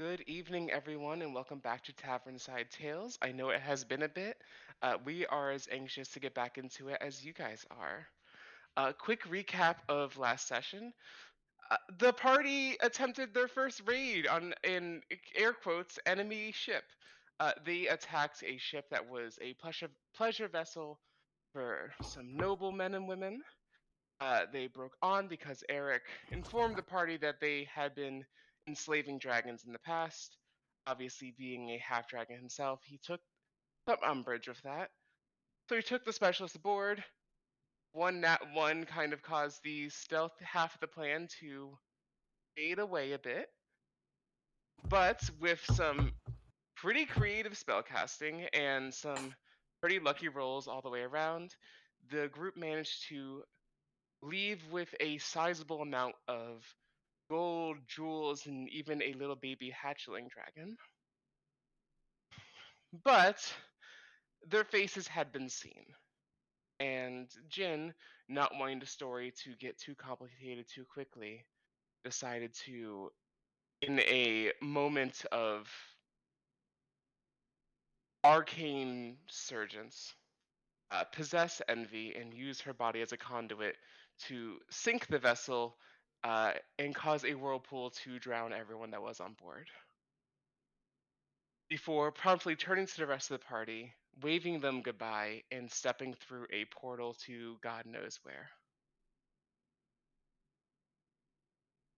Good evening, everyone, and welcome back to Tavernside Tales. I know it has been a bit. We are as anxious to get back into it as you guys are. Quick recap of last session. The party attempted their first raid on an air quotes enemy ship. They attacked a ship that was a pleasure vessel for some noble men and women. They broke on because Eric informed the party that they had been enslaving dragons in the past. Obviously, being a half dragon himself, he took some umbrage with that. So he took the specialist aboard. One nat one kind of caused the stealth half of the plan to fade away a bit, but with some pretty creative spellcasting and some pretty lucky rolls all the way around, the group managed to leave with a sizable amount of gold, jewels, and even a little baby hatchling dragon. But their faces had been seen, and Jin, not wanting the story to get too complicated too quickly, decided to, in a moment of arcane surgence, possess Envy and use her body as a conduit to sink the vessel and cause a whirlpool to drown everyone that was on board, before promptly turning to the rest of the party, waving them goodbye, and stepping through a portal to God knows where.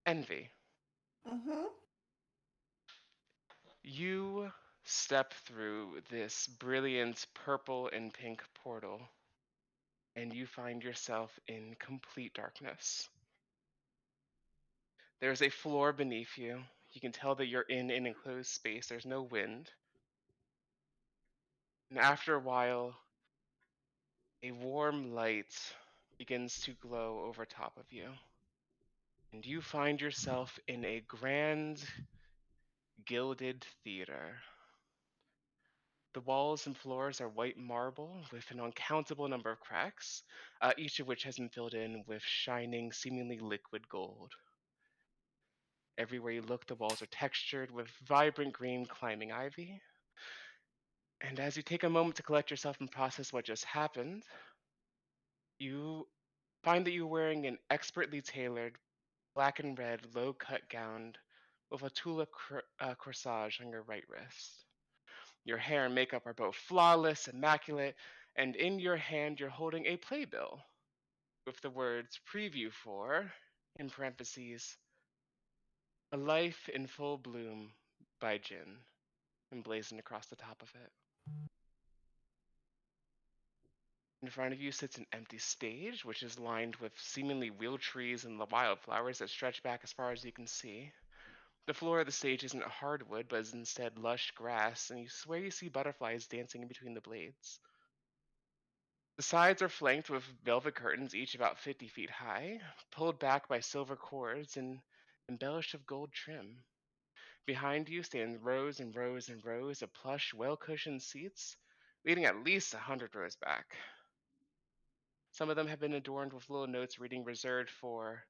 Envy, Mm-hmm. you step through this brilliant purple and pink portal, and you find yourself in complete darkness. There's a floor beneath you. You can tell that you're in an enclosed space. There's no wind. And after a while, a warm light begins to glow over top of you, and you find yourself in a grand gilded theater. The walls and floors are white marble with an uncountable number of cracks, each of which has been filled in with shining, seemingly liquid gold. Everywhere you look, the walls are textured with vibrant green climbing ivy. And as you take a moment to collect yourself and process what just happened, you find that you're wearing an expertly tailored black and red low cut gown with a tulip corsage on your right wrist. Your hair and makeup are both flawless, immaculate, and in your hand you're holding a playbill with the words preview for, in parentheses, A Life in Full Bloom by Jin, emblazoned across the top of it. In front of you sits an empty stage, which is lined with seemingly real trees and wildflowers that stretch back as far as you can see. The floor of the stage isn't hardwood, but is instead lush grass, and you swear you see butterflies dancing in between the blades. The sides are flanked with velvet curtains, each about 50 feet high, pulled back by silver cords and embellished with gold trim. Behind you stand rows and rows and rows of plush, well cushioned seats, leading at least 100 rows back. Some of them have been adorned with little notes reading reserved for,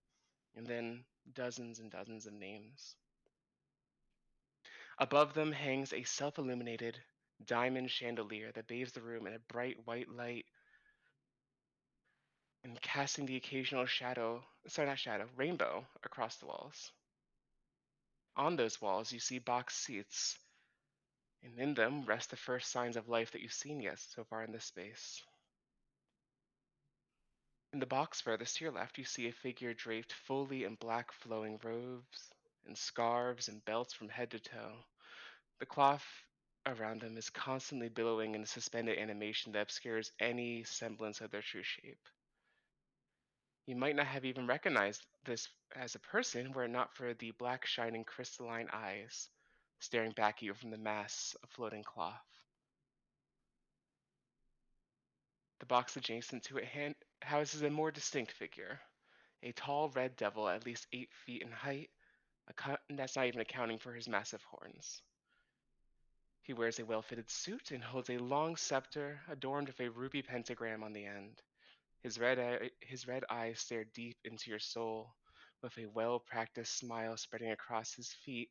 and then dozens and dozens of names. Above them hangs a self illuminated diamond chandelier that bathes the room in a bright white light and casting the occasional rainbow across the walls. On those walls, you see box seats, and in them rest the first signs of life that you've seen yet so far in this space. In the box furthest to your left, you see a figure draped fully in black flowing robes and scarves and belts from head to toe. The cloth around them is constantly billowing in a suspended animation that obscures any semblance of their true shape. You might not have even recognized this as a person were it not for the black shining crystalline eyes staring back at you from the mass of floating cloth. The box adjacent to it houses a more distinct figure, a tall red devil at least 8 feet in height, and that's not even accounting for his massive horns. He wears a well-fitted suit and holds a long scepter adorned with a ruby pentagram on the end. His red eyes stare deep into your soul, with a well-practiced smile spreading across his feet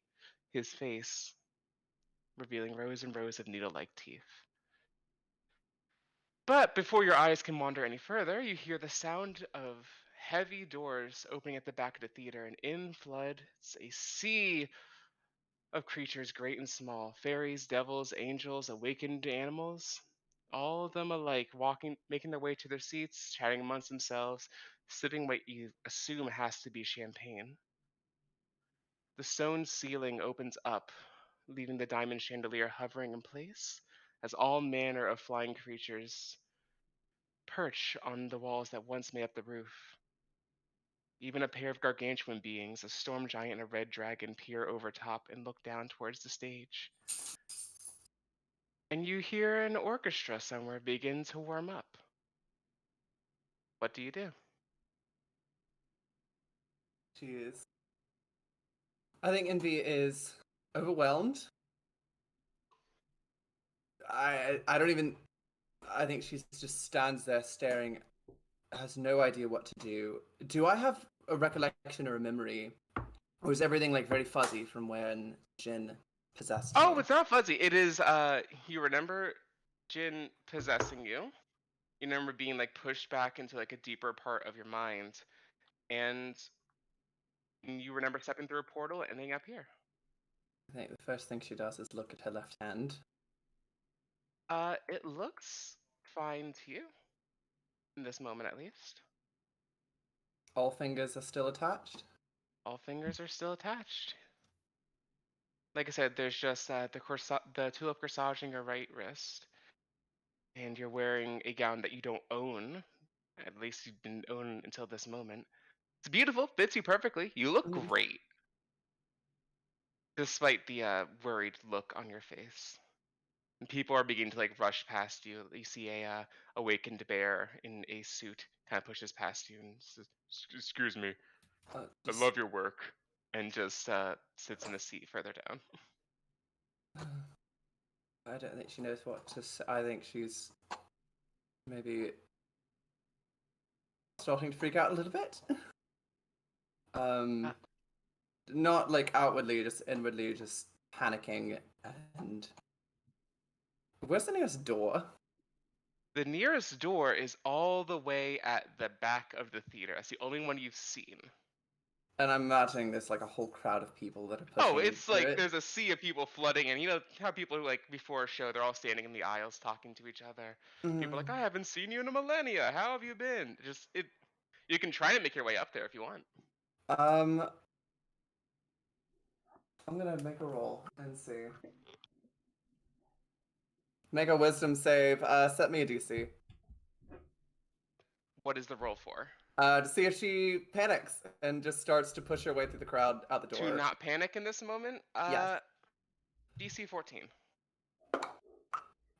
his face revealing rows and rows of needle-like teeth. But before your eyes can wander any further, you hear the sound of heavy doors opening at the back of the theater, and in floods a sea of creatures great and small, fairies, devils, angels, awakened animals, all of them alike walking, making their way to their seats, chatting amongst themselves, sipping what you assume has to be champagne. The stone ceiling opens up, leaving the diamond chandelier hovering in place, as all manner of flying creatures perch on the walls that once made up the roof. Even a pair of gargantuan beings, a storm giant and a red dragon, peer over top and look down towards the stage. And you hear an orchestra somewhere begin to warm up. What do you do? She is. I think Envy is overwhelmed. I don't even. I think she just stands there staring, has no idea what to do. Do I have a recollection or a memory, or is everything like very fuzzy from when Jin possessed Oh, me? it's not fuzzy. It is you remember Jin possessing you. You remember being like pushed back into like a deeper part of your mind. And you remember stepping through a portal and ending up here. I think the first thing she does is look at her left hand. It looks fine to you. In this moment at least. All fingers are still attached. All fingers are still attached. Like I said, there's just the tulip corsage on your right wrist, and you're wearing a gown that you don't own. At least you didn't own until this moment. It's beautiful, fits you perfectly. You look Mm. great, despite the worried look on your face. And people are beginning to like rush past you. You see a awakened bear in a suit kind of pushes past you and says, "Excuse me, I Just love your work," and just sits in a seat further down. I don't think she knows what to say. I think she's maybe starting to freak out a little bit. Uh, um, not like outwardly, just inwardly, just panicking. And where's the nearest door? The nearest door is all the way at the back of the theater. That's the only one you've seen. And I'm imagining there's like a whole crowd of people that are Oh, pushing it's through like it. there's a sea of people flooding, and you know how people like before a show, they're all standing in the aisles talking to each other. People are like, Mm. "I haven't seen you in a millennia. How have you been?" Just it. You can try to make your way up there if you want. Um, I'm gonna make a roll and see. Make a wisdom save. Set me a DC. What is the roll for? To see if she panics and just starts to push her way through the crowd out the To door. not panic in this moment? Yes. DC 14.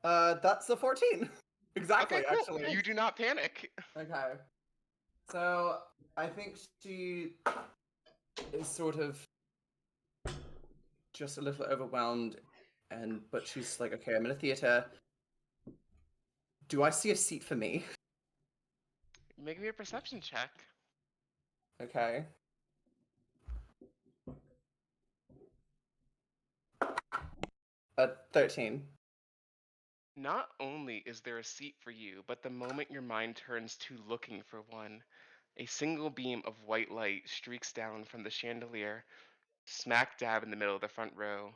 That's a 14. Okay, Exactly, cool. actually. You do not panic. Okay. So I think she is sort of just a little overwhelmed, but she's like, okay, I'm in a theater. Do I see a seat for me? Make me a perception check. Okay. 13. Not only is there a seat for you, but the moment your mind turns to looking for one, a single beam of white light streaks down from the chandelier, smack dab in the middle of the front row.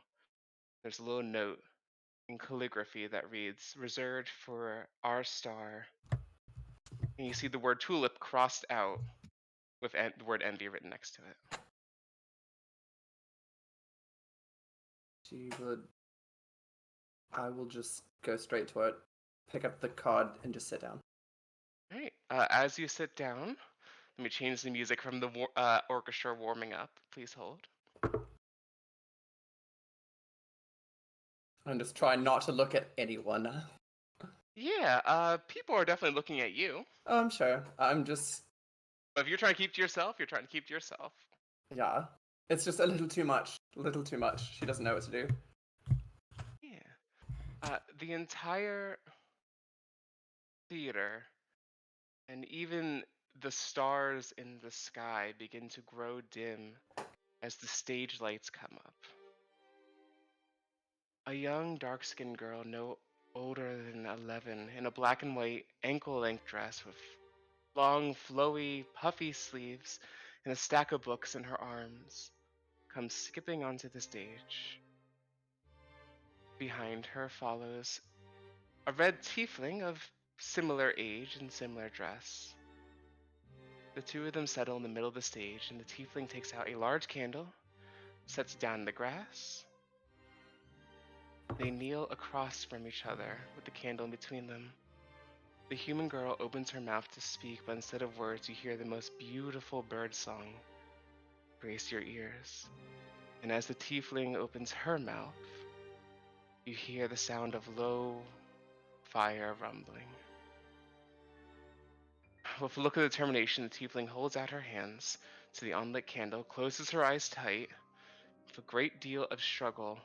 There's a little note in calligraphy that reads, "Reserved for our star." And you see the word tulip crossed out with the word envy written next to it. She would. I will just go straight to it, pick up the card, and just sit down. All right. As you sit down, let me change the music from the orchestra warming up. Please hold. And just try not to look at anyone. Yeah, people are definitely looking at you. Oh, I'm sure. I'm just. But if you're trying to keep to yourself, you're trying to keep to yourself. Yeah. It's just a little too much. A little too much. She doesn't know what to do. Yeah. The entire theater and even the stars in the sky begin to grow dim as the stage lights come up. A young, dark skinned girl, no older than 11, in a black and white ankle length dress with long, flowy, puffy sleeves and a stack of books in her arms, comes skipping onto the stage. Behind her follows a red tiefling of similar age and similar dress. The two of them settle in the middle of the stage, and the tiefling takes out a large candle, sets it down in the grass. They kneel across from each other with the candle in between them. The human girl opens her mouth to speak, but instead of words, you hear the most beautiful bird song grace your ears. And as the tiefling opens her mouth, you hear the sound of low fire rumbling. With a look of determination, the tiefling holds out her hands to the unlit candle, closes her eyes tight. With a great deal of struggle,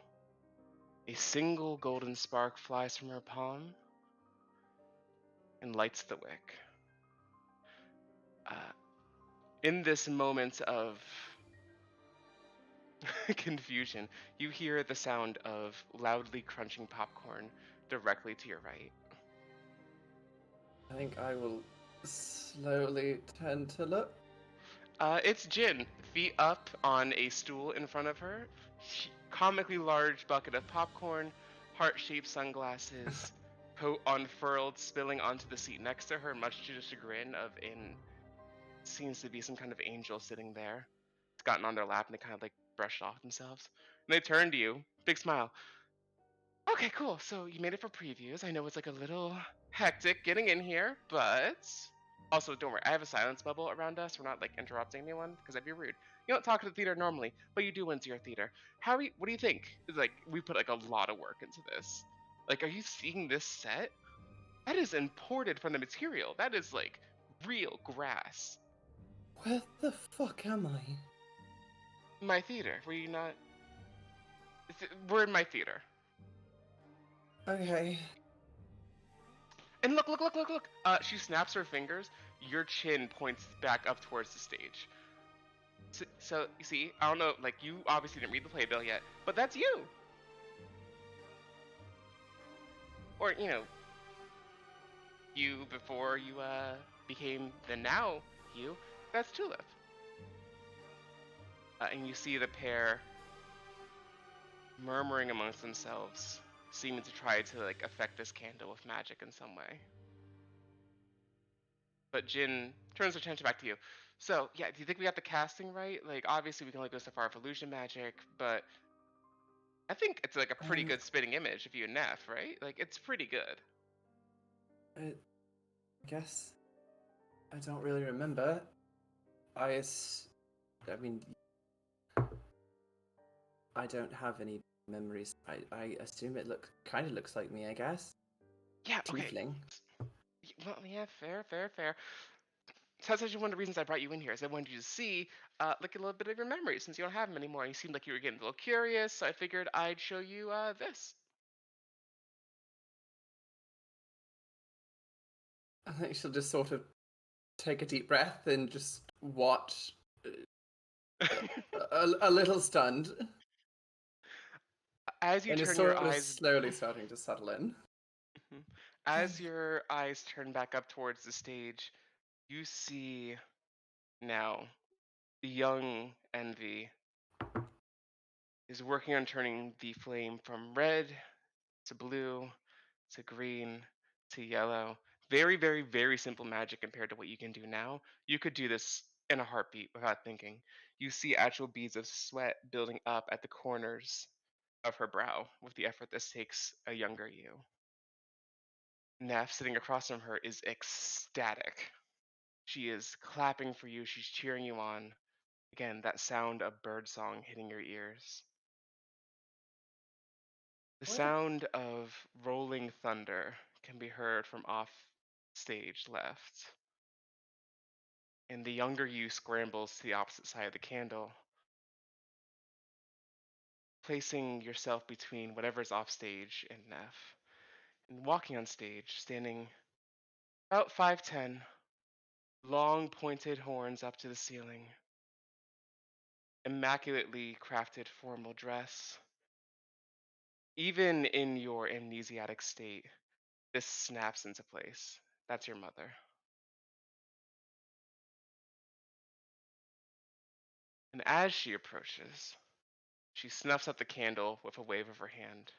a single golden spark flies from her palm and lights the wick. Uh, in this moment of confusion, you hear the sound of loudly crunching popcorn directly to your right. I think I will slowly turn to look. It's Jin, feet up on a stool in front of her, comically large bucket of popcorn, heart-shaped sunglasses, coat unfurled, spilling onto the seat next to her, much to the chagrin of in seems to be some kind of angel sitting there. It's gotten on their lap and they kind of like brushed off themselves. And they turn to you, big smile. Okay, cool. So you made it for previews. I know it's like a little hectic getting in here, but also don't worry. I have a silence bubble around us. We're not like interrupting anyone because that'd be rude. You don't talk to the theater normally, but you do went to your theater. What do you think? It's like we put like a lot of work into this. Like, are you seeing this set? That is imported from the material. That is like real grass. Where the fuck am I? My theater. Were you not? We're in my theater. Okay. And look, look, look, look, look. She snaps her fingers. Your chin points back up towards the stage. So you see, I don't know. Like you obviously didn't read the playbill yet, but that's you. Or you before you became the now you. That's Tulip. And you see the pair murmuring amongst themselves, seeming to try to like affect this candle with magic in some way. But Jin turns her attention back to you. So, yeah, do you think we got the casting right? Like, obviously, we can only go so far with illusion magic, but I think it's like a pretty Um, good spitting image of you and Neff, right? Like, it's pretty good. I guess I don't really remember. I mean, I don't have any memories. I assume it kind of looks like me, I guess. Yeah, okay. Tiefling. Well, yeah, fair, fair, fair. So that's actually one of the reasons I brought you in here, is I wanted you to see, like, a little bit of your memories, since you don't have them anymore. You seemed like you were getting a little curious, so I figured I'd show you this. I think she'll just sort of take a deep breath and just watch, a little stunned, As you and is turn your sort of eyes slowly starting to settle in. Mhm. As your eyes turn back up towards the stage, you see now the young Envy is working on turning the flame from red to blue to green to yellow. Very, very, very simple magic compared to what you can do now. You could do this in a heartbeat without thinking. You see actual beads of sweat building up at the corners of her brow with the effort this takes a younger you. Neff, sitting across from her, is ecstatic. She is clapping for you, she's cheering you on. Again, that sound of birdsong hitting your ears. The Where the sound of rolling thunder can be heard from off stage left. And the younger you scrambles to the opposite side of the candle, placing yourself between whatever's off stage and Neff. And walking on stage, standing about 5'10, long pointed horns up to the ceiling, immaculately crafted formal dress, Even in your amnesiac state, this snaps into place. That's your mother. And as she approaches, she snuffs out the candle with a wave of her hand,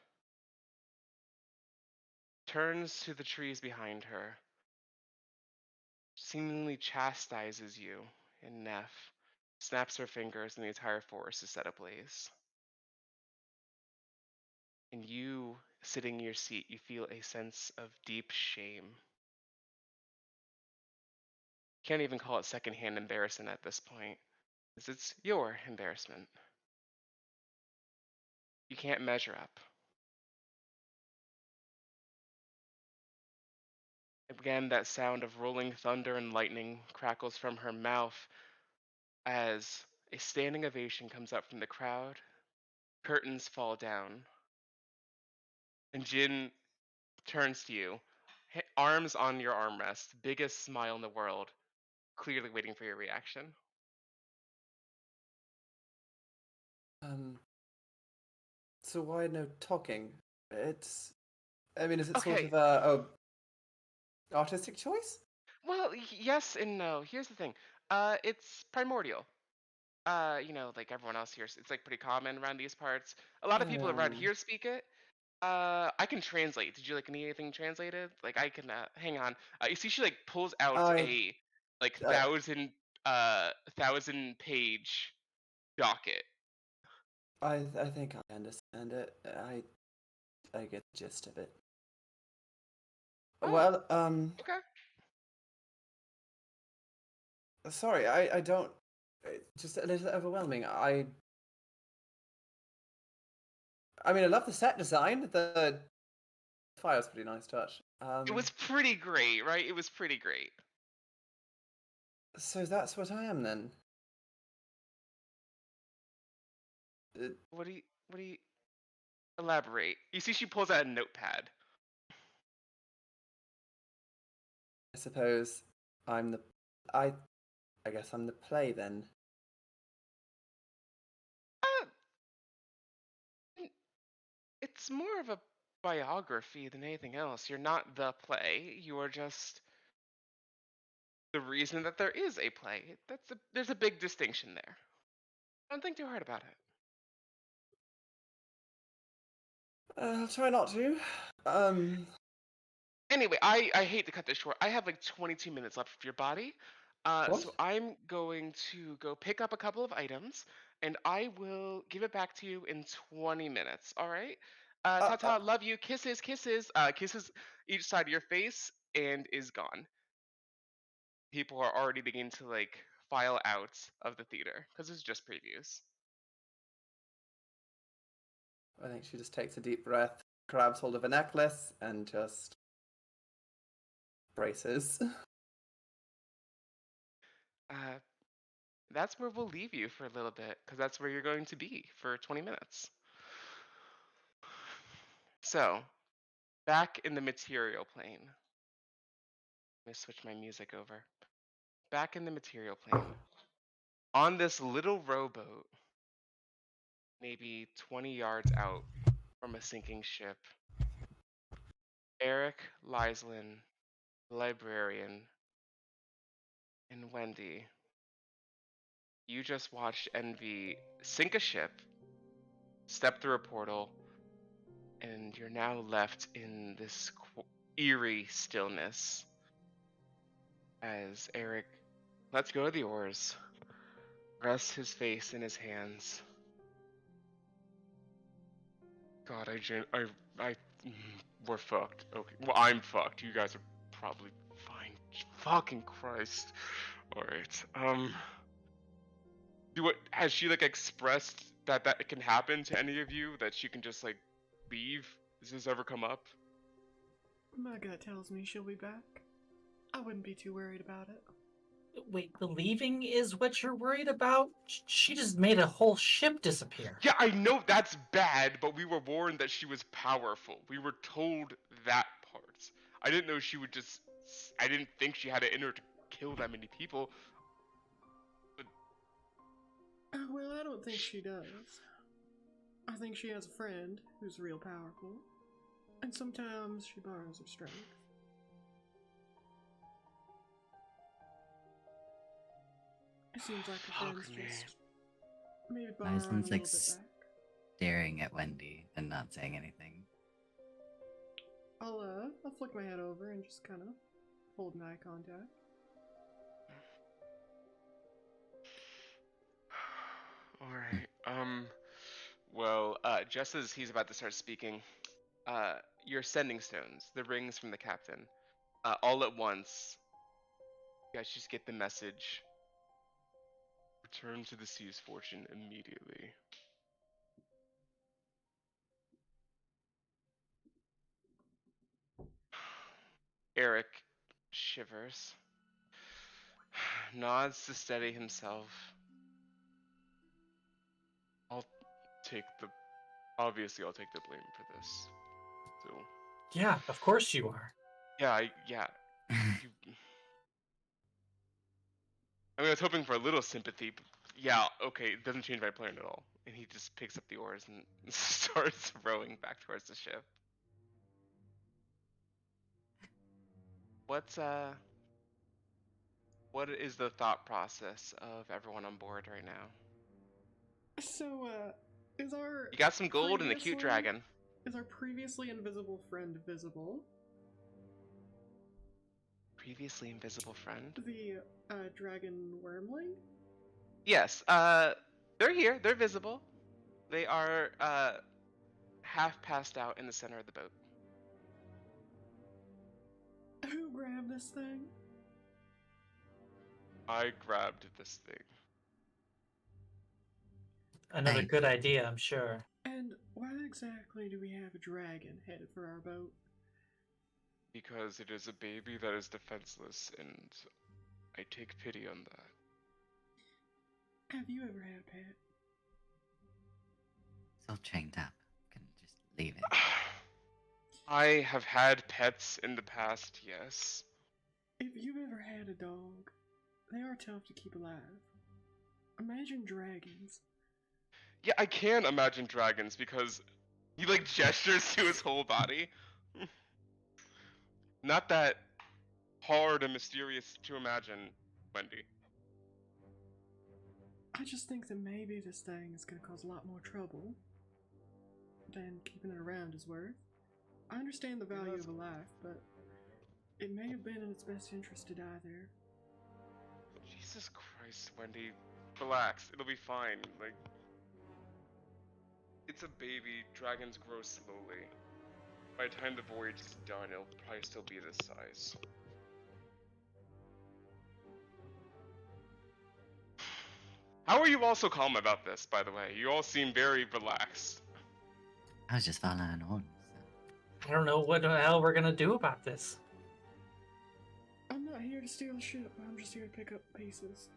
turns to the trees behind her, seemingly chastises you in Neff, snaps her fingers, and the entire forest is set ablaze. And you, sitting in your seat, you feel a sense of deep shame. Can't even call it secondhand embarrassment at this point, because it's your embarrassment. You can't measure up. Again, that sound of rolling thunder and lightning crackles from her mouth as a standing ovation comes up from the crowd. Curtains fall down, and Jin turns to you, arms on your armrest, biggest smile in the world, clearly waiting for your reaction. Um, so why no talking? It's, I mean, is it sort Okay, of a artistic choice? well, yes and no. Here's the thing. It's primordial. Like everyone else here, it's like pretty common around these parts. A lot of people around Um, here speak it. I can translate. Did you like need anything translated? Like I can. Hang on. You see, she like pulls out I, a like I, thousand page docket. I think I understand it. I get the gist of it. Oh, Well, okay. sorry, I don't. Just a little overwhelming. I mean, I love the set design. The fire's pretty nice touch. It was pretty great, right? It was pretty great. So that's what I am then. Uh, What do you elaborate? You see, she pulls out a notepad. I suppose I'm the. I I guess I'm the play then. Uh, it's more of a biography than anything else. You're not the play. You are just the reason that there is a play. There's a big distinction there. Don't think too hard about it. I'll try not to. Um, Anyway, I hate to cut this short. I have like 22 minutes left of your body. what? So I'm going to go pick up a couple of items and I will give it back to you in 20 minutes. All right? Uh, uh, Ta-ta, love you. Kisses, kisses. Kisses each side of your face and is gone. People are already beginning to like file out of the theater because it's just previews. I think she just takes a deep breath, grabs hold of a necklace, and just braces. Uh, that's where we'll leave you for a little bit because that's where you're going to be for 20 minutes. So, back in the material plane. Let me switch my music over. Back in the material plane. On this little rowboat, maybe 20 yards out from a sinking ship, Eric, Lyslin, librarian, and Wendy, you just watched Envy sink a ship, step through a portal, and you're now left in this eerie stillness as Eric lets go of the oars, rests his face in his hands. God, we're fucked. Okay, well, I'm fucked. You guys are probably fine. Fucking Christ. All right. What has she like expressed that it can happen to any of you? That she can just like leave? Does this ever come up? My gut tells me she'll be back. I wouldn't be too worried about it. Wait, the leaving is what you're worried about? She just made a whole ship disappear. Yeah, I know that's bad, but we were warned that she was powerful. We were told that part. I didn't know she would just. I didn't think she had it in her to kill that many people. Well, I don't think she does. I think she has a friend who's real powerful, and sometimes she borrows her strength. It seems like her Fuck friend's me. just maybe borrowing a Lysan's little like bit back. staring at Wendy and not saying anything. I'll flick my head over and just kind of hold an eye contact. Alright. Well, just as he's about to start speaking, your sending stones, the rings from the captain, all at once, you guys just get the message. Return to the Sea's Fortune immediately. Eric shivers, nods to steady himself. I'll take the Obviously, I'll take the blame for this. So, Yeah, of course you are. yeah, I mean, I was hoping for a little sympathy, but yeah, okay, it doesn't change my plan at all. And he just picks up the oars and starts rowing back towards the ship. What's what is the thought process of everyone on board right now? So, is our You got some gold and a cute dragon. Is our previously invisible friend visible? Previously invisible friend? The dragon wormling? Yes, they're here, they're visible. They are half passed out in the center of the boat. Who grabbed this thing? I grabbed this thing. Another Thank good you. idea, I'm sure. And why exactly do we have a dragon headed for our boat? Because it is a baby that is defenseless, and I take pity on that. Have you ever had a pet? It's all chained up. Can just leave it. I have had pets in the past, yes. If you've ever had a dog, they are tough to keep alive. Imagine dragons. Yeah, I can imagine dragons because he like gestures to his whole body. Not that hard and mysterious to imagine, Wendy. I just think that maybe this thing is gonna cause a lot more trouble than keeping it around is worth. I understand the value of a life, but it may have been in its best interest to die there. Jesus Christ, Wendy. Relax, it'll be fine. Like, it's a baby, dragons grow slowly. By the time the voyage is done, it'll probably still be this size. How are you all so calm about this, by the way? You all seem very relaxed. I was just following orders. I don't know what the hell we're gonna do about this. I'm not here to steal the ship, I'm just here to pick up pieces.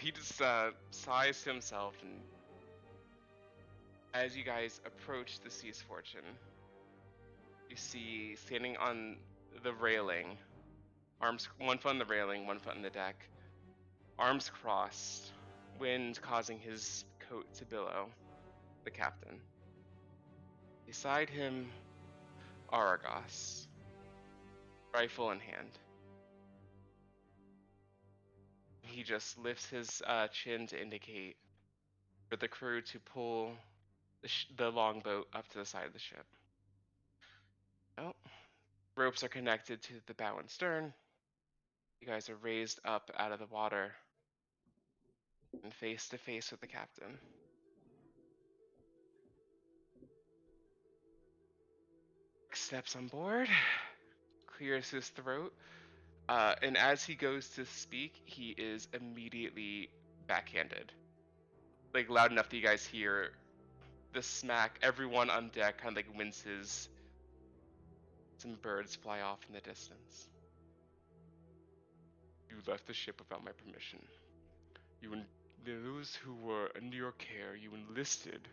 He just sighs to himself, and as you guys approach the Sea's Fortune, you see standing on the railing, arms, one foot on the railing, one foot on the deck, arms crossed, wind causing his coat to billow, the captain. Beside him, Aragos, rifle in hand. He just lifts his chin to indicate for the crew to pull the longboat up to the side of the ship. Well, ropes are connected to the bow and stern. You guys are raised up out of the water and face to face with the captain. Steps on board, clears his throat, and as he goes to speak, he is immediately backhanded. Like, loud enough that you guys hear the smack. Everyone on deck kind of like winces. Some birds fly off in the distance. You left the ship without my permission. Those who were under your care, you enlisted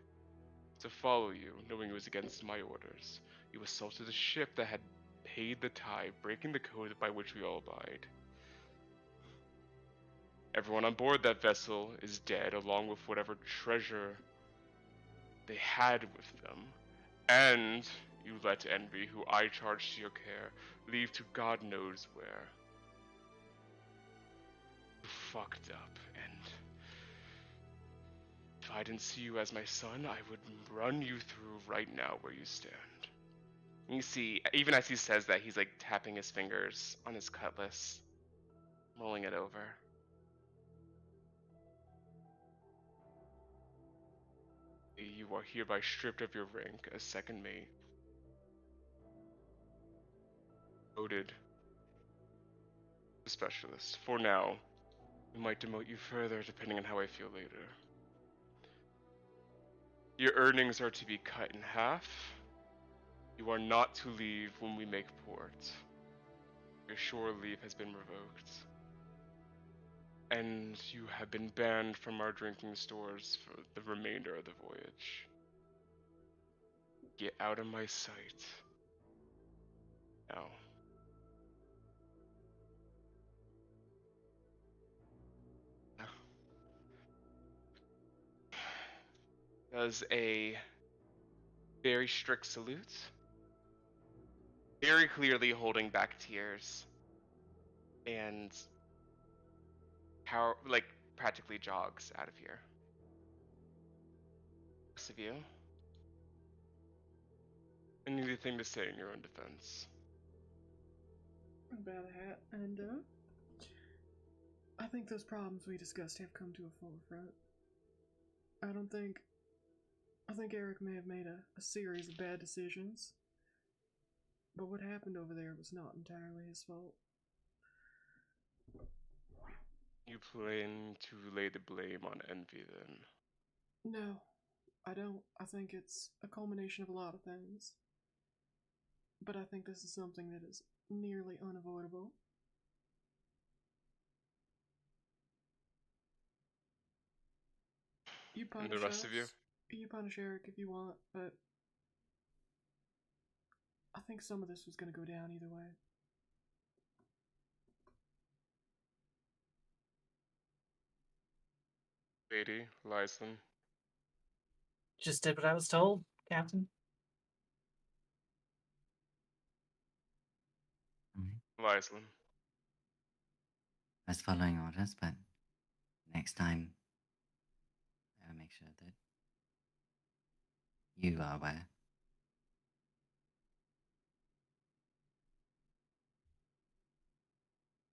to follow you, knowing it was against my orders. You assaulted a ship that had paid the tide, breaking the code by which we all abide. Everyone on board that vessel is dead, along with whatever treasure they had with them. And you let Envy, who I charged to your care, leave to God knows where. You fucked up, and if I didn't see you as my son, I would run you through right now where you stand. You see, even as he says that, he's like tapping his fingers on his cutlass, rolling it over. You are hereby stripped of your rank as second mate. Voted specialist. For now, we might demote you further depending on how I feel later. Your earnings are to be cut in half. You are not to leave when we make port. Your shore leave has been revoked. And you have been banned from our drinking stores for the remainder of the voyage. Get out of my sight. Now. Does a very strict salute, very clearly holding back tears, and like practically jogs out of here. Rest of you, anything to say in your own defense? About a hat, and I think those problems we discussed have come to a forefront. I think Eric may have made a series of bad decisions, but what happened over there was not entirely his fault. You plan to lay the blame on Envy then? No, I don't. I think it's a culmination of a lot of things. But I think this is something that is nearly unavoidable. You And punish the rest of you? us. You punish Eric if you want, but I think some of this was going to go down either way. Lady, Lyslin. Just did what I was told, Captain. Lyslin. I was following orders, but next time, I'll make sure that you are aware.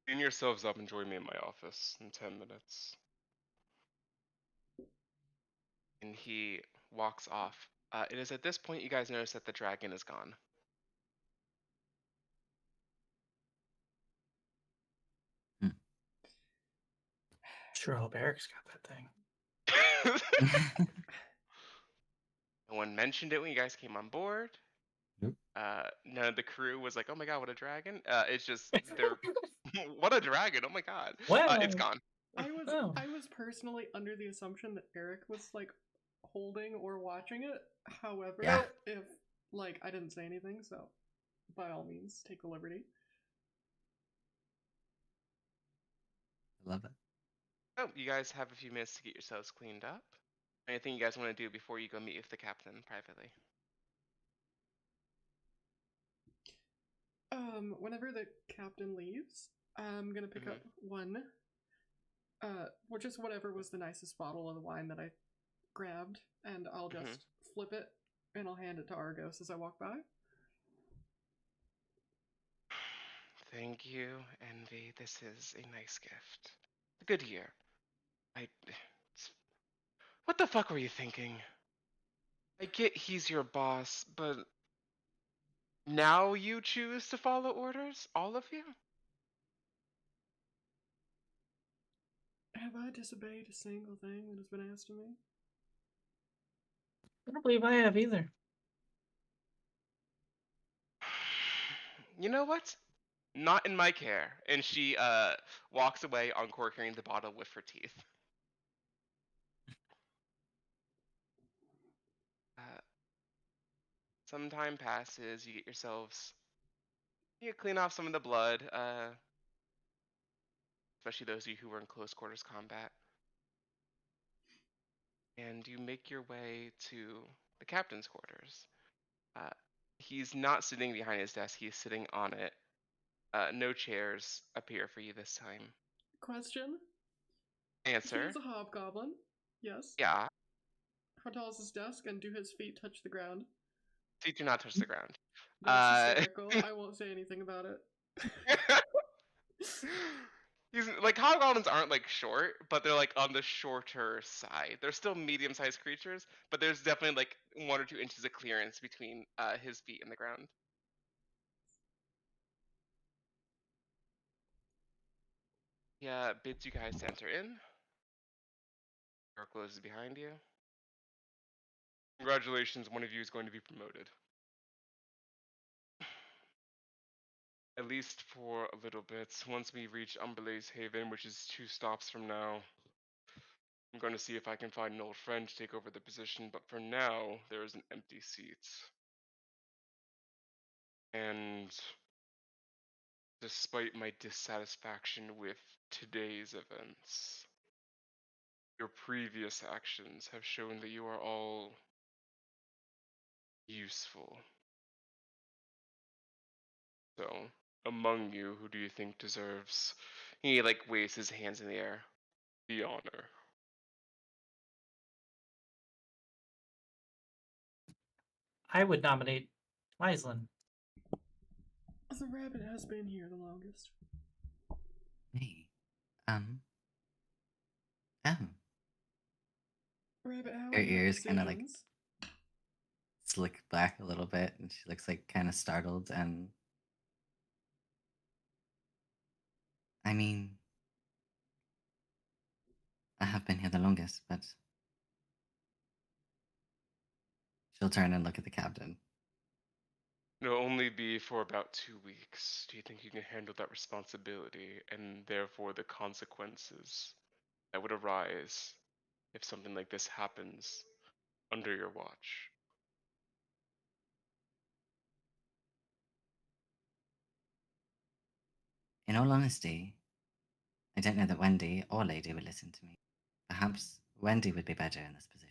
Clean yourselves up and join me in my office in 10 minutes. And he walks off. It is at this point you guys notice that the dragon is gone. Sure hope Eric's got that thing. No one mentioned it when you guys came on board. Nope. None of the crew was like, "Oh my god, what a dragon!" It's just they're, what a dragon! Oh my god, Well, it's gone. Oh. I was personally under the assumption that Eric was like holding or watching it. However, Yeah. if like I didn't say anything, so by all means take the liberty. Love it. Oh, you guys have a few minutes to get yourselves cleaned up. Anything you guys want to do before you go meet with the captain privately? Whenever the captain leaves, I'm gonna pick up one. Which is whatever was the nicest bottle of the wine that I grabbed, and I'll just flip it and I'll hand it to Argos as I walk by. Thank you, Envy. This is a nice gift. A good year. What the fuck were you thinking? I get he's your boss, but now you choose to follow orders? All of you? Have I disobeyed a single thing that has been asked of me? I don't believe I have either. You know what? Not in my care. And she walks away, uncorking the bottle with her teeth. Some time passes, you get yourselves, you clean off some of the blood. especially those of you who were in close quarters combat. And you make your way to the captain's quarters. Uh, he's not sitting behind his desk, he's sitting on it. No chairs appear for you this time. Question? Answer. He is a hobgoblin. Yes. Yeah, How tall is his desk, and do his feet touch the ground? feet do not touch the ground. That's hysterical. I won't say anything about it. He's like hobgoblins aren't like short, but they're like on the shorter side. They're still medium-sized creatures, but there's definitely like 1 or 2 inches of clearance between his feet and the ground. Yeah, bids you guys to enter in. Door closes behind you. Congratulations, one of you is going to be promoted. At least for a little bit. Once we reach Umberlace Haven, which is 2 stops from now, I'm going to see if I can find an old friend to take over the position, but for now, there is an empty seat. And despite my dissatisfaction with today's events, your previous actions have shown that you are all useful. So, among you, who do you think deserves? He like waves his hands in the air. The honor. I would nominate Lyslin. The rabbit has been here the longest. Me? Oh. Rabbit, how Her are your ears kind of like decisions? slick back a little bit, and she looks like kind of startled. And I mean, I have been here the longest, but she'll turn and look at the captain. It'll only be for about 2 weeks. Do you think you can handle that responsibility and therefore the consequences that would arise if something like this happens under your watch? In all honesty, I don't know that Wendy or Lady would listen to me. Perhaps Wendy would be better in this position.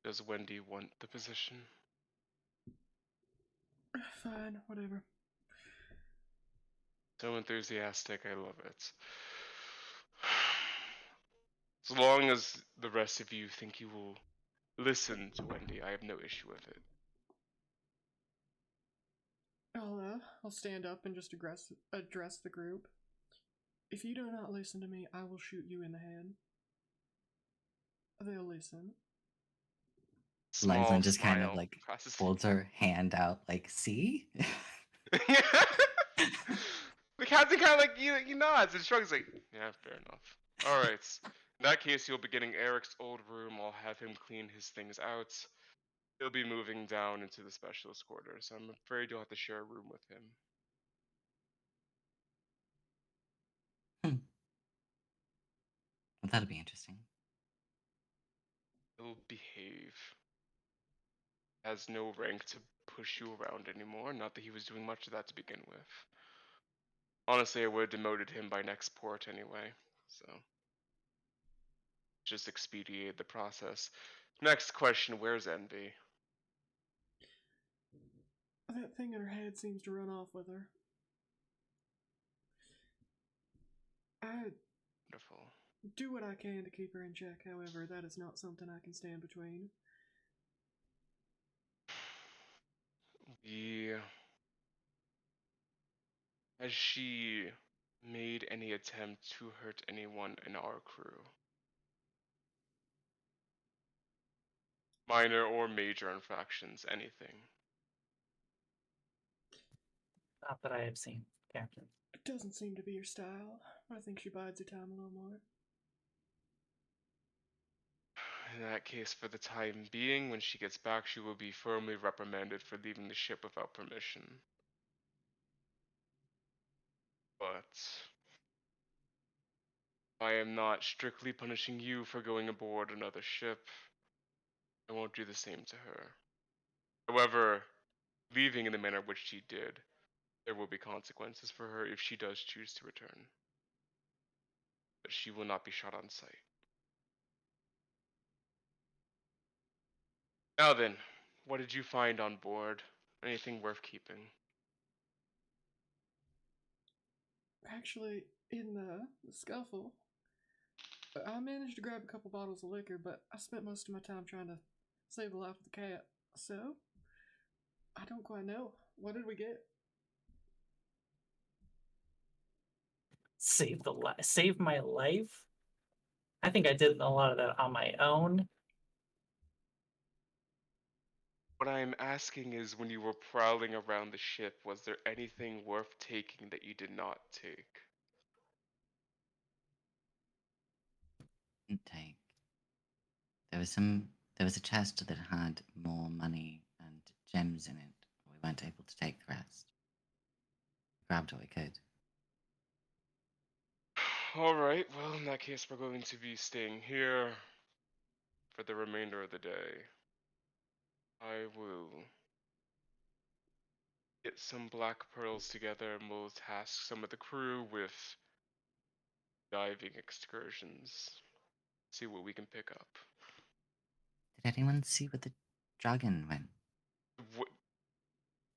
Does Wendy want the position? Fine, whatever. So enthusiastic, I love it. As long as the rest of you think you will listen to Wendy, I have no issue with it. I'll stand up and just address the group. If you do not listen to me, I will shoot you in the head. They'll listen. Small Lyslin just kind of smile like crosses. holds her hand out, like, see? The captain kind of like he nods and shrugs like, yeah, fair enough. All right. In that case, you'll be getting Eric's old room. I'll have him clean his things out. He'll be moving down into the specialist quarters. I'm afraid you'll have to share a room with him. Well, that'll be interesting. He'll behave. Has no rank to push you around anymore. Not that he was doing much of that to begin with. Honestly, I would have demoted him by next port anyway. So just expedite the process. Next question, where's Envy? That thing in her head seems to run off with her. I Wonderful. do what I can to keep her in check, however, that is not something I can stand between. Has she made any attempt to hurt anyone in our crew? Minor or major infractions, anything. Not that I have seen, Captain. It doesn't seem to be her style. I think she bides her time a little more. In that case, for the time being, when she gets back, she will be firmly reprimanded for leaving the ship without permission. But I am not strictly punishing you for going aboard another ship. I won't do the same to her. However, leaving in the manner which she did There will be consequences for her if she does choose to return. But she will not be shot on sight. Now then, what did you find on board? Anything worth keeping? Actually, in the scuffle, I managed to grab a couple bottles of liquor, but I spent most of my time trying to save the life of the cat. So, I don't quite know. What did we get? Save my life. I think I did a lot of that on my own. What I'm asking is, when you were prowling around the ship, was there anything worth taking that you did not take? Didn't take. There was a chest that had more money and gems in it. We weren't able to take the rest. We grabbed what we could. Alright, well, in that case, we're going to be staying here for the remainder of the day. I will get some black pearls together and we'll task some of the crew with diving excursions. See what we can pick up. Did anyone see where the dragon went? What?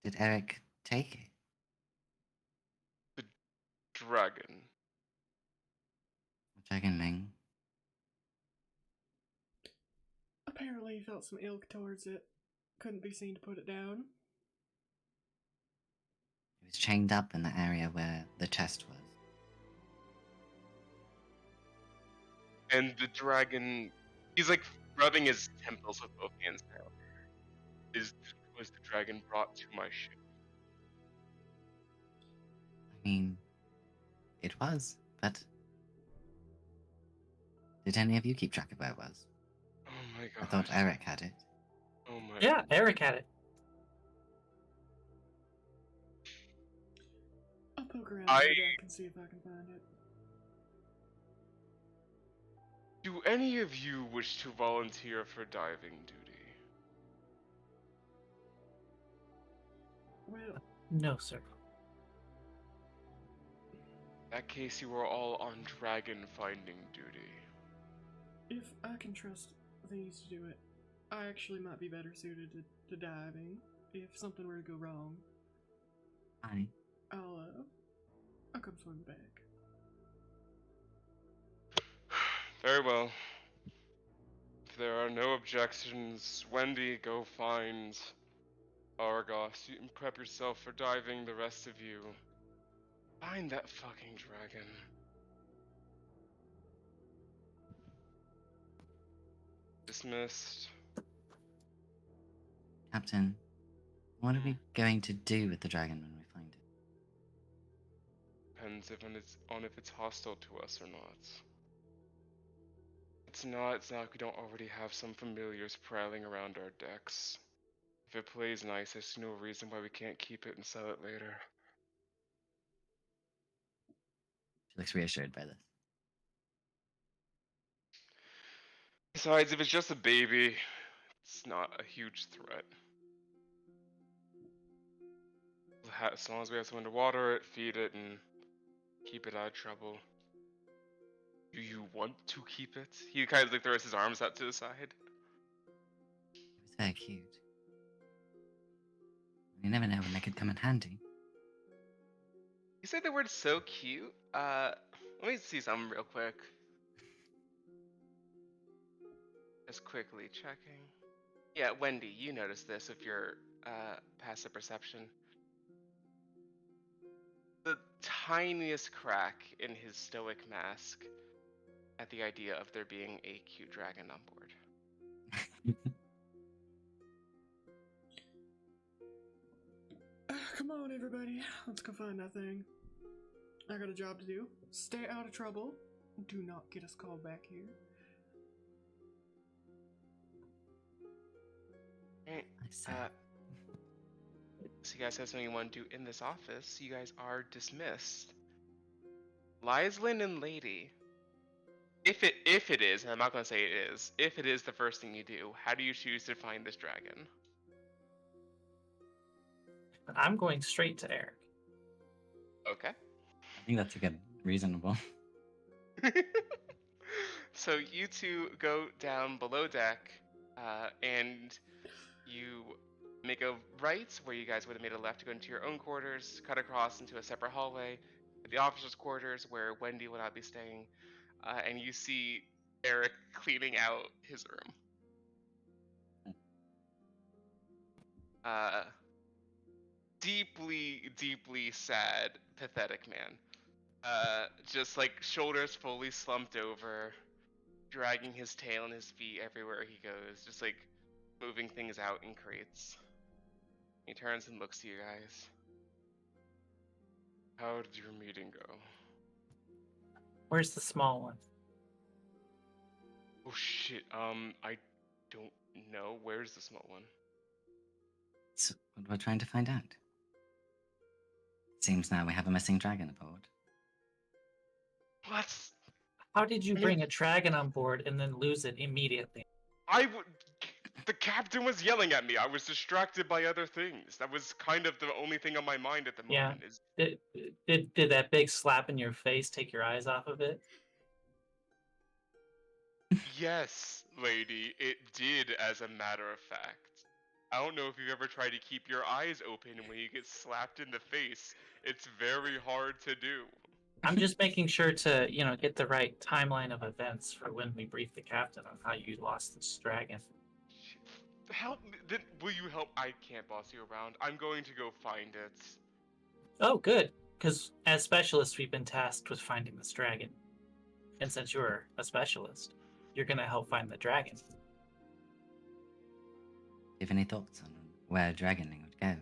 Did Eric take it? The dragon? Dragon Ming? Apparently, he felt some ilk towards it. Couldn't be seen to put it down. It was chained up in the area where the chest was. And the dragon, he's like rubbing his temples with both hands now. Was the dragon brought to my ship? I mean, it was, but did any of you keep track of where it was? Oh my god. I thought Eric had it. Oh my Yeah, Eric had it. I'll poke around I- the deck and see if I can find it. Do any of you wish to volunteer for diving duty? Well, No, sir. In that case, you are all on dragon finding duty. if I can trust these to do it, I actually might be better suited to diving. If something were to go wrong, I'll come swim back. Very well. If there are no objections, Wendy, go find Argos. You can prep yourself for diving, the rest of you. Find that fucking dragon. Dismissed. Captain, what are we going to do with the dragon when we find it? Depends if it's hostile to us or not. It's not like we don't already have some familiars prowling around our decks. If it plays nice, there's no reason why we can't keep it and sell it later. She looks reassured by this. Besides, if it's just a baby, it's not a huge threat. As long as we have someone to water it, feed it, and keep it out of trouble. Do you want to keep it? He kind of like throws his arms out to the side. It was very cute. You never know when they could come in handy. You said the word so cute. Let me see something real quick. Just quickly checking. Yeah, Wendy, you noticed this with your passive perception. The tiniest crack in his stoic mask at the idea of there being a cute dragon on board. Come on, everybody. Let's go find that thing. I got a job to do. Stay out of trouble. Do not get us called back here. Alright, I see. so you guys have something you want to do in this office, you guys are dismissed. Lyslin and Lady, if it is, and I'm not gonna say it is, if it is the first thing you do, how do you choose to find this dragon? I'm going straight to Eric. Okay. I think that's a good, reasonable. So you two go down below deck, and you make a right where you guys would have made a left to go into your own quarters, cut across into a separate hallway, the officers' quarters where Wendy will not be staying, and you see Eric cleaning out his room. Deeply, deeply sad, pathetic man. Just like shoulders fully slumped over, dragging his tail and his feet everywhere he goes, just like moving things out in crates. He turns and looks to you guys. How did your meeting go? Where's the small one? Oh shit, I don't know. Where's the small one? It's what we're trying to find out. Seems now we have a missing dragon aboard. What? How did you I mean- bring a dragon on board and then lose it immediately? The captain was yelling at me. I was distracted by other things. That was kind of the only thing on my mind at the Yeah. moment. Is Did that big slap in your face take your eyes off of it? yes, lady, it did. As a matter of fact, I don't know if you've ever tried to keep your eyes open when you get slapped in the face. It's very hard to do. I'm just making sure to, get the right timeline of events for when we brief the captain on how you lost this dragon. Help me. Then will you help? I can't boss you around. I'm going to go find it. Oh, good. Because as specialists, we've been tasked with finding this dragon. And since you're a specialist, you're going to help find the dragon. Do you have any thoughts on where dragoning would go?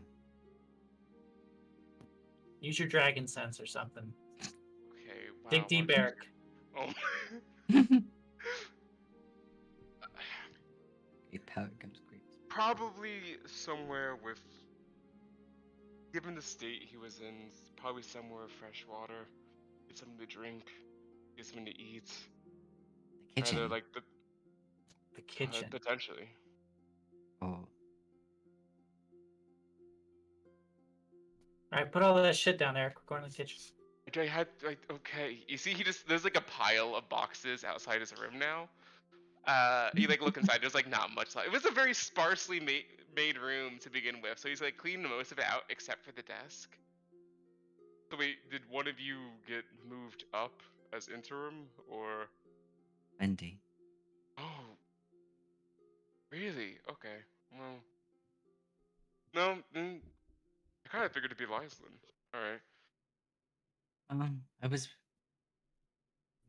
Use your dragon sense or something. Okay. Wow. Dig deep, okay. Eric. Oh. Your power comes great. Probably somewhere with. Given the state he was in, probably somewhere fresh water. Get something to drink. Get something to eat. The kitchen. Either like The kitchen. potentially. Or All right, put all that shit down, Eric. We're going to the kitchen. Okay. You see, there's like a pile of boxes outside his room now. You like look inside. There's like not much left. It was a very sparsely made room to begin with, so he's like cleaned most of it out except for the desk. So wait, did one of you get moved up as interim, or? Wendy. Oh, really? Okay. Well, no. I kind of figured it'd be Lyslin. All right.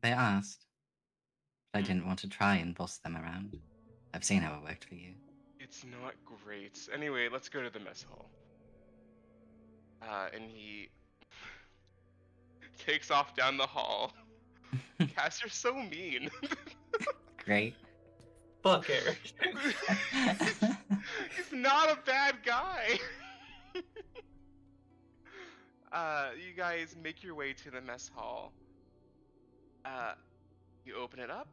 They asked, but I didn't want to try and boss them around. I've seen how it worked for you. It's not great. Anyway, let's go to the mess hall. And he takes off down the hall. Cass, you're so mean. Great. Fuck, Eric. He's not a bad guy. You guys make your way to the mess hall. You open it up.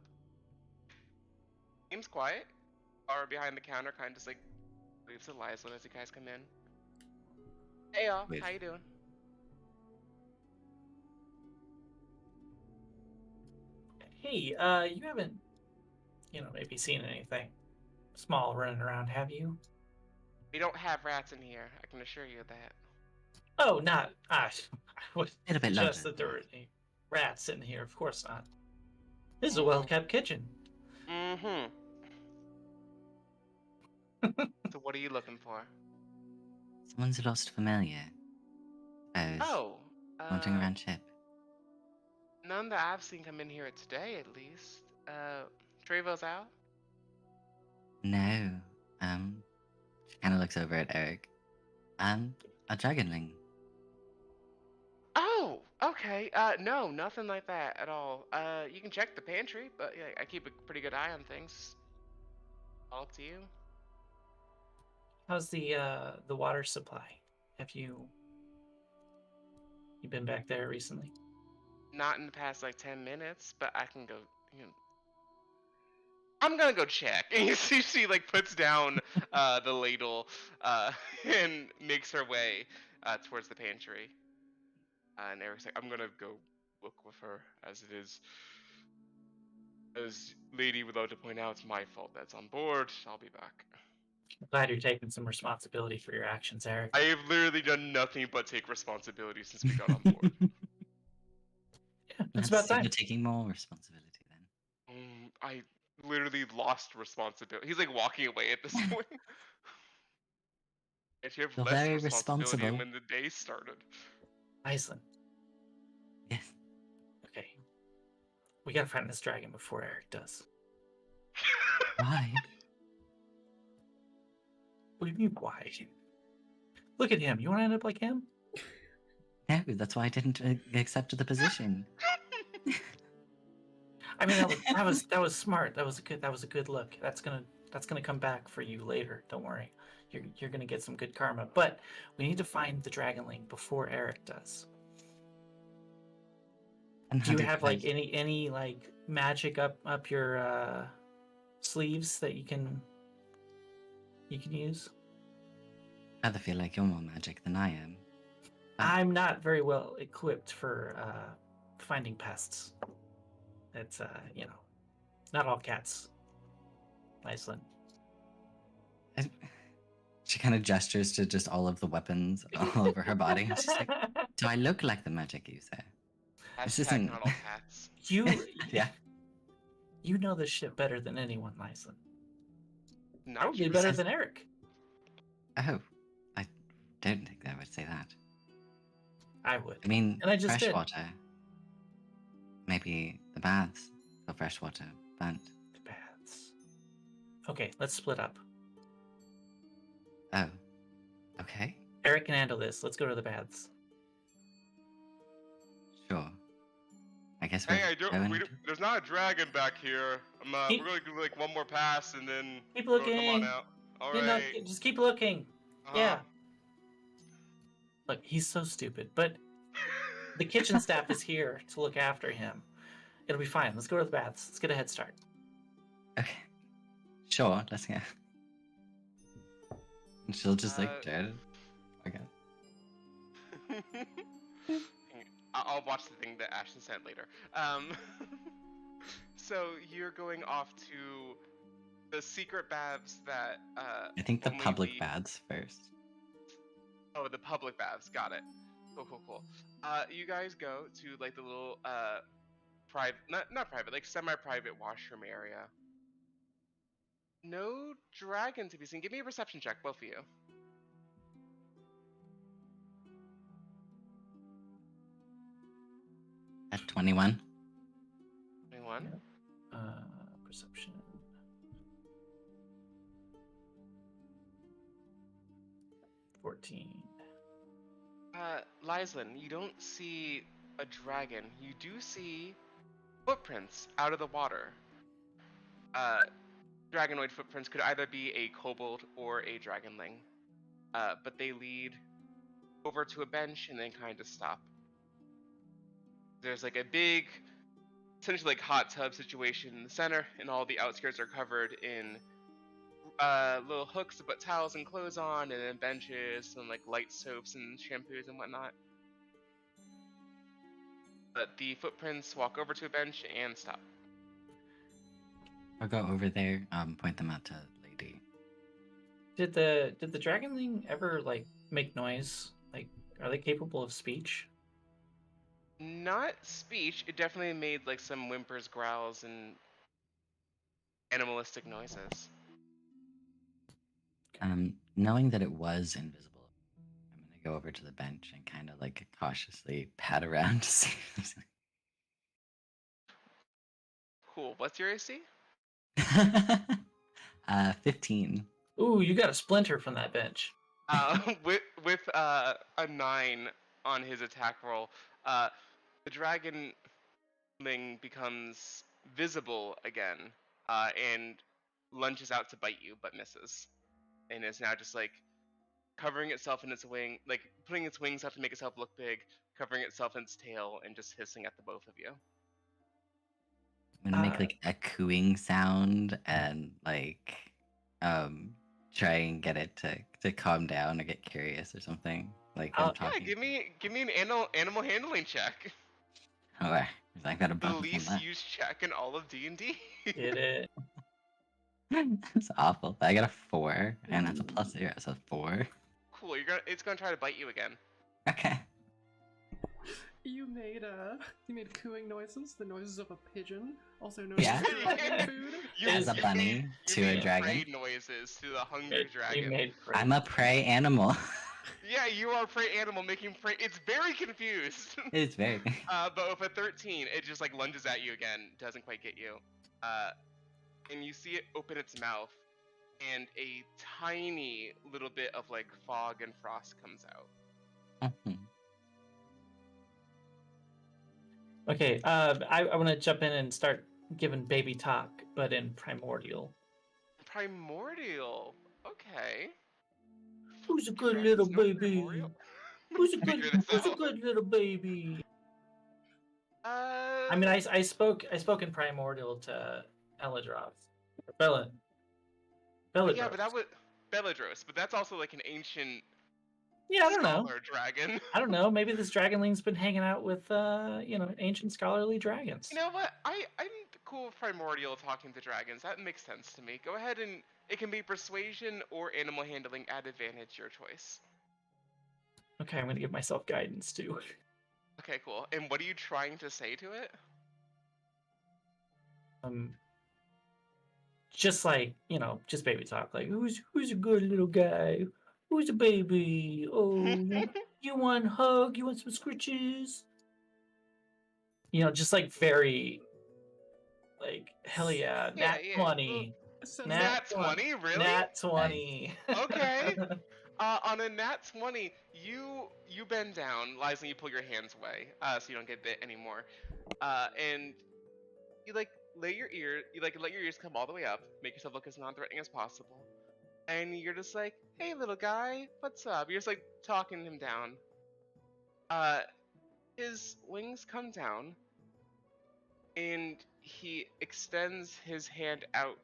Seems quiet. Or behind the counter, kind of just like waves to Lyslin as you guys come in. Hey y'all, Wait. how you doing? Hey, you haven't, maybe seen anything small running around, have you? We don't have rats in here. I can assure you of that. Oh, not. I would Little bit suggest louder. that there were any rats in here. Of course not. This is a well-kept kitchen. Mm-hmm. So what are you looking for? Someone's lost familiar. Oh. Wandering around ship. None that I've seen come in here today, at least. Trevo's out? No. She kind of looks over at Eric. A dragonling. Oh, okay. No, nothing like that at all. You can check the pantry, but yeah, I keep a pretty good eye on things. All up to you. How's the water supply? Have you been back there recently? Not in the past like 10 minutes, but I can go. I'm gonna go check. And you see, she like puts down the ladle and makes her way towards the pantry. And Eric's like, I'm gonna go look with her, as it is. As Lady would love to point out, it's my fault that's on board. I'll be back. I'm glad you're taking some responsibility for your actions, Eric. I have literally done nothing but take responsibility since we got on board. Yeah, it's Let's about see, time. you're taking more responsibility then. I literally lost responsibility. He's like walking away at this point. And you have You're less very responsibility responsible. when the day started. Iceland. Yes. Okay. We gotta find this dragon before Eric does. Why? What do you mean, why? Look at him. You want to end up like him? No, that's why I didn't accept the position. I mean, that was smart. That was a good look. That's gonna come back for you later. Don't worry. You're gonna get some good karma. But we need to find the dragonling before Eric does. And Do you how have did like any like magic up your sleeves that you can use? I rather feel like you're more magic than I am. I'm not very well equipped for finding pests. It's not all cats. Iceland. She kind of gestures to just all of the weapons all over her body. She's like, "Do I look like the magic user?" This Hashtag isn't- not all cats. Yeah. You know this shit better than anyone, Iceland. Not Probably true. better than Eric. Oh, I don't think I would say that. I would. I mean, And I just did. freshwater. Maybe the baths for freshwater, but The baths. Okay, let's split up. oh, okay, Eric can handle this. Let's go to the baths. sure. I guess we're Hey, going there's not a dragon back here. Keep- We're going to do like one more pass and then Keep we'll come looking. on out. All You right. know, just keep looking. Uh-huh. Yeah. Look, he's so stupid, but the kitchen staff is here to look after him. It'll be fine. Let's go to the baths. Let's get a head start. Okay, sure. Let's go. And she'll just like Uh, dread. Okay. I'll watch the thing that Ashton sent later. So you're going off to the secret baths that I think the only public the- baths first. Oh, the public baths. Got it. Cool. You guys go to like the little private, not private, like semi-private washroom area. No dragon to be seen. Give me a perception check, both of you. At 21. 21. Perception. Lyslin, you don't see a dragon. You do see footprints out of the water. Dragonoid footprints could either be a kobold or a dragonling, but they lead over to a bench and then kind of stop. There's like a big, essentially like hot tub situation in the center, and all the outskirts are covered in little hooks to put towels and clothes on, and then benches and like light soaps and shampoos and whatnot. But the footprints walk over to a bench and stop. I'll go over there, point them out to Lady. Did the dragonling ever like make noise? Like, are they capable of speech? Not speech. It definitely made like some whimpers, growls, and animalistic noises. Knowing that it was invisible, I'm gonna go over to the bench and kind of like cautiously pat around to see. If Cool. What's your AC? 15. Ooh, you got a splinter from that bench. With a 9 on his attack roll, the dragonling becomes visible again, and lunges out to bite you, but misses, and is now just like covering itself in its wing, like putting its wings up to make itself look big, covering itself in its tail, and just hissing at the both of you. I'm gonna make like a cooing sound and like try and get it to calm down or get curious or something. Like Oh, I'm yeah, Yeah, talking. give me an animal handling check. Alright, I got a The bonus on least that. used check in all of D&D. Get it? That's awful. I got a 4, and that's a +0, so 4. Cool. It's gonna try to bite you again. Okay. You made cooing noises, the noises of a pigeon, also known Yeah. as dragon food. As a you bunny made- you to a made dragon. prey noises to the hungry You dragon. made I'm a prey animal. Yeah, you are a prey animal making prey. It's very confused. It's very. But with a 13, it just like lunges at you again. Doesn't quite get you. And you see it open its mouth, and a tiny little bit of like fog and frost comes out. Okay, I want to jump in and start giving baby talk, but in primordial. Primordial. Okay. Who's a You good guys little know baby? Primordial? Who's a Figure good, this who's a out. good little baby? I mean, I spoke in primordial to Eladros. Bella. Belladros. Yeah, but that was Belladros, but that's also like an ancient Yeah, I don't know. scholar dragon. I don't know. Maybe this dragonling's been hanging out with ancient scholarly dragons. You know what? I'm cool with Primordial talking to dragons. That makes sense to me. Go ahead and it can be persuasion or animal handling at advantage, your choice. Okay, I'm gonna give myself guidance too. Okay, cool. And what are you trying to say to it? Just like, just baby talk. Like, who's a good little guy? Who's a baby? Oh, you want a hug? You want some scritches? Just like very, like, hell yeah, Yeah, nat yeah. 20. So Nat 20, really? Nat 20. Okay. On a nat 20, you bend down, Liza, and you pull your hands away, so you don't get bit anymore. And you let your ears come all the way up, make yourself look as non-threatening as possible. And you're just like, hey little guy, what's up? You're just like talking him down. His wings come down, and he extends his hand out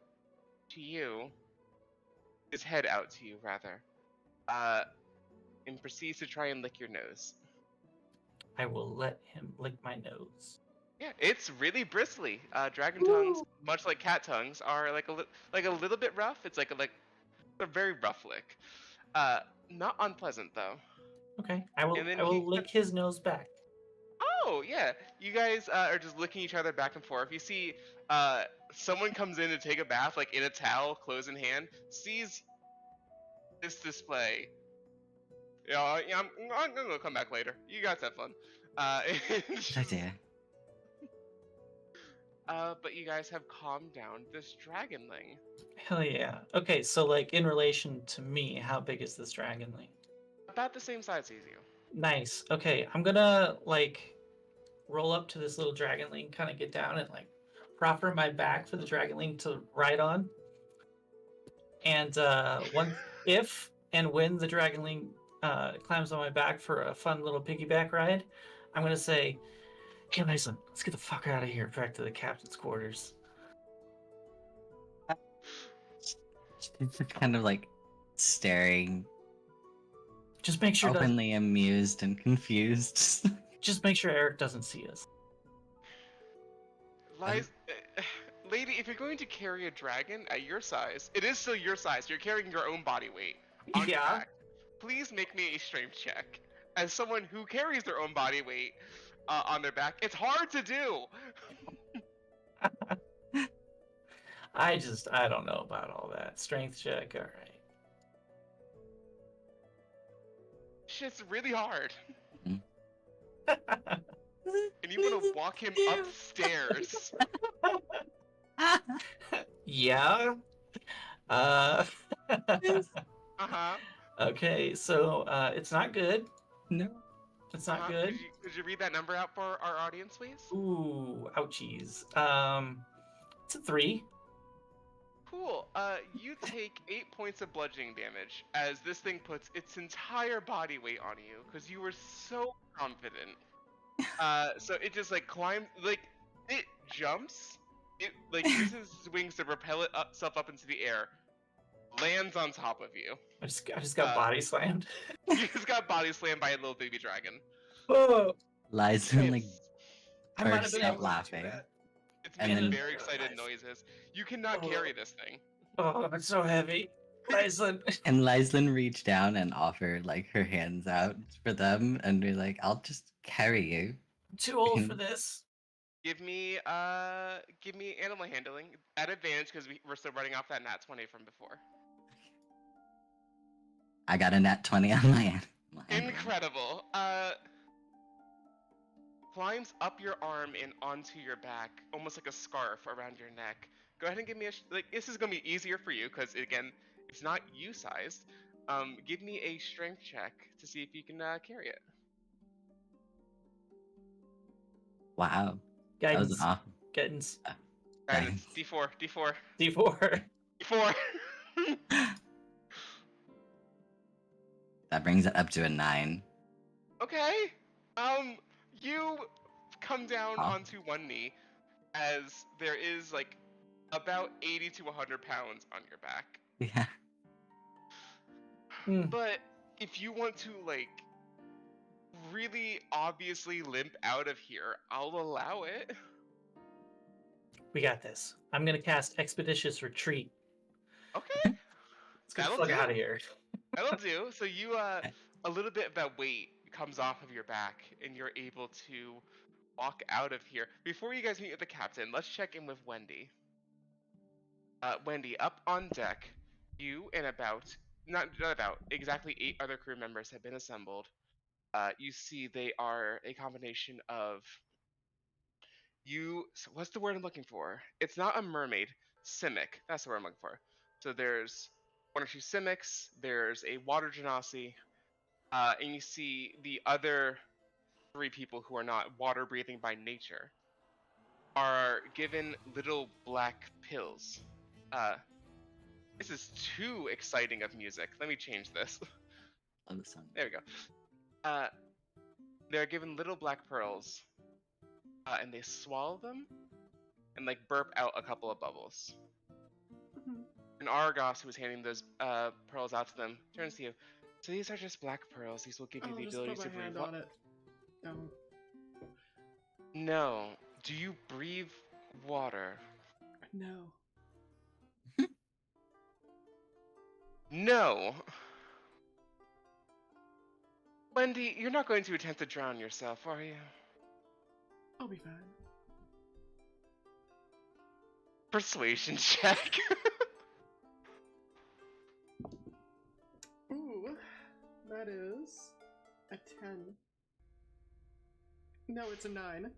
to you. His head out to you, rather. And proceeds to try and lick your nose. I will let him lick my nose. Yeah, it's really bristly. Dragon tongues, much like cat tongues, are like a little bit rough. It's like a very rough lick. Not unpleasant though. Okay, I will. And then I will he- lick his nose back. Oh yeah, you guys are just licking each other back and forth. You see, someone comes in to take a bath, like in a towel, clothes in hand, sees this display. Yeah, I'm gonna come back later. You guys have fun. Good idea. But you guys have calmed down this dragonling. Hell yeah. Okay, so like in relation to me, how big is this dragonling? About the same size as you. Nice. Okay, I'm gonna like roll up to this little dragonling, kind of get down and like proffer my back for the dragonling to ride on. And if and when the dragonling climbs on my back for a fun little piggyback ride, I'm gonna say, "Hey, Mason, let's get the fuck out of here, back to the captain's quarters." She's just kind of like staring, Just make sure, openly amused and confused. just make sure Eric doesn't see us. Lies, lady, if you're going to carry a dragon at your size, it is still your size. You're carrying your own body weight on your Yeah. back. Please make me a strength check. As someone who carries their own body weight on their back, it's hard to do. I don't know about all that. Strength check, all Shit's really hard. right. And you want to walk him upstairs. Yeah. Uh-huh. Okay, so it's not good. No. It's not good. Could you read that number out for our audience, please? Ooh, ouchies. It's a 3. Cool. You take 8 points of bludgeoning damage as this thing puts its entire body weight on you because you were so confident. So it just like climbs, like it jumps. It like uses its wings to propel itself up into the air, lands on top of you. I just got Uh, body slammed. You just got body slammed by a little baby dragon. Oh, Lyson like It's, I might have bursts been out able to do laughing. that. it's And making then- very excited noises. You cannot Oh. carry this thing. Oh, it's so heavy. Lyson. And Lyslin reached down and offered like her hands out for them, and we're like, "I'll just carry you." I'm too old for this. Give me animal handling at advantage because we're still running off that nat 20 from before. I got a nat 20 on my end. Incredible. Climbs up your arm and onto your back, almost like a scarf around your neck. Go ahead and give me like this is gonna be easier for you because again, it's not you sized. Give me a strength check to see if you can carry it. Wow, that was Guidance. an awesome. Guidance. Guidance. D4. D4. D4. That brings it up to a 9. Okay. You come down Huh? onto one knee as there is like about 80 to 100 pounds on your back. Yeah. Hmm. But if you want to like really obviously limp out of here, I'll allow it. We got this. I'm gonna cast Expeditious Retreat. Okay. Let's get the That'll fuck do. out of here. That'll do. So you a little bit of that weight comes off of your back and you're able to walk out of here. Before you guys meet with the captain, let's check in with Wendy. Wendy, up on deck, you and exactly 8 other crew members have been assembled. You see they are a combination of so what's the word I'm looking for? It's not a mermaid, Simic. That's the word I'm looking for. So there's 1 or 2 Simics, there's a water genasi, and you see the other 3 people who are not water breathing by nature are given little black pills. This is too exciting of music. Let me change this. Love the song. There we go. They're given little black pearls, and they swallow them and like burp out a couple of bubbles. Mhm. And Argos, who was handing those pearls out to them, turns to you. So these are just black pearls. These will give you I'll the just ability put to my breathe. hand on it. Don't. No. Do you breathe water? No. No. Wendy, you're not going to attempt to drown yourself, are you? I'll be fine. Persuasion check. Ooh, that is a 10. No, it's a 9.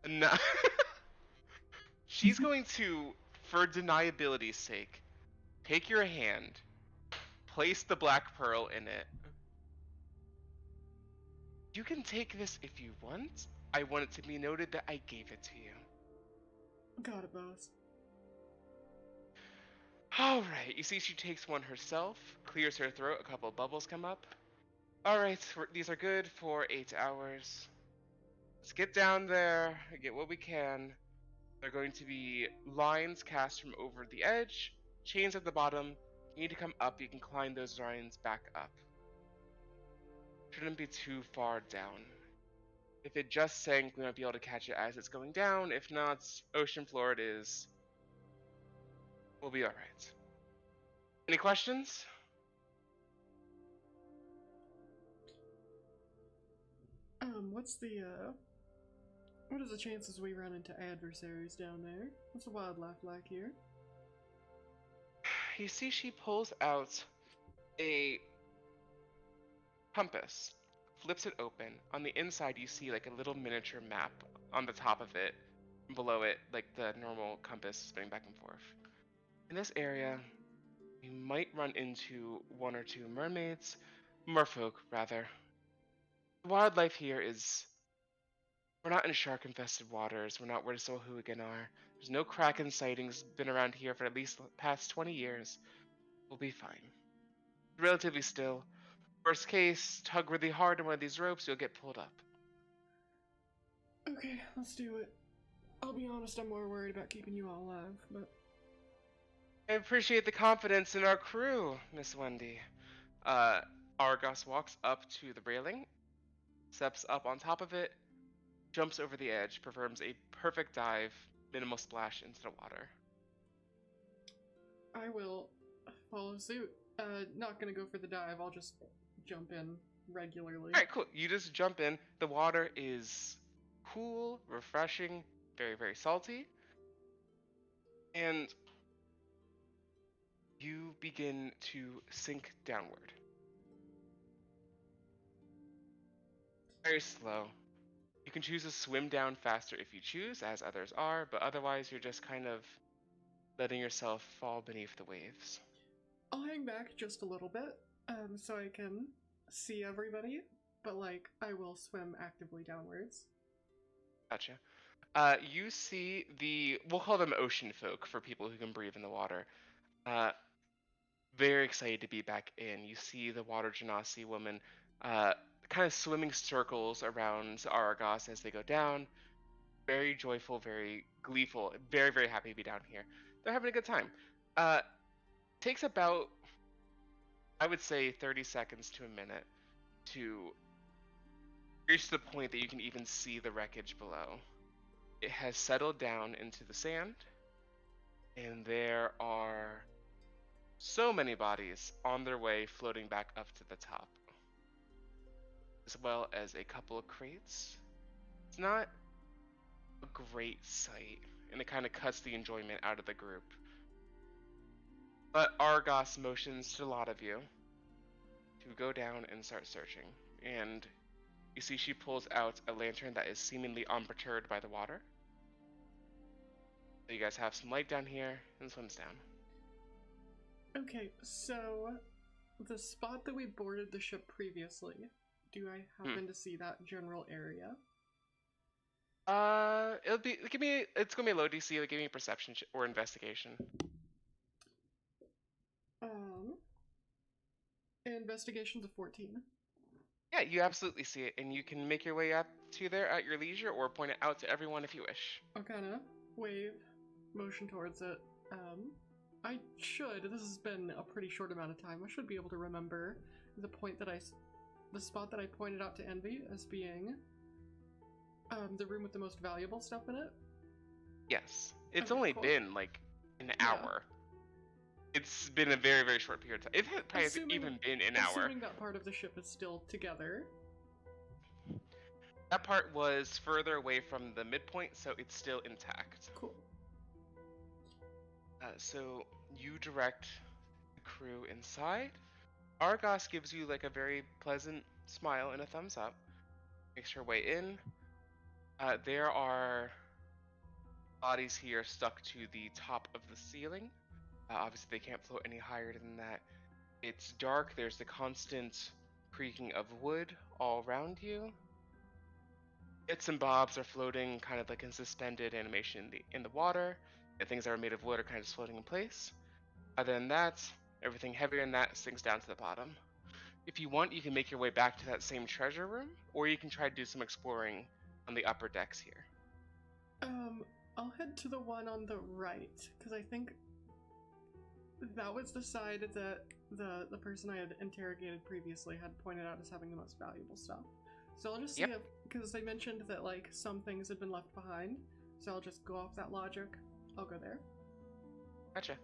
No. She's going to, for deniability's sake, take your hand, place the black pearl in it. You can take this if you want. I want it to be noted that I gave it to you. Got it, boss. Alright, you see she takes one herself, clears her throat, a couple of bubbles come up. Alright, these are good for 8 hours. Let's get down there, get what we can. There are going to be lines cast from over the edge, chains at the bottom. You need to come up, you can climb those lines back up. Shouldn't be too far down. If it just sank, we might be able to catch it as it's going down. If not, ocean floor it is. We'll be alright. Any questions? What are the chances we run into adversaries down there? What's the wildlife like here? You see she pulls out a compass, flips it open. On the inside you see like a little miniature map on the top of it. Below it, like the normal compass spinning back and forth. In this area, you might run into 1 or 2 mermaids, merfolk rather. The wildlife here is... We're not in shark-infested waters, we're not where the Solhuagan are. There's no kraken sightings, been around here for at least the past 20 years. We'll be fine. Relatively still. Worst case, tug really hard on one of these ropes, you'll get pulled up. Okay, let's do it. I'll be honest, I'm more worried about keeping you all alive, but I appreciate the confidence in our crew, Miss Wendy. Uh, Argos walks up to the railing, steps up on top of it, jumps over the edge, performs a perfect dive, minimal splash into the water. I will follow suit. Not gonna go for the dive. I'll just jump in regularly. Alright, cool. You just jump in. The water is cool, refreshing, very, very salty. And you begin to sink downward. Very slow. You can choose to swim down faster if you choose, as others are, but otherwise you're just kind of letting yourself fall beneath the waves. I'll hang back just a little bit, so I can see everybody, but like I will swim actively downwards. Gotcha. You see we'll call them ocean folk for people who can breathe in the water. Very excited to be back in. You see the water genasi woman kind of swimming circles around Argos as they go down. Very joyful, very gleeful, very, very happy to be down here. They're having a good time. Takes about, I would say, 30 seconds to a minute to reach the point that you can even see the wreckage below. It has settled down into the sand, and there are so many bodies on their way floating back up to the top, as well as a couple of crates. It's not a great sight, and it kind of cuts the enjoyment out of the group. But Argos motions to a lot of you to go down and start searching, and you see she pulls out a lantern that is seemingly unperturbed by the water. So you guys have some light down here and swims down. Okay, so the spot that we boarded the ship previously, do I happen to see that general area? It's gonna be a low DC. Give me a perception or investigation. Investigation's a 14. Yeah, you absolutely see it, and you can make your way up to there at your leisure, or point it out to everyone if you wish. I'll kinda wave, motion towards it. I should, this has been a pretty short amount of time, I should be able to remember the spot that I pointed out to Envy as being the room with the most valuable stuff in it. Yes, it's Okay, only cool. been like an Yeah. hour. It's been a very, very short period of time. It has probably even been an hour. Assuming that part of the ship is still together. That part was further away from the midpoint, so it's still intact. Cool. So you direct the crew inside. Argos gives you like a very pleasant smile and a thumbs up. Makes her way in. There are bodies here stuck to the top of the ceiling. Obviously, they can't float any higher than that. It's dark. There's the constant creaking of wood all around you. Bits and bobs are floating, kind of like in suspended animation in the water. And things that are made of wood are kind of floating in place. Other than that, everything heavier than that sinks down to the bottom. If you want, you can make your way back to that same treasure room, or you can try to do some exploring on the upper decks here. I'll head to the one on the right, because I think that was the side that the person I had interrogated previously had pointed out as having the most valuable stuff. So I'll just see if, because they mentioned that like some things had been left behind, so I'll just go off that logic. I'll go there. Gotcha.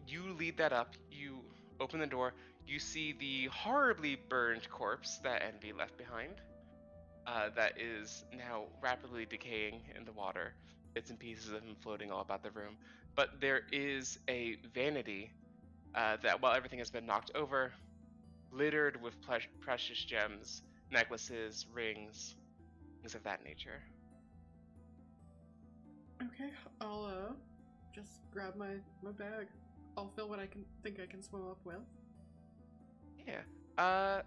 You lead that up, you open the door, you see the horribly burned corpse that Envy left behind. That is now rapidly decaying in the water. Bits and pieces of him floating all about the room. But there is a vanity that, while everything has been knocked over, littered with precious gems, necklaces, rings, things of that nature. Okay, I'll just grab my bag. I'll fill what I think I can swim up with. Yeah.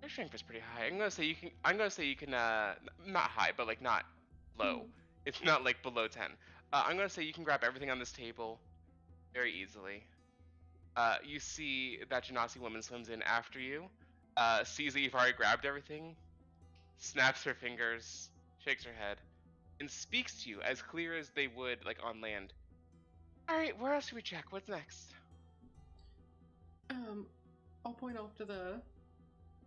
Your strength is pretty high. I'm gonna say you can not high, but like not low. It's not like below 10. I'm gonna say you can grab everything on this table very easily. You see that Genasi woman swims in after you, sees that you've already grabbed everything, snaps her fingers, shakes her head, and speaks to you as clear as they would like on land. All right, where else should we check? What's next? I'll point off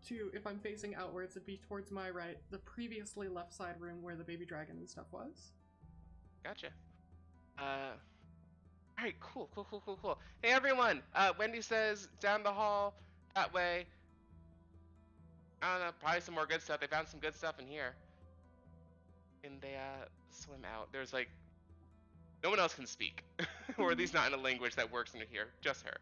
if I'm facing outwards, it'd be towards my right, the previously left side room where the baby dragon and stuff was. Gotcha. All right, cool. Hey, everyone. Wendy says down the hall, that way. I don't know, probably some more good stuff. They found some good stuff in here. And they, swim out. There's, like, no one else can speak. Or at least not in a language that works in here. Just her.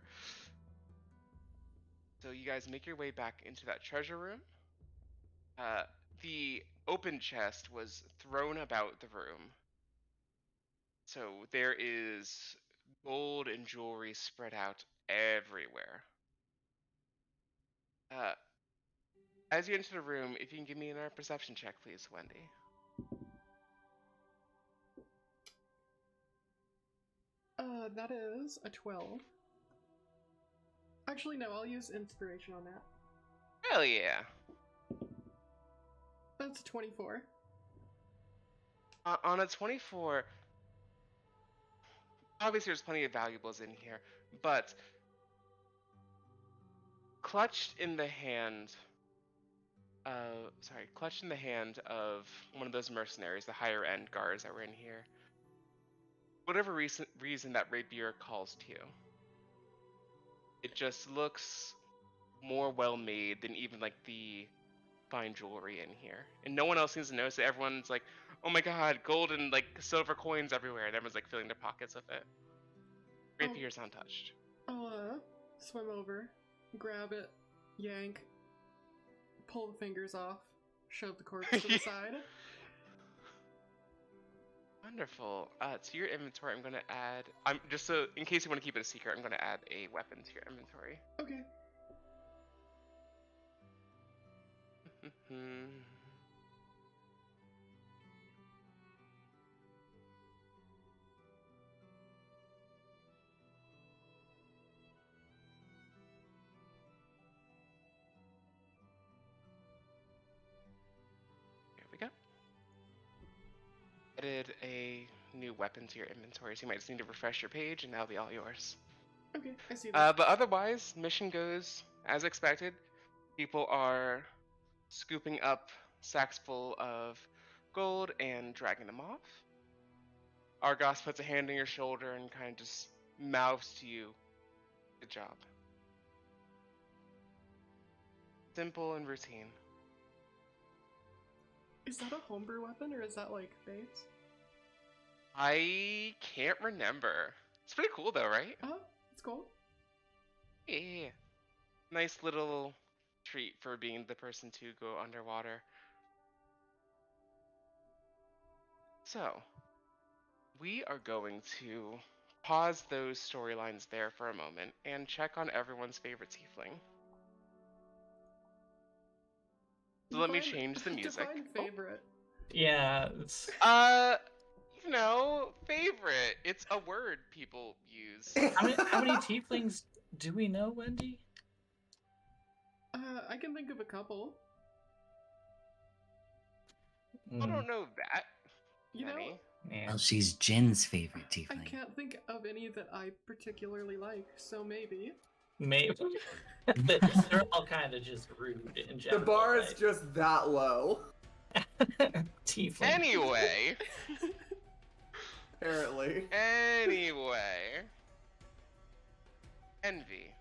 So you guys make your way back into that treasure room. The open chest was thrown about the room. So there is gold and jewelry spread out everywhere. As you enter the room, if you can give me another perception check, please, Wendy. That is a 12. Actually, no, I'll use inspiration on that. Hell yeah. That's a 24. On a 24, obviously there's plenty of valuables in here, but clutched in the hand of one of those mercenaries, the higher end guards that were in here, whatever reason that rapier calls to you, it just looks more well made than even like the fine jewelry in here, and no one else seems to notice it. Everyone's like, oh my god, gold and like silver coins everywhere, and everyone's like filling their pockets with it. Rapier's untouched. I'll swim over, grab it, yank, pull the fingers off, shove the corpse to the side. Wonderful. To your inventory, I'm gonna add. I'm just so in case you want to keep it a secret, I'm gonna add a weapon to your inventory. Okay. Here we go. Added a new weapon to your inventory, so you might just need to refresh your page, and that'll be all yours. Okay, I see that. But otherwise, mission goes as expected. People are scooping up sacks full of gold and dragging them off. Argos puts a hand on your shoulder and kind of just mouths to you, good job. Simple and routine. Is that a homebrew weapon or is that like Fate's? I can't remember. It's pretty cool though, right? Oh, it's cool. Yeah. Nice little treat for being the person to go underwater. So, we are going to pause those storylines there for a moment and check on everyone's favorite tiefling. So let me change the music. Define favorite. Yeah, it's Favorite. It's a word people use. how many tieflings do we know, Wendy? I can think of a couple. I don't know that You many. know, Yeah. Well, she's Jin's favorite I tiefling. can't think of any that I particularly like, so maybe. Maybe they're all kind of just rude in The general. bar is right? just that low, Tiefling. Anyway. apparently. Anyway. Envy.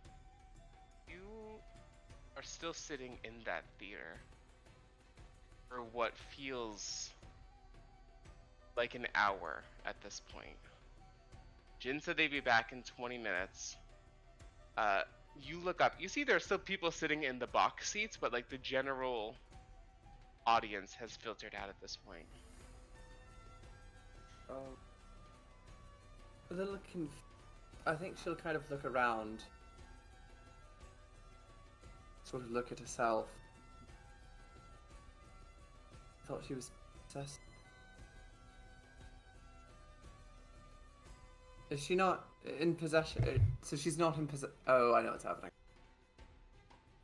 You are still sitting in that theater for what feels like an hour at this point. Jin said they'd be back in 20 minutes. You look up, you see there are still people sitting in the box seats, but like the general audience has filtered out at this point. A little I think she'll kind of look around, sort of look at herself. Thought she was possessed. Is she not in possession? So she's not in possession. Oh, I know what's happening.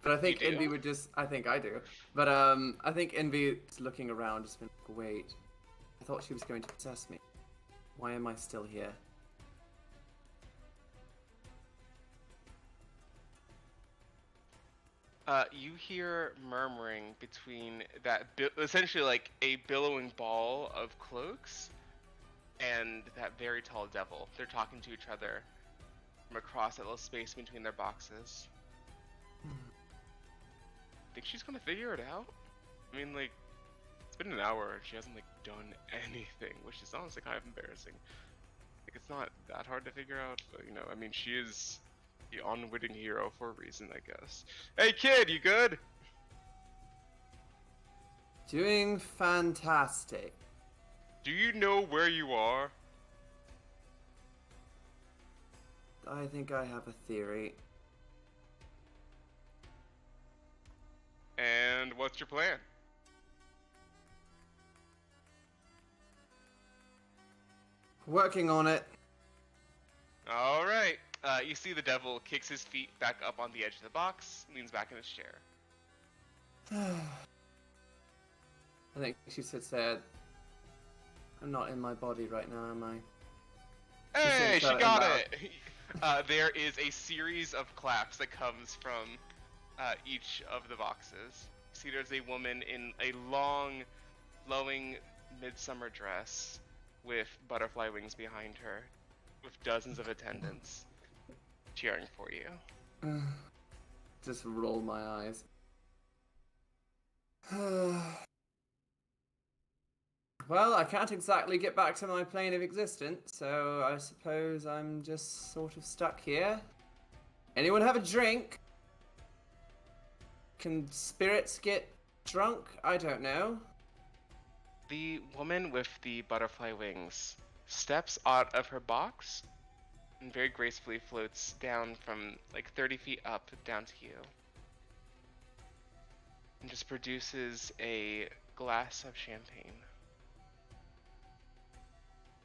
But I think You do? Envy would just. I think I do. But I think Envy is looking around, just been like, wait. I thought she was going to possess me. Why am I still here? You hear murmuring between essentially like a billowing ball of cloaks and that very tall devil. They're talking to each other from across that little space between their boxes. Think she's gonna figure it out? I mean, like, it's been an hour and she hasn't like done anything, which is honestly kind of embarrassing. Like, it's not that hard to figure out, but you know, I mean, she is the unwitting hero for a reason, I guess. Hey kid, you good? Doing fantastic. Do you know where you are? I think I have a theory. And what's your plan? Working on it. All right. You see the devil kicks his feet back up on the edge of the box, leans back in his chair. I think she should say, I'm not in my body right now, am I? Hey, said she that got loud. it! There is a series of claps that comes from each of the boxes. See, there's a woman in a long, flowing midsummer dress with butterfly wings behind her, with dozens of attendants cheering for you. Just roll my eyes. Well, I can't exactly get back to my plane of existence, so I suppose I'm just sort of stuck here. Anyone have a drink? Can spirits get drunk? I don't know. The woman with the butterfly wings steps out of her box and very gracefully floats down from like 30 feet up down to you. And just produces a glass of champagne.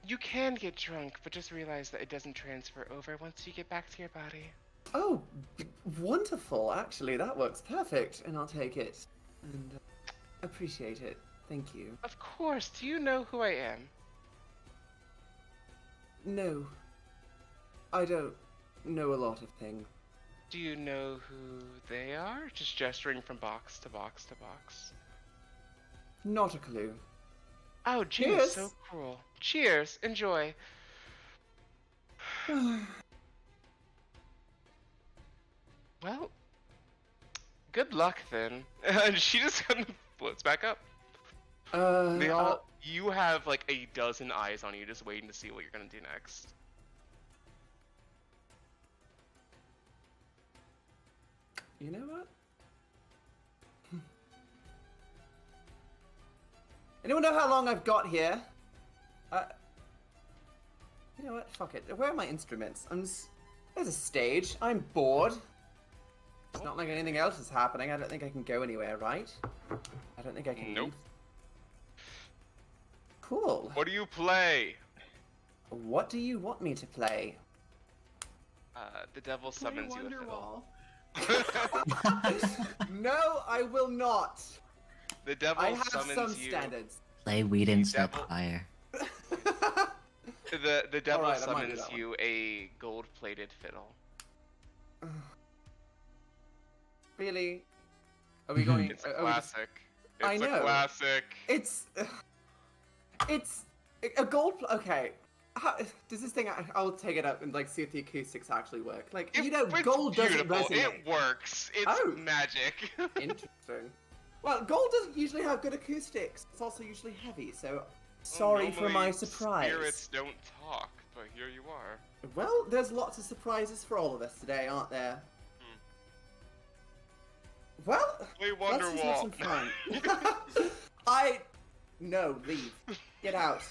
You can get drunk, but just realize that it doesn't transfer over once you get back to your body. Oh, wonderful. Actually, that works perfect, and I'll take it. And appreciate it. Thank you. Of course, do you know who I am? No. I don't know a lot of things. Do you know who they are? Just gesturing from box to box to box. Not a clue. Oh, Jim Cheers. is so cruel. Cheers, enjoy. Well, good luck then. And she just kind of floats back up. You have like a dozen eyes on you, just waiting to see what you're gonna do next. You know what? Anyone know how long I've got here? You know what? Fuck it. Where are my instruments? There's a stage. I'm bored. It's not like anything else is happening. I don't think I can go anywhere, right? I don't think I can. Nope. leave. Cool. What do you play? What do you want me to play? The devil Play summons you a fiddle. Wonderwall. No, I will not. The devil I have summons some you. standards. Play We Didn't Stop Devil- Fire. The devil Alright, I might do summons that one. you a gold-plated fiddle. Really? Are we going? It's a are we just- classic. I It's know. a classic. It's a gold. Okay. How, does this thing? I'll take it up and like see if the acoustics actually work. Like It's gold doesn't beautiful. resonate. It works. It's Oh. magic. Interesting. Well, gold doesn't usually have good acoustics. It's also usually heavy. So sorry for my Normally, surprise. Spirits don't talk, but here you are. Well, there's lots of surprises for all of us today, aren't there? Well, Play let's just have some Wonderwall. fun. No, leave. Get out.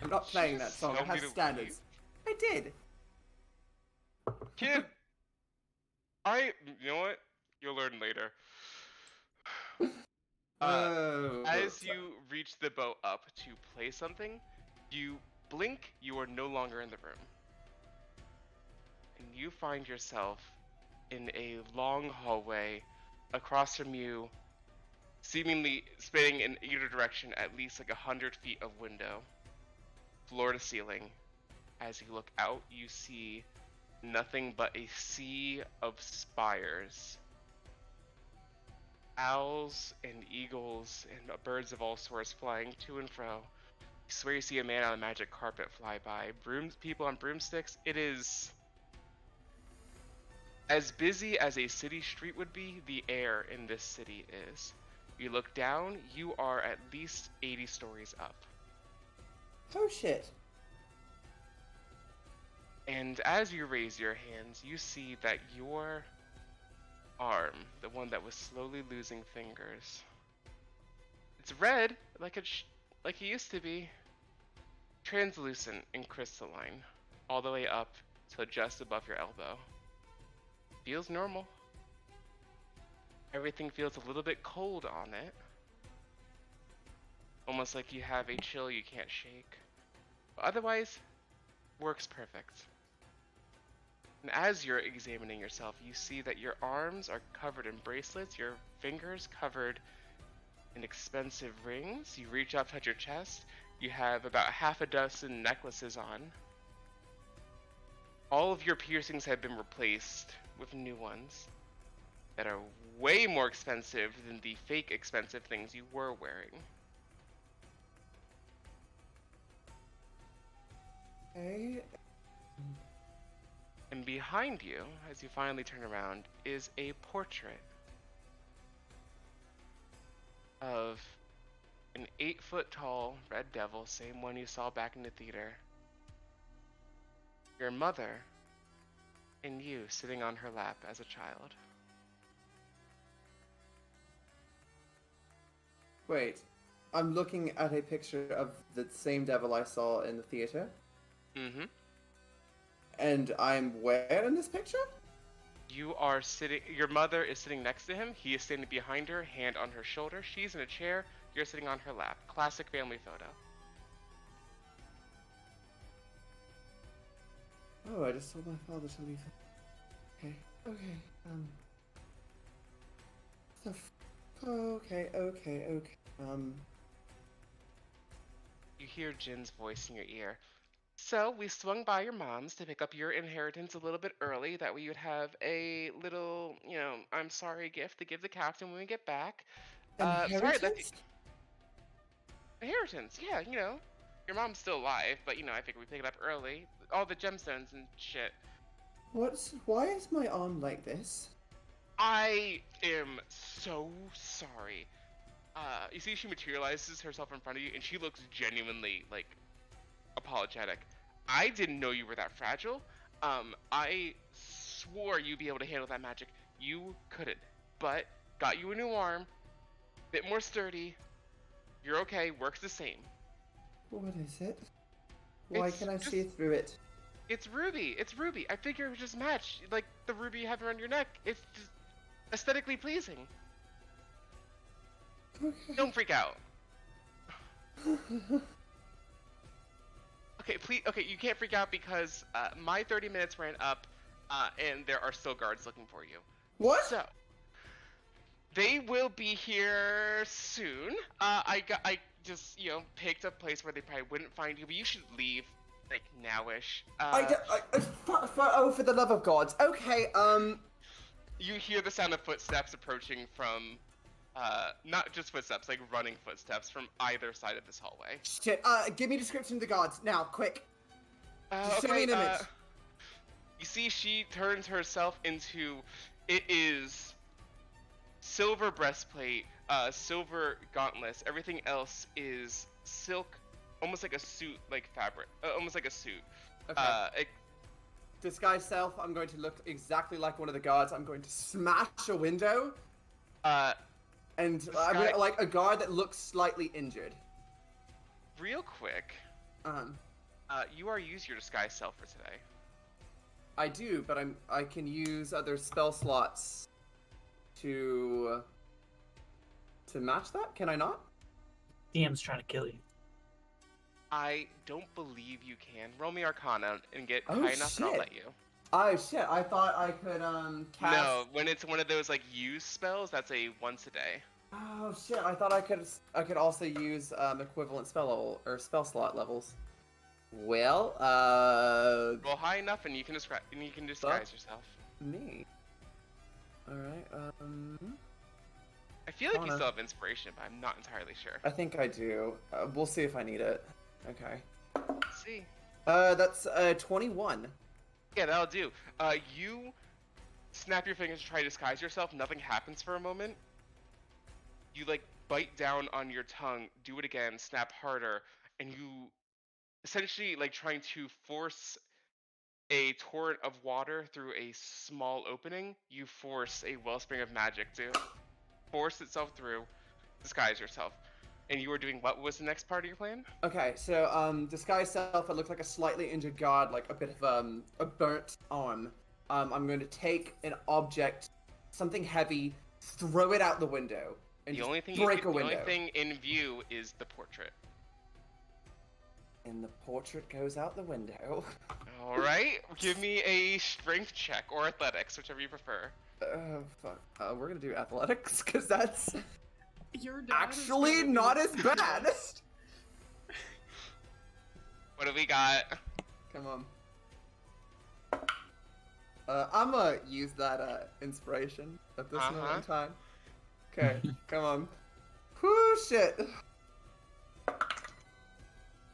I'm not playing that song. I Tell me have to standards. I did. Kid, you know what? You'll learn later. Oh. As you reach the boat up to play something, you blink, you are no longer in the room. And you find yourself in a long hallway across from you, seemingly spanning in either direction at least like 100 feet of window, floor to ceiling. As you look out, you see nothing but a sea of spires. Owls and eagles and birds of all sorts flying to and fro. You swear you see a man on a magic carpet fly by. People on broomsticks. It is as busy as a city street would be. The air in this city is. You look down, you are at least 80 stories up. Oh shit. And as you raise your hands, you see that your arm, the one that was slowly losing fingers, it's red like it used to be, translucent and crystalline, all the way up to just above your elbow. Feels normal. Everything feels a little bit cold on it, almost like you have a chill you can't shake. But otherwise, works perfect. And as you're examining yourself, you see that your arms are covered in bracelets, your fingers covered in expensive rings. You reach up, touch your chest, you have about half a dozen necklaces on. All of your piercings have been replaced with new ones that are way more expensive than the fake expensive things you were wearing. Okay. And behind you, as you finally turn around, is a portrait of an 8-foot-tall red devil, same one you saw back in the theater. Your mother and you sitting on her lap as a child. Wait. I'm looking at a picture of the same devil I saw in the theater. Mm-hmm. And I'm where in this picture? You are sitting, your mother is sitting next to him, he is standing behind her, hand on her shoulder, she's in a chair, you're sitting on her lap. Classic family photo. Oh, I just told my father to leave. Okay, okay, You hear Jin's voice in your ear. So, we swung by your mom's to pick up your inheritance a little bit early. That way you would have a little, I'm sorry gift to give the captain when we get back. Sorry, Inheritance? Inheritance, yeah, Your mom's still alive, but, I figured we pick it up early. All the gemstones and shit. Why is my arm like this? I am so sorry. You see she materializes herself in front of you, and she looks genuinely, apologetic. I didn't know you were that fragile. I swore you'd be able to handle that magic. You couldn't, but got you a new arm, bit more sturdy. You're okay, works the same. What is it? Why It's can I just- see through it? It's ruby. I figure it would just match, like the ruby you have around your neck. It's just aesthetically pleasing. Okay. Don't freak out. Okay, please. Okay, you can't freak out because my 30 minutes ran up, and there are still guards looking for you. What? So they will be here soon. I just picked a place where they probably wouldn't find you, but you should leave like nowish. For the love of God. Okay, You hear the sound of footsteps approaching from, not just footsteps, like running footsteps from either side of this hallway. Shit, give me a description of the guards, now, quick. Just show me an image. You see she turns herself into, it is silver breastplate, silver gauntlets, everything else is silk, almost like a suit, like fabric, almost like a suit. Okay. Disguise self, I'm going to look exactly like one of the guards. I'm going to smash a window. And I'm gonna, like a guard that looks slightly injured. Real quick, you are use your disguise self for today. I do, but I can use other spell slots to match that. Can I not? DM's trying to kill you. I don't believe you can. Roll me Arcana and get Oh, high enough, and I'll shit. let you. Oh shit! I thought I could cast. No, when it's one of those like use spells, that's a once a day. Oh shit! I thought I could also use equivalent spell level or spell slot levels. Well, Roll high enough, and you can disguise yourself. me. All right. I feel like you Connor. still have inspiration, but I'm not entirely sure. I think I do. We'll see if I need it. Okay. Let's see. That's 21. Yeah, that'll do. You snap your fingers to try to disguise yourself. Nothing happens for a moment. You like bite down on your tongue, do it again, snap harder, and you essentially like trying to force a torrent of water through a small opening. You force a wellspring of magic to force itself through, disguise yourself. And you were doing what was the next part of your plan? Okay, so disguise self. I look like a slightly injured guard, like a bit of a burnt arm. I'm going to take an object, something heavy, throw it out the window, and The just only thing break a the window. only thing in view is the portrait. And the portrait goes out the window. All right, give me a strength check or athletics, whichever you prefer. Fuck. We're gonna do athletics because that's Your dad is actually gonna be not as bad. pissed. What do we got? Come on. I'm gonna use that inspiration at this moment in time. Okay, come on. Whoo, shit.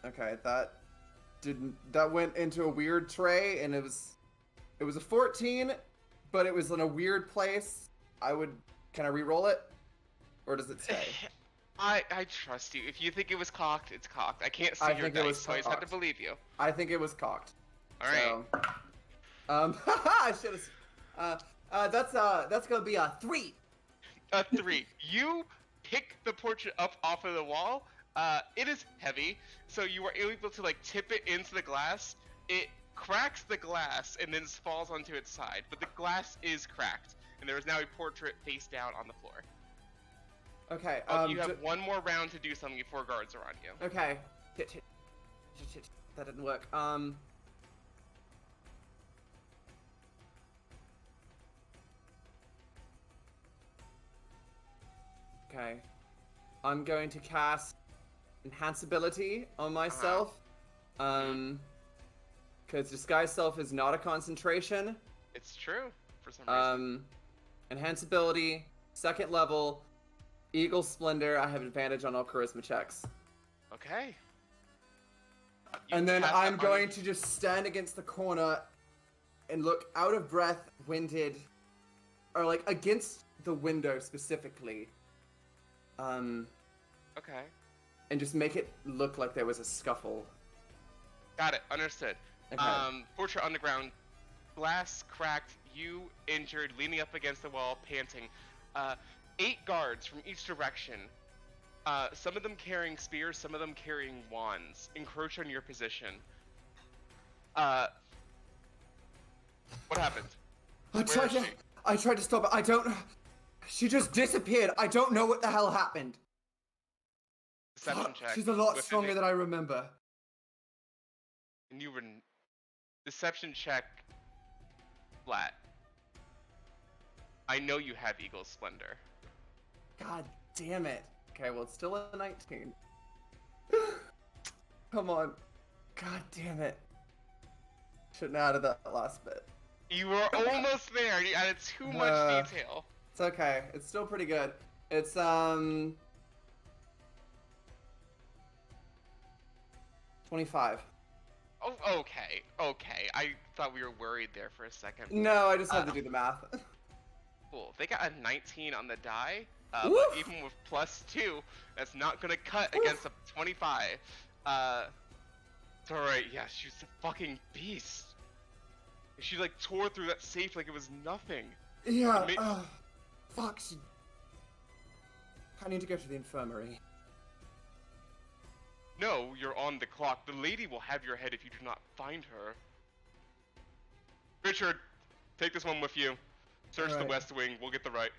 Okay, that went into a weird tray, and it was a 14, but it was in a weird place. Can I re-roll it, or does it stay? I trust you. If you think it was cocked, it's cocked. I can't see I your think it was dice, so I just have to cocked. believe you. I think it was cocked. All right. So, I should have. That's gonna be a 3. A 3. You pick the portrait up off of the wall. It is heavy, so you are able to like tip it into the glass. It cracks the glass and then falls onto its side, but the glass is cracked, and there is now a portrait face down on the floor. Okay. You have one more round to do something before guards are on you. Okay. Shit. That didn't work. Okay. I'm going to cast Enhance Ability on myself. Because Disguise Self is not a concentration. It's true, for some reason. Enhance Ability, 2nd level, Eagle Splendor. I have advantage on all charisma checks. Okay. And then cast I'm that going on- to just stand against the corner and look out of breath, winded, or like against the window specifically. Okay. And just make it look like there was a scuffle. Got it. Understood. Okay. Portrait on the ground, glass cracked, you injured, leaning up against the wall, panting. 8 guards from each direction, some of them carrying spears, some of them carrying wands, encroach on your position. What happened? I tried to stop it. She just disappeared. I don't know what the hell happened. Deception check. She's a lot with stronger than I remember. And you were deception check flat. I know you have Eagle Splendor. God damn it. Okay, well, it's still a 19. Come on. God damn it. Shouldn't have added that last bit. You were almost there. You added too much detail. It's okay. It's still pretty good. It's, 25. Oh, okay. I thought we were worried there for a second. No, I just had to do the math. Cool. They got a 19 on the die. Woof. But even with +2, that's not gonna cut against a 25. It's alright. Yeah, she's a fucking beast. She like tore through that safe like it was nothing. Yeah, Ma- fuck. I need to go to the infirmary. No, you're on the clock. The lady will have your head if you do not find her. Richard, take this one with you. Search the Alright. west wing. We'll get the right.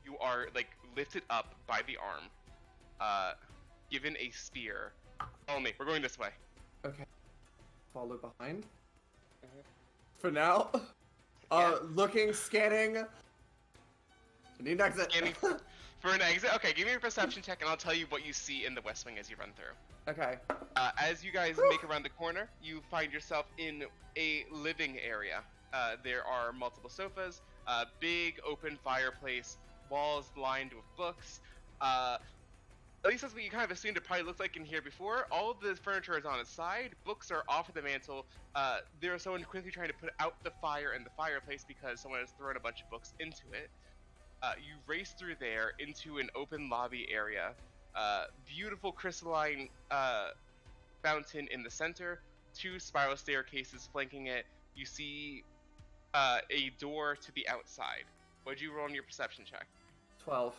You are like lifted up by the arm. Given a spear. Follow me. We're going this way. Okay. Follow behind. Mhm. For now. Yeah. Looking, scanning. I need an exit. Scanning for an exit. Okay, give me a perception check, and I'll tell you what you see in the west wing as you run through. Okay. As you guys make around the corner, you find yourself in a living area. There are multiple sofas, big open fireplace, walls lined with books. At least that's what you kind of assumed it probably looked like in here before. All of the furniture is on its side. Books are off of the mantle. There is someone quickly trying to put out the fire in the fireplace because someone has thrown a bunch of books into it. You race through there into an open lobby area. Beautiful crystalline fountain in the center. 2 spiral staircases flanking it. You see a door to the outside. What'd you roll on your perception check? 12.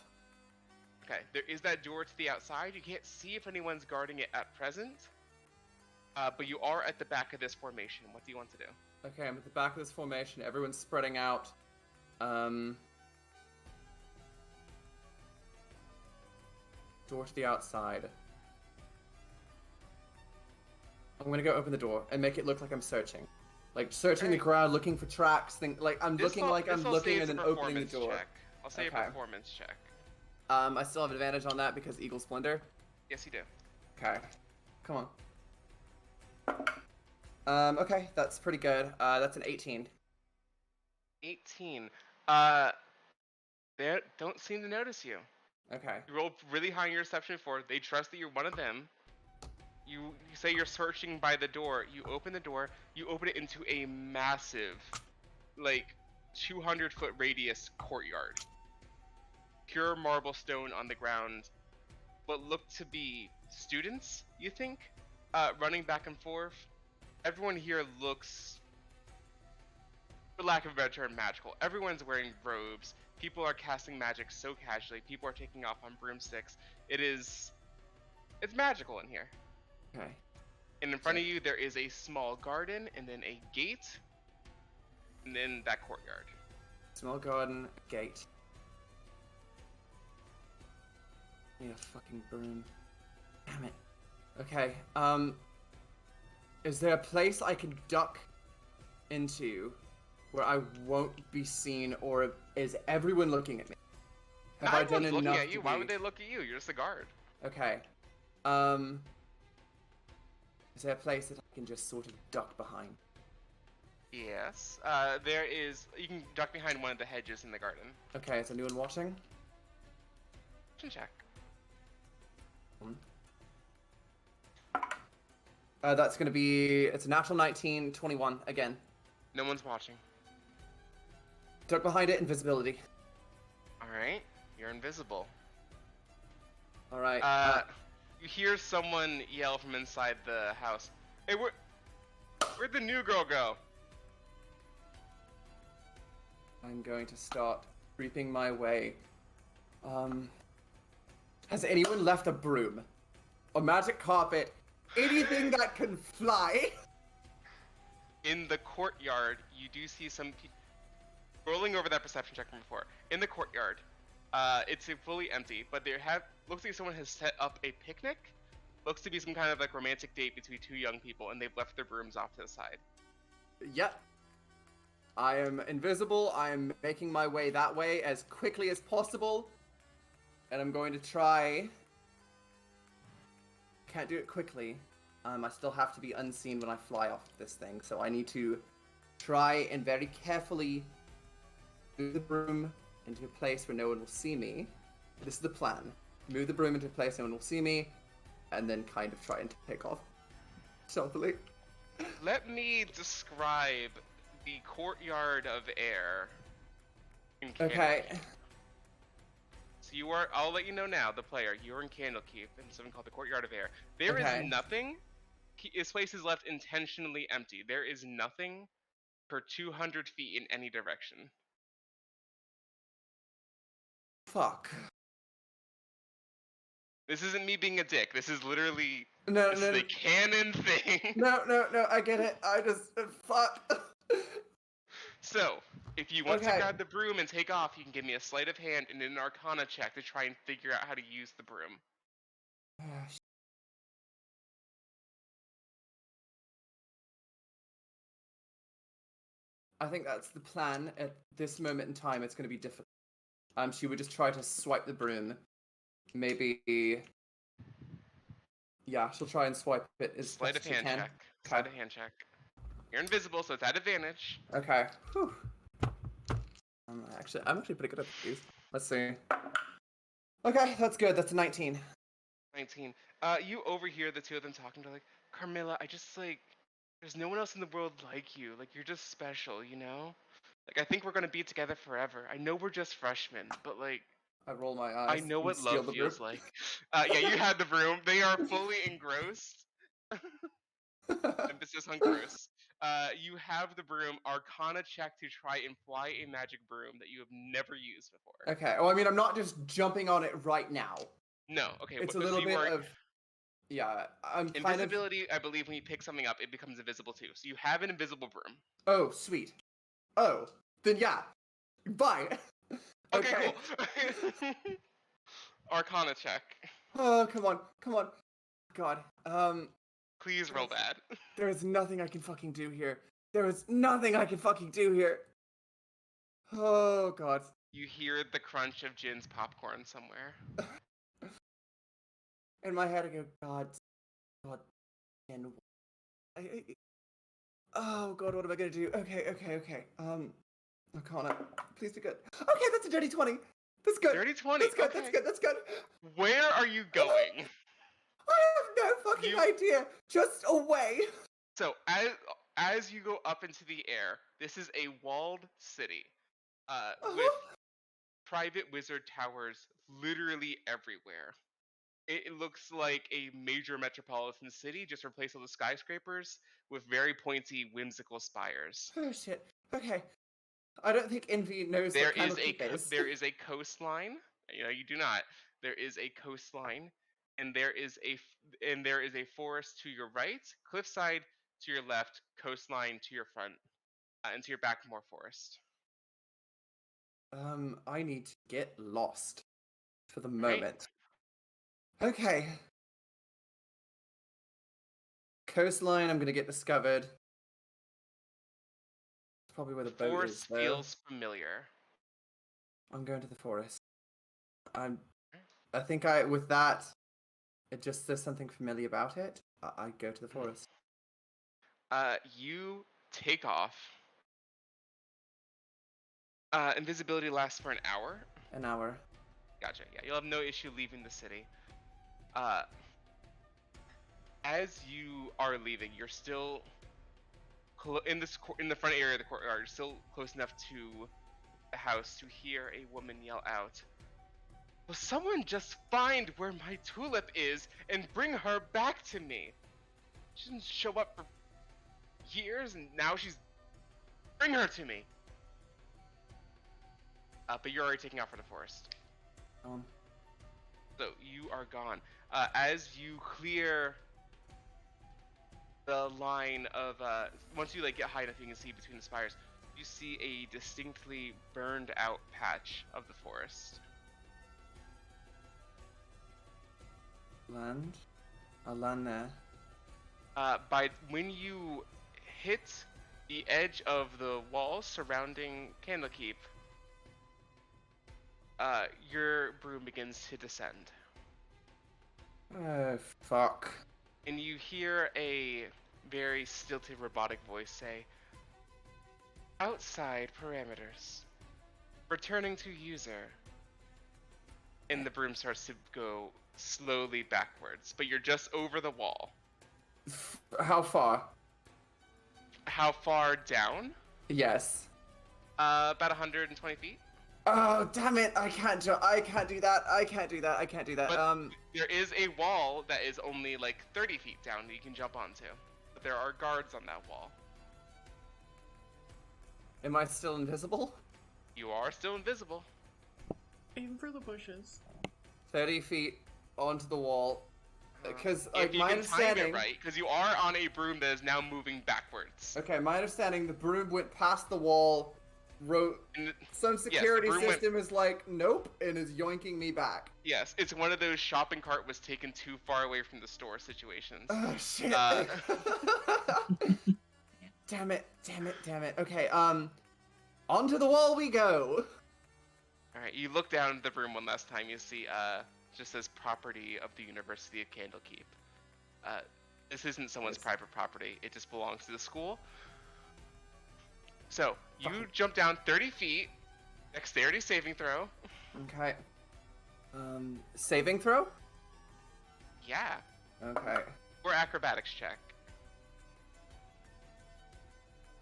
Okay, there is that door to the outside. You can't see if anyone's guarding it at present, but you are at the back of this formation. What do you want to do? Okay, I'm at the back of this formation. Everyone's spreading out. Door to the outside. I'm gonna go open the door and make it look like I'm searching. Like, searching the ground, looking for tracks, like I'm looking like I'm looking and then opening the door. Check. I'll say Okay. a performance check. I still have advantage on that because Eagle Splendor. Yes, you do. Okay. Come on. Okay, that's pretty good. That's an 18. 18. They don't seem to notice you. Okay. You rolled really high in your reception for. They trust that you're one of them. You say you're searching by the door. You open the door. You open it into a massive, like, 200-foot radius courtyard. Pure marble stone on the ground. What look to be students, you think? Running back and forth. Everyone here looks, for lack of a better term, magical. Everyone's wearing robes. People are casting magic so casually. People are taking off on broomsticks. It's magical in here. Okay. And in front of you, there is a small garden, and then a gate, and then that courtyard. Small garden, gate. I need a fucking broom. Damn it. Okay, is there a place I can duck into where I won't be seen, or is everyone looking at me? Have I done Everyone's enough looking at you. to Why be- would they look at you? You're just a guard. Okay. Is there a place that I can just sort of duck behind? Yes. There is. You can duck behind one of the hedges in the garden. Okay, is anyone watching? Check. That's gonna be, it's a natural 19, 21, again. No one's watching. Duck behind it, invisibility. Alright. You're invisible. Alright. You hear someone yell from inside the house. Hey, where'd the new girl go? I'm going to start creeping my way. Has anyone left a broom? A magic carpet? Anything that can fly? In the courtyard, you do see some rolling over that perception check from before. In the courtyard, it's fully empty, but looks like someone has set up a picnic. Looks to be some kind of like romantic date between 2 young people, and they've left their brooms off to the side. Yep. I am invisible. I am making my way that way as quickly as possible. And I'm going to try... Can't do it quickly. I still have to be unseen when I fly off this thing, so I need to try and very carefully move the broom into a place where no one will see me. This is the plan. Move the broom into a place no one will see me, and then kind of try and take off stealthily. Let me describe the courtyard of air. In Okay. Candlekeep. So I'll let you know now, the player, you're in Candlekeep, in something called the Courtyard of Air. There Okay. is nothing. This place is left intentionally empty. There is nothing for 200 feet in any direction. Fuck. This isn't me being a dick. This is literally No, this no, is a canon thing. no, I get it. I just... Fuck. So, if you want to Okay. grab the broom and take off, you can give me a sleight of hand and an Arcana check to try and figure out how to use the broom. I think that's the plan. At this moment in time, it's going to be difficult. She would just try to swipe the broom. Maybe Yeah, she'll try and swipe it as Sleight best of as she hand can. check. Sleight Okay. of hand check. You're invisible, so it's at advantage. Okay. Whew. I'm actually pretty good at these. Let's see. Okay, that's good. That's a 19. 19. You overhear the two of them talking to like, Carmilla, I just like, there's no one else in the world like you. Like, you're just special, you know? Like, I think we're gonna be together forever. I know we're just freshmen, but like, I roll my I eyes know and what steal love the feels broom. like. Yeah, you had the broom. They are fully engrossed. Emphasis on gross. You have the broom. Arcana check to try and fly a magic broom that you have never used before. Okay. Oh, I mean, I'm not just jumping on it right now. No. Okay. It's a So little you bit are of. Yeah, I'm kind of. invisibility. I believe when you pick something up, it becomes invisible too. So you have an invisible broom. Oh, sweet. Oh, then yeah. Bye. Okay. Cool. Arcana check. Oh, come on, come on. God. Please roll bad. There is nothing I can fucking do here. There is nothing I can fucking do here. Oh God. You hear the crunch of Jin's popcorn somewhere. In my head, I go, God, and oh God, what am I gonna do? Okay. Arcana, please be good. Okay, that's a dirty 20. That's good. Dirty 20. That's good. Okay. That's good. Where are you going? I have no fucking idea. Just away. So as you go up into the air, this is a walled city, with private wizard towers literally everywhere. It looks like a major metropolitan city, just replace all the skyscrapers with very pointy, whimsical spires. Oh shit. Okay. I don't think Envy knows There what is Candlekeep is. there is a coastline. You know, you do not. There is a coastline, and there is a forest to your right, cliffside to your left, coastline to your front, and to your back more forest. I need to get lost for the Right. moment. Okay. Coastline, I'm gonna get discovered. Probably where the boat is, Forest though. feels familiar. I'm going to the forest. I think with that, it just there's something familiar about it. I go to the forest. You take off. Invisibility lasts for an hour. An hour. Gotcha. Yeah, you'll have no issue leaving the city. As you are leaving, you're still in the front area of the courtyard. You're still close enough to the house to hear a woman yell out, "Will someone just find where my tulip is and bring her back to me? She didn't show up for years, and now she's bring her to me." But you're already taking off for the forest. So you are gone. As you clear the line of once you like get high enough you can see between the spires, you see a distinctly burned out patch of the forest. Land. I'll land there. By when you hit the edge of the walls surrounding Candlekeep, your broom begins to descend. Oh, fuck. And you hear a very stilted robotic voice say, "Outside parameters. Returning to user." And the broom starts to go slowly backwards, but you're just over the wall. How far? How far down? Yes. About 120 feet. Oh, damn it. I can't do that. But there is a wall that is only like 30 feet down that you can jump onto. But there are guards on that wall. Am I still invisible? You are still invisible. Aim for the bushes. 30 feet onto the wall. Because, If like, you my can understanding... time it right, because you are on a broom that is now moving backwards. Okay, my understanding, the broom went past the wall, some security broom went- system is like, nope, and is yoinking me back. Yes, it's one of those shopping cart was taken too far away from the store situations. Oh, shit. Damn it. Okay, onto the wall we go. Alright, you look down at the broom one last time, you see, just says property of the University of Candlekeep. This isn't someone's Yes. private property. It just belongs to the school. So you Fucking- jump down 30 feet. Dexterity saving throw. Okay. Saving throw? Yeah. Okay. Or acrobatics check.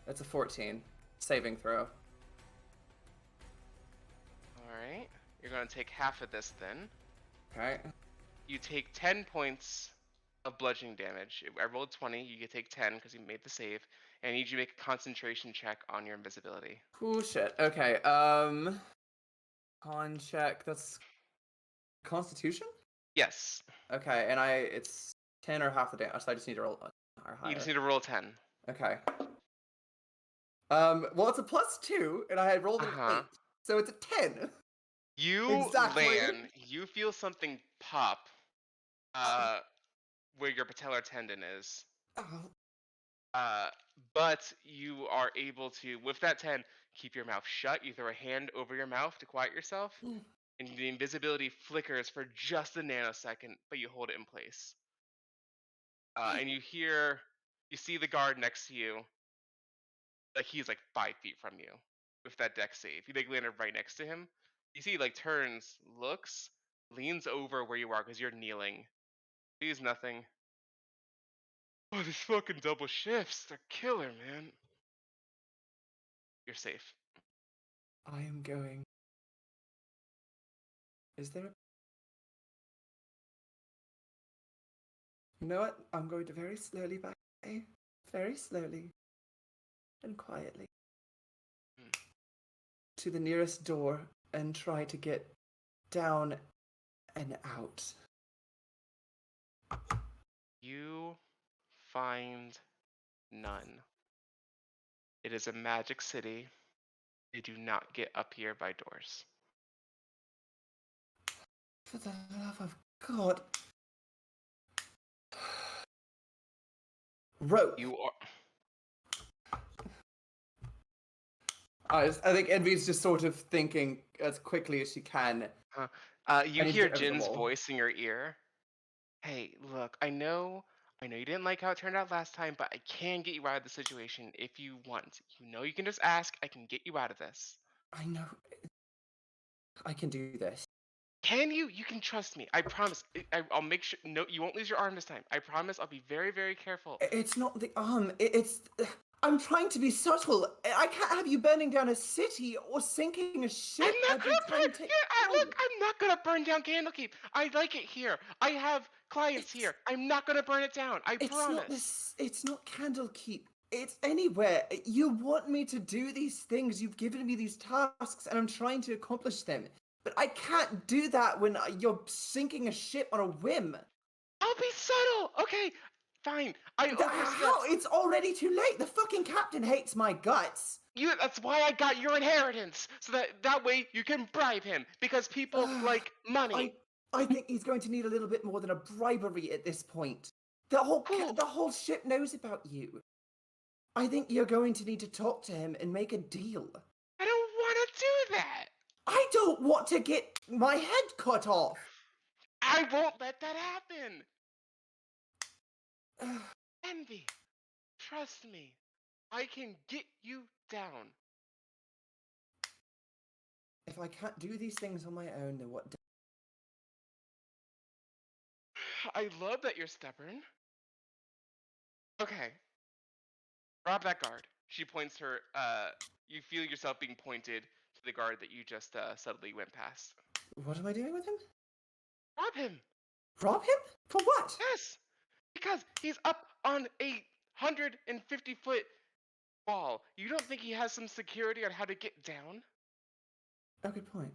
That's a 14. Saving throw. Alright. You're going to take half of this then. Okay. You take 10 points of bludgeoning damage. I rolled 20. You can take 10 because you made the save. And I need you to make a concentration check on your invisibility. Cool shit. Okay. Con check. That's Constitution? Yes. Okay, and it's 10 or half the damage, so I just need to roll or higher. You just need to roll 10. Okay. Well, it's a +2, and I had rolled an Uh-huh. 8, so it's a 10. You Exactly. land. You feel something pop where your patellar tendon is. Oh, But you are able to, with that 10, keep your mouth shut. You throw a hand over your mouth to quiet yourself. Mm. And the invisibility flickers for just a nanosecond, but you hold it in place. And you see the guard next to you. Like, he's like 5 feet from you with that deck save. You like landed right next to him. You see, he, like, turns, looks, leans over where you are because you're kneeling. Sees nothing. Oh, these fucking double shifts. They're killer, man. You're safe. I am going. Is there a... You know what? I'm going to very slowly back away. Very slowly. And quietly. Hmm. To the nearest door and try to get down and out. You find none. It is a magic city. They do not get up here by doors. For the love of God. Rope. You are. I think Envy's just sort of thinking as quickly as she can. You I need hear to open the Jin's wall. voice in your ear. Hey, look, I know you didn't like how it turned out last time, but I can get you out of the situation if you want. You know you can just ask. I can get you out of this. I know. I can do this. Can you? You can trust me. I promise. I'll make sure. No, you won't lose your arm this time. I promise. I'll be very, very careful. It's not the arm. It's. I'm trying to be subtle. I can't have you burning down a city or sinking a ship. I'm not every gonna time burn. you take Yeah, look, down. I'm not gonna burn down Candlekeep. I like it here. I have clients here. I'm not gonna burn it down. I It's promise. not this. It's not Candlekeep. It's anywhere. You want me to do these things. You've given me these tasks, and I'm trying to accomplish them. But I can't do that when you're sinking a ship on a whim. I'll be subtle. Okay, fine. I How? overstepped. It's already too late. The fucking captain hates my guts. That's why I got your inheritance, so that way you can bribe him because people like money. I think he's going to need a little bit more than a bribery at this point. The whole ship knows about you. I think you're going to need to talk to him and make a deal. I don't want to do that. I don't want to get my head cut off. I won't let that happen. Envy, trust me. I can get you down. If I can't do these things on my own, then what? I love that you're stubborn. Okay. Rob that guard. She points her, you feel yourself being pointed to the guard that you just subtly went past. What am I doing with him? Rob him! Rob him? For what? Yes! Because he's up on a 150-foot wall. You don't think he has some security on how to get down? Oh, good point.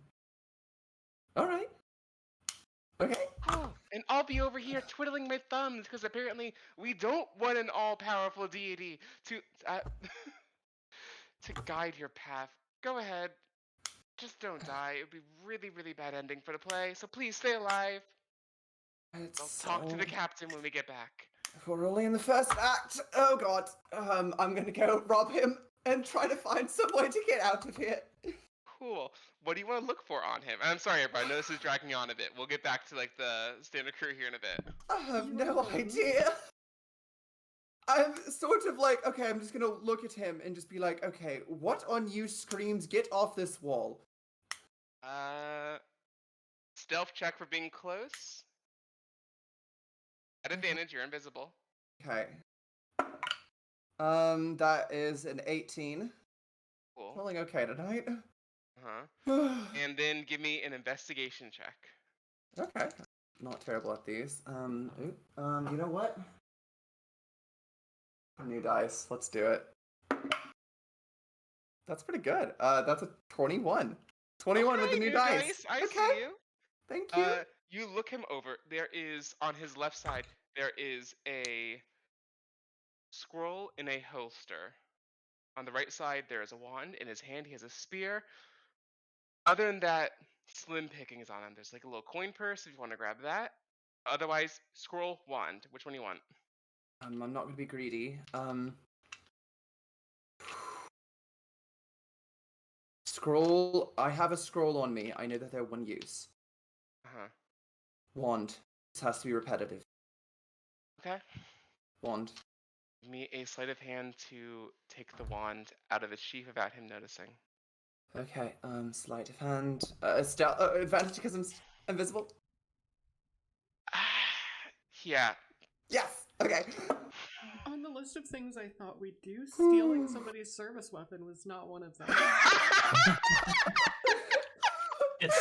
Alright. Okay. Oh, and I'll be over here twiddling my thumbs because apparently we don't want an all-powerful deity to to guide your path. Go ahead. Just don't die. It would be really, really bad ending for the play. So please stay alive. I'll talk to the captain when we get back. We're only in the first act. Oh god. I'm gonna go rob him and try to find some way to get out of here. Cool. What do you want to look for on him? I'm sorry, everybody. I know this is dragging on a bit. We'll get back to like the standard crew here in a bit. I have You no are- idea. I'm sort of like, okay, I'm just gonna look at him and just be like, okay, what on you screams, get off this wall? Stealth check for being close. At advantage, you're invisible. Okay. That is an 18. Cool. Rolling okay tonight. Uh-huh. And then give me an investigation check. Okay. Not terrible at these. You know what? New dice. Let's do it. That's pretty good. That's a 21. 21 with the Okay, new dice. I Okay. see you. Thank you. You look him over. There is, on his left side, there is a scroll in a holster. On the right side, there is a wand. In his hand, he has a spear. Other than that, slim pickings on him. There's like a little coin purse if you want to grab that. Otherwise, scroll, wand. Which one do you want? I'm not gonna be greedy. Scroll. I have a scroll on me. I know that they're one use. Uh-huh. Wand. This has to be repetitive. Okay. Wand. Give me a sleight of hand to take the wand out of its sheath without him noticing. Okay. Sleight of hand. Advantage because I'm invisible. Yeah. Yes. Okay. On the list of things I thought we'd do, stealing somebody's service weapon was not one of them. It's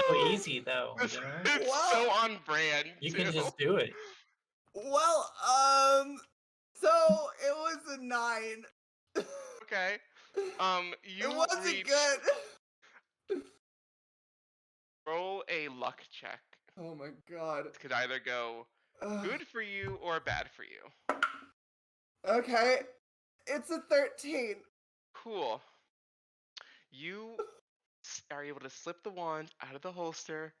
so easy though. It's You know? it's so on brand. You too. can just do it. Well, so it was a 9. Okay. You It wasn't reach, good. roll a luck check. Oh my god. It could either go good for you or bad for you. Okay. It's a 13. Cool. You are able to slip the wand out of the holster,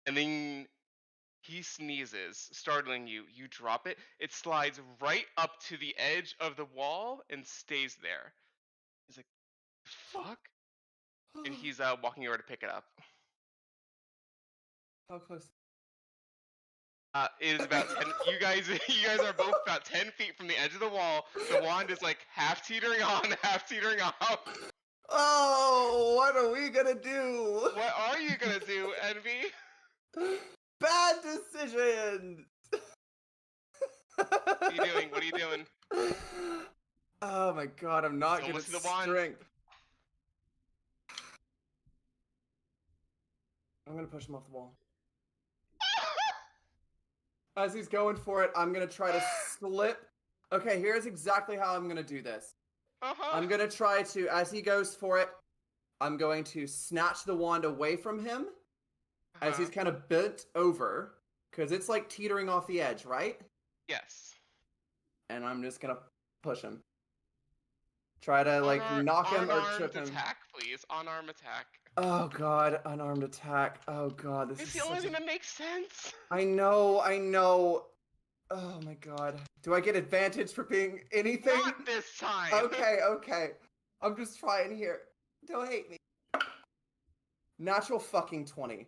and then he sneezes, startling you. You drop it. It slides right up to the edge of the wall and stays there. He's like, fuck? And he's walking over to pick it up. How close? It is about 10. You guys are both about 10 feet from the edge of the wall. The wand is like half teetering on, half teetering off. Oh, what are we gonna do? What are you gonna do, Envy? Bad decisions. What are you doing? What are you doing? Oh my god, I'm not good at Almost to the wand. strength. I'm gonna push him off the wall. As he's going for it, I'm gonna try to slip. Okay, here's exactly how I'm gonna do this. Uh-huh. I'm gonna try to, as he goes for it, I'm going to snatch the wand away from him as he's kind of bent over, because it's like teetering off the edge, right? Yes. And I'm just gonna push him. Try to like knock him or trip him. Attack, please. Unarmed attack. Oh god, unarmed attack. Oh god, this It's is the only such thing a... that makes sense. I know. Oh my god. Do I get advantage for being anything? Not this time. Okay. I'm just trying here. Don't hate me. Natural fucking 20.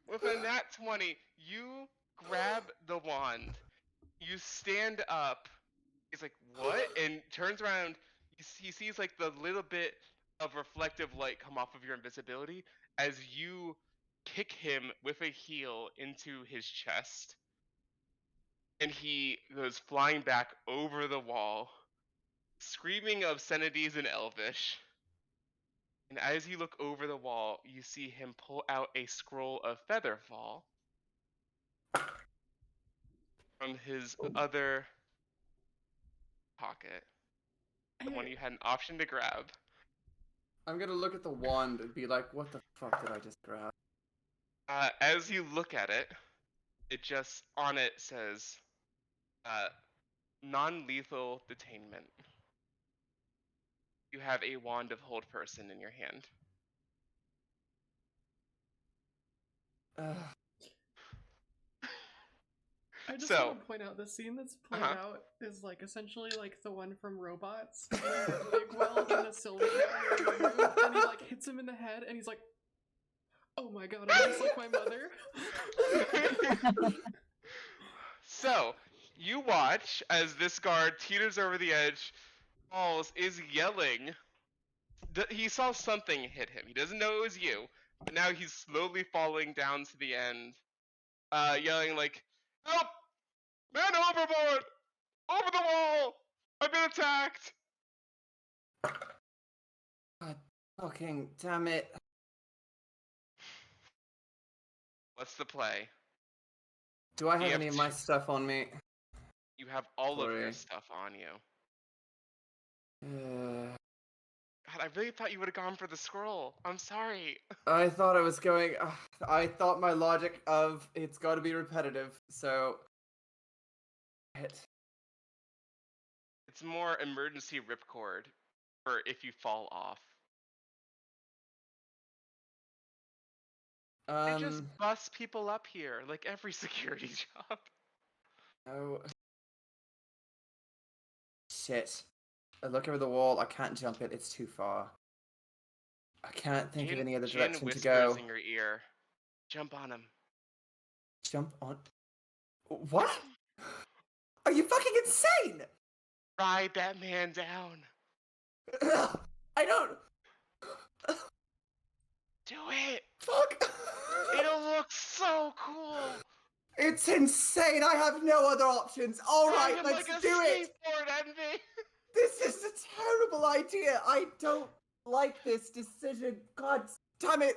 With a nat 20, you grab the wand. You stand up. He's like, what? And turns around. He sees like the little bit of reflective light come off of your invisibility as you kick him with a heel into his chest. And he goes flying back over the wall, screaming obscenities in Elvish. And as you look over the wall, you see him pull out a scroll of Featherfall from his other pocket. The one you had an option to grab. I'm gonna look at the wand and be like, what the fuck did I just grab? As you look at it, it just, on it says, non-lethal detainment. You have a wand of hold person in your hand. I just So, want to point out the scene that's played Uh-huh. out is like essentially like the one from Robots, where Big Weld and the Silver Cat are in the room, and he like hits him in the head, and he's like, "Oh my god, I'm just like my mother." so you watch as this guard teeters over the edge, falls, is yelling. He saw something hit him. He doesn't know it was you, but now he's slowly falling down to the end, yelling like, "Help! Man overboard! Over the wall! I've been attacked!" God fucking damn it. What's the play? Do I have You have any of my to- stuff on me? You have all of your Sorry. stuff on you. Uh, God, I really thought you would have gone for the scroll. I'm sorry. I thought I was going. I thought my logic of it's got to be repetitive, so. It's more emergency ripcord for if you fall off. They just bust people up here, like every security job. Oh. Shit. I look over the wall. I can't jump it. It's too far. I can't think of any other Jin direction to whispers go. in your ear, "Jump on him." Jump on. What? Are you fucking insane? Ride that man down. I don't. Do it. Fuck. It'll look so cool. It's insane. I have no other options. All right, Ride him let's like a do it. skateboard, Envy. This is a terrible idea. I don't like this decision. God damn it.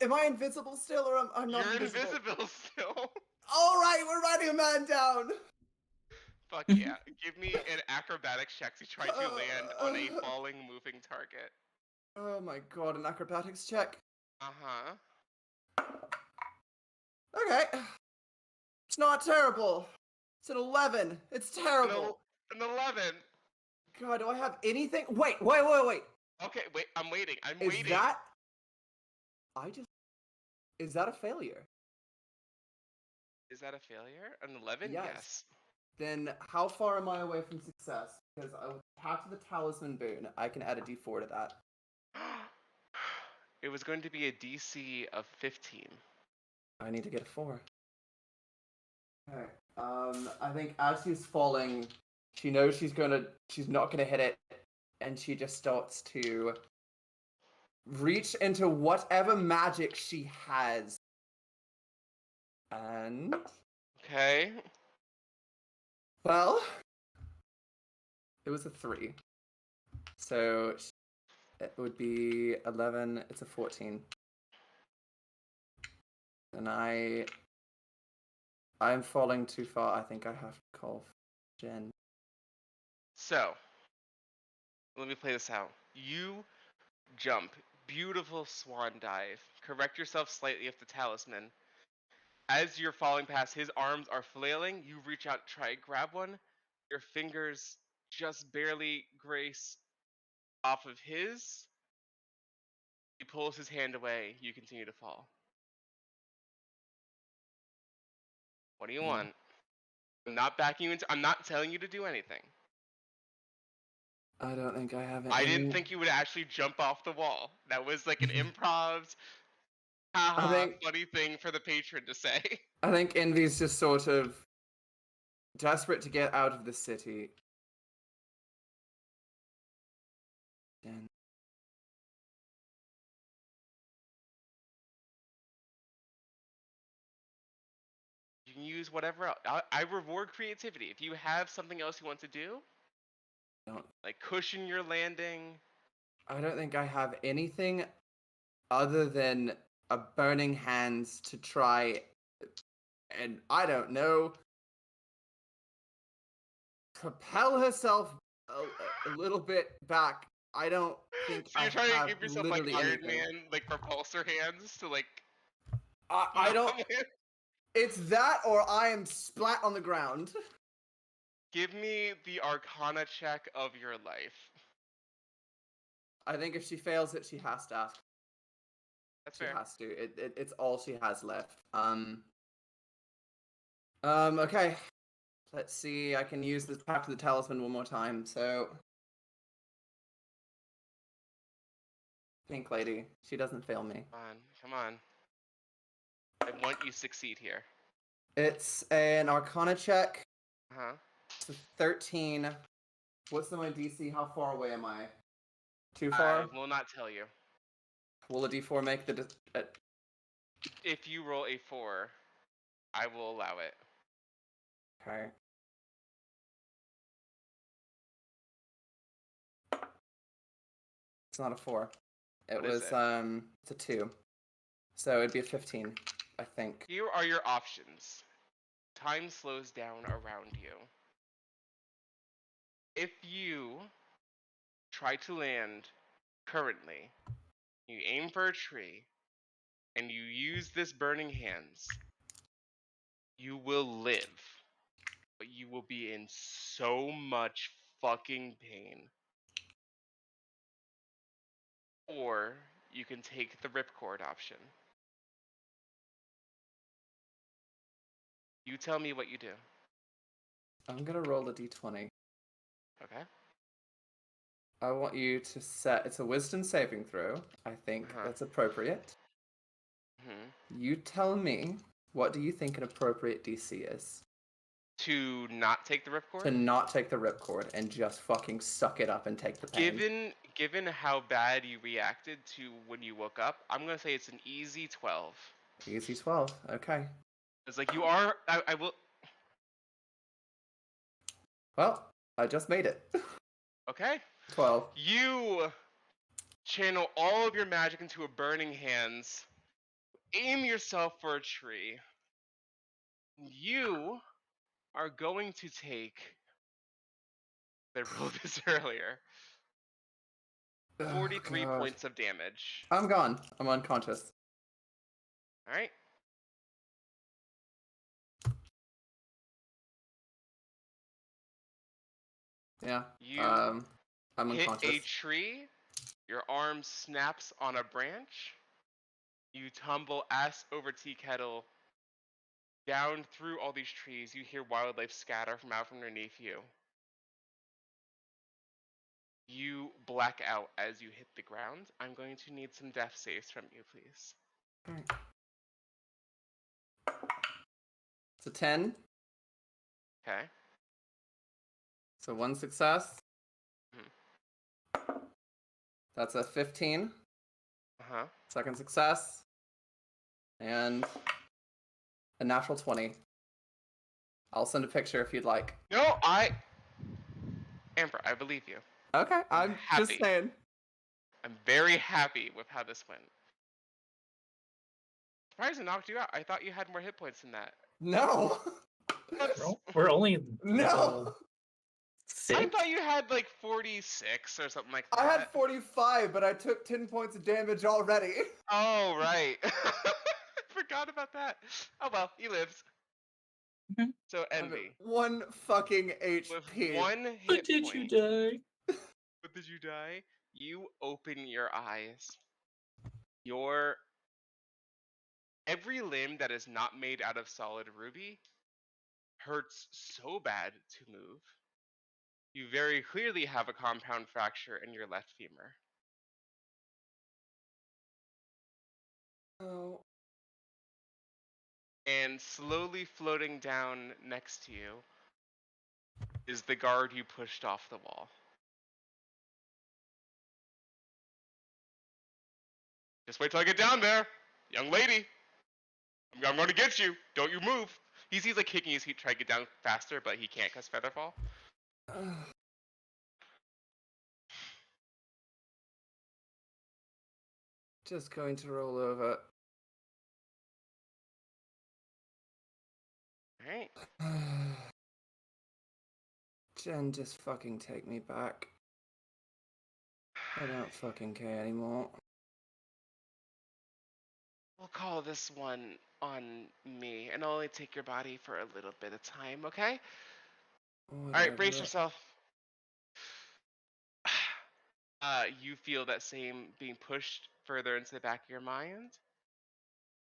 Am I invisible still, or I'm not You're invisible? invisible still. All right, we're riding a man down. Fuck yeah. Give me an acrobatics check to try to land on a falling, moving target. Oh my god, an acrobatics check. Uh-huh. Okay. It's not terrible. It's an 11. It's terrible. An 11. God, do I have anything? Wait. Okay, wait, I'm waiting. I'm Is waiting. that... Is that a failure? Is that a failure? An 11? Yes. Then how far am I away from success? Because I would have to the talisman boon. I can add a d4 to that. It was going to be a DC of 15. I need to get a 4. Okay. I think as she's falling, she knows she's not gonna hit it, and she just starts to reach into whatever magic she has. And Okay. well, it was a 3. So it would be 11, it's a 14. And I'm falling too far. I think I have to call Jen. So, let me play this out. You jump. Beautiful swan dive. Correct yourself slightly with the talisman. As you're falling past, his arms are flailing. You reach out, try to grab one. Your fingers just barely grace off of his. He pulls his hand away. You continue to fall. What do you want? I'm not backing you into. I'm not telling you to do anything. I don't think I have it. I didn't think you would actually jump off the wall. That was like an improv, funny thing for the patron to say. I think Envy's just sort of desperate to get out of the city. Jen. You can use whatever else. I reward creativity. If you have something else you want to do, Don't. like cushion your landing. I don't think I have anything other than a burning hands to try, and I don't know, propel herself a little bit back. I don't think So you're I trying have to give yourself like literally Iron anything. Man, like repulsor hands to like. I don't. It's that, or I am splat on the ground. Give me the Arcana check of your life. I think if she fails it, she has to ask. That's She fair. has to. It's all she has left. Okay. Let's see. I can use this Pact of the Talisman one more time. So, Pink Lady, she doesn't fail me. Come on, come on. I want you to succeed here. It's an Arcana check. Uh-huh. It's a 13. What's my DC? How far away am I? Too I far? will not tell you. Will a D4 make the... If you roll a 4, I will allow it. Okay. It's not a 4. It What is was, it? it's a 2. So it'd be a 15, I think. Here are your options. Time slows down around you. If you try to land currently, you aim for a tree, and you use this burning hands, you will live. But you will be in so much fucking pain. Or you can take the ripcord option. You tell me what you do. I'm gonna roll a D20. Okay? I want you to set... It's a wisdom saving throw. I think that's appropriate. You tell me, what do you think an appropriate DC is? To not take the To ripcord? not take the ripcord and just fucking suck it up and take the pain. Given how bad you reacted to when you woke up, I'm gonna say it's an easy 12. Easy 12. Okay. It's like you are. I will. Well, I just made it. Okay. 12. You channel all of your magic into a burning hands. Aim yourself for a tree. You are going to take. I rolled this earlier. 43 God. points of damage. I'm gone. I'm unconscious. All right. Yeah. You I'm hit unconscious. a tree. Your arm snaps on a branch. You tumble ass over tea kettle. Down through all these trees, you hear wildlife scatter from out from underneath you. You black out as you hit the ground. I'm going to need some death saves from you, please. Alright. It's a 10. Okay. So 1 success. Mhm. That's a 15. Uh-huh. Second success. And a natural 20. I'll send a picture if you'd like. No, Amber, I believe you. Okay, I'm just happy. saying. I'm very happy with how this went. Surprised it knocked you out. I thought you had more hit points than that. No. We're only No. I 6. thought you had like 46 or something like that. I had 45, but I took 10 points of damage already. Oh, right. Forgot about that. Oh well, he lives. Mhm. So I'm at Envy. 1 fucking With HP. 1 hit But did point. you die? But did you die? You open your eyes. Every limb that is not made out of solid ruby hurts so bad to move. You very clearly have a compound fracture in your left femur. Oh. And slowly floating down next to you is the guard you pushed off the wall. Just wait till I get down there, young lady. I'm going to get you. Don't you move. He's like kicking his feet, trying to get down faster, but he can't because Featherfall. Just going to roll over. Alright. Jen, just fucking take me back. I don't fucking care anymore. We'll call this one on me, and I'll only take your body for a little bit of time, okay? Alright, brace Whatever. yourself. You feel that same being pushed further into the back of your mind.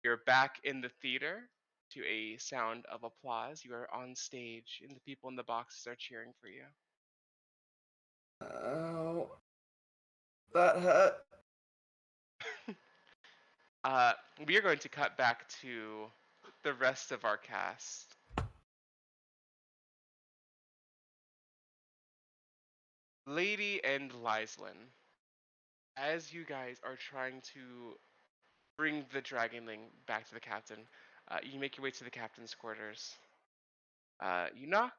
You're back in the theater. to a sound of applause. You are on stage, and the people in the boxes are cheering for you. Oh, that hurt. We are going to cut back to the rest of our cast. Lady and Lyslin, as you guys are trying to bring the Dragonling back to the captain, you make your way to the captain's quarters. You knock.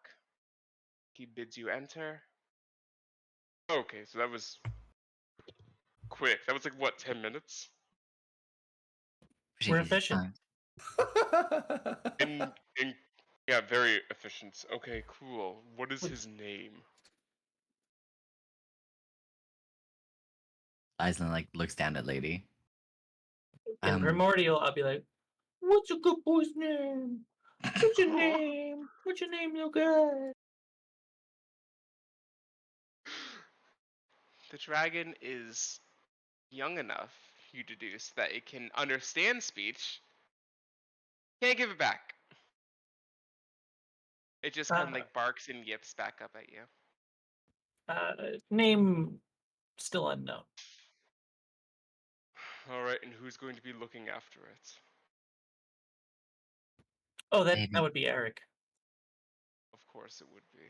He bids you enter. Okay, so that was quick. That was like what, 10 minutes? Pretty We're easy efficient. time. In yeah, very efficient. Okay, cool. What is Wait. his name? Aislinn like looks down at Lady. In Primordial, I'll be like, "What's a good boy's name? What's your name? What's your name, little guy?" The dragon is young enough, you deduce, that it can understand speech. Can't give it back. It just kind of like barks and yips back up at you. Name still unknown. All right, and who's going to be looking after it? Oh, that Maybe. would be Eric. Of course it would be.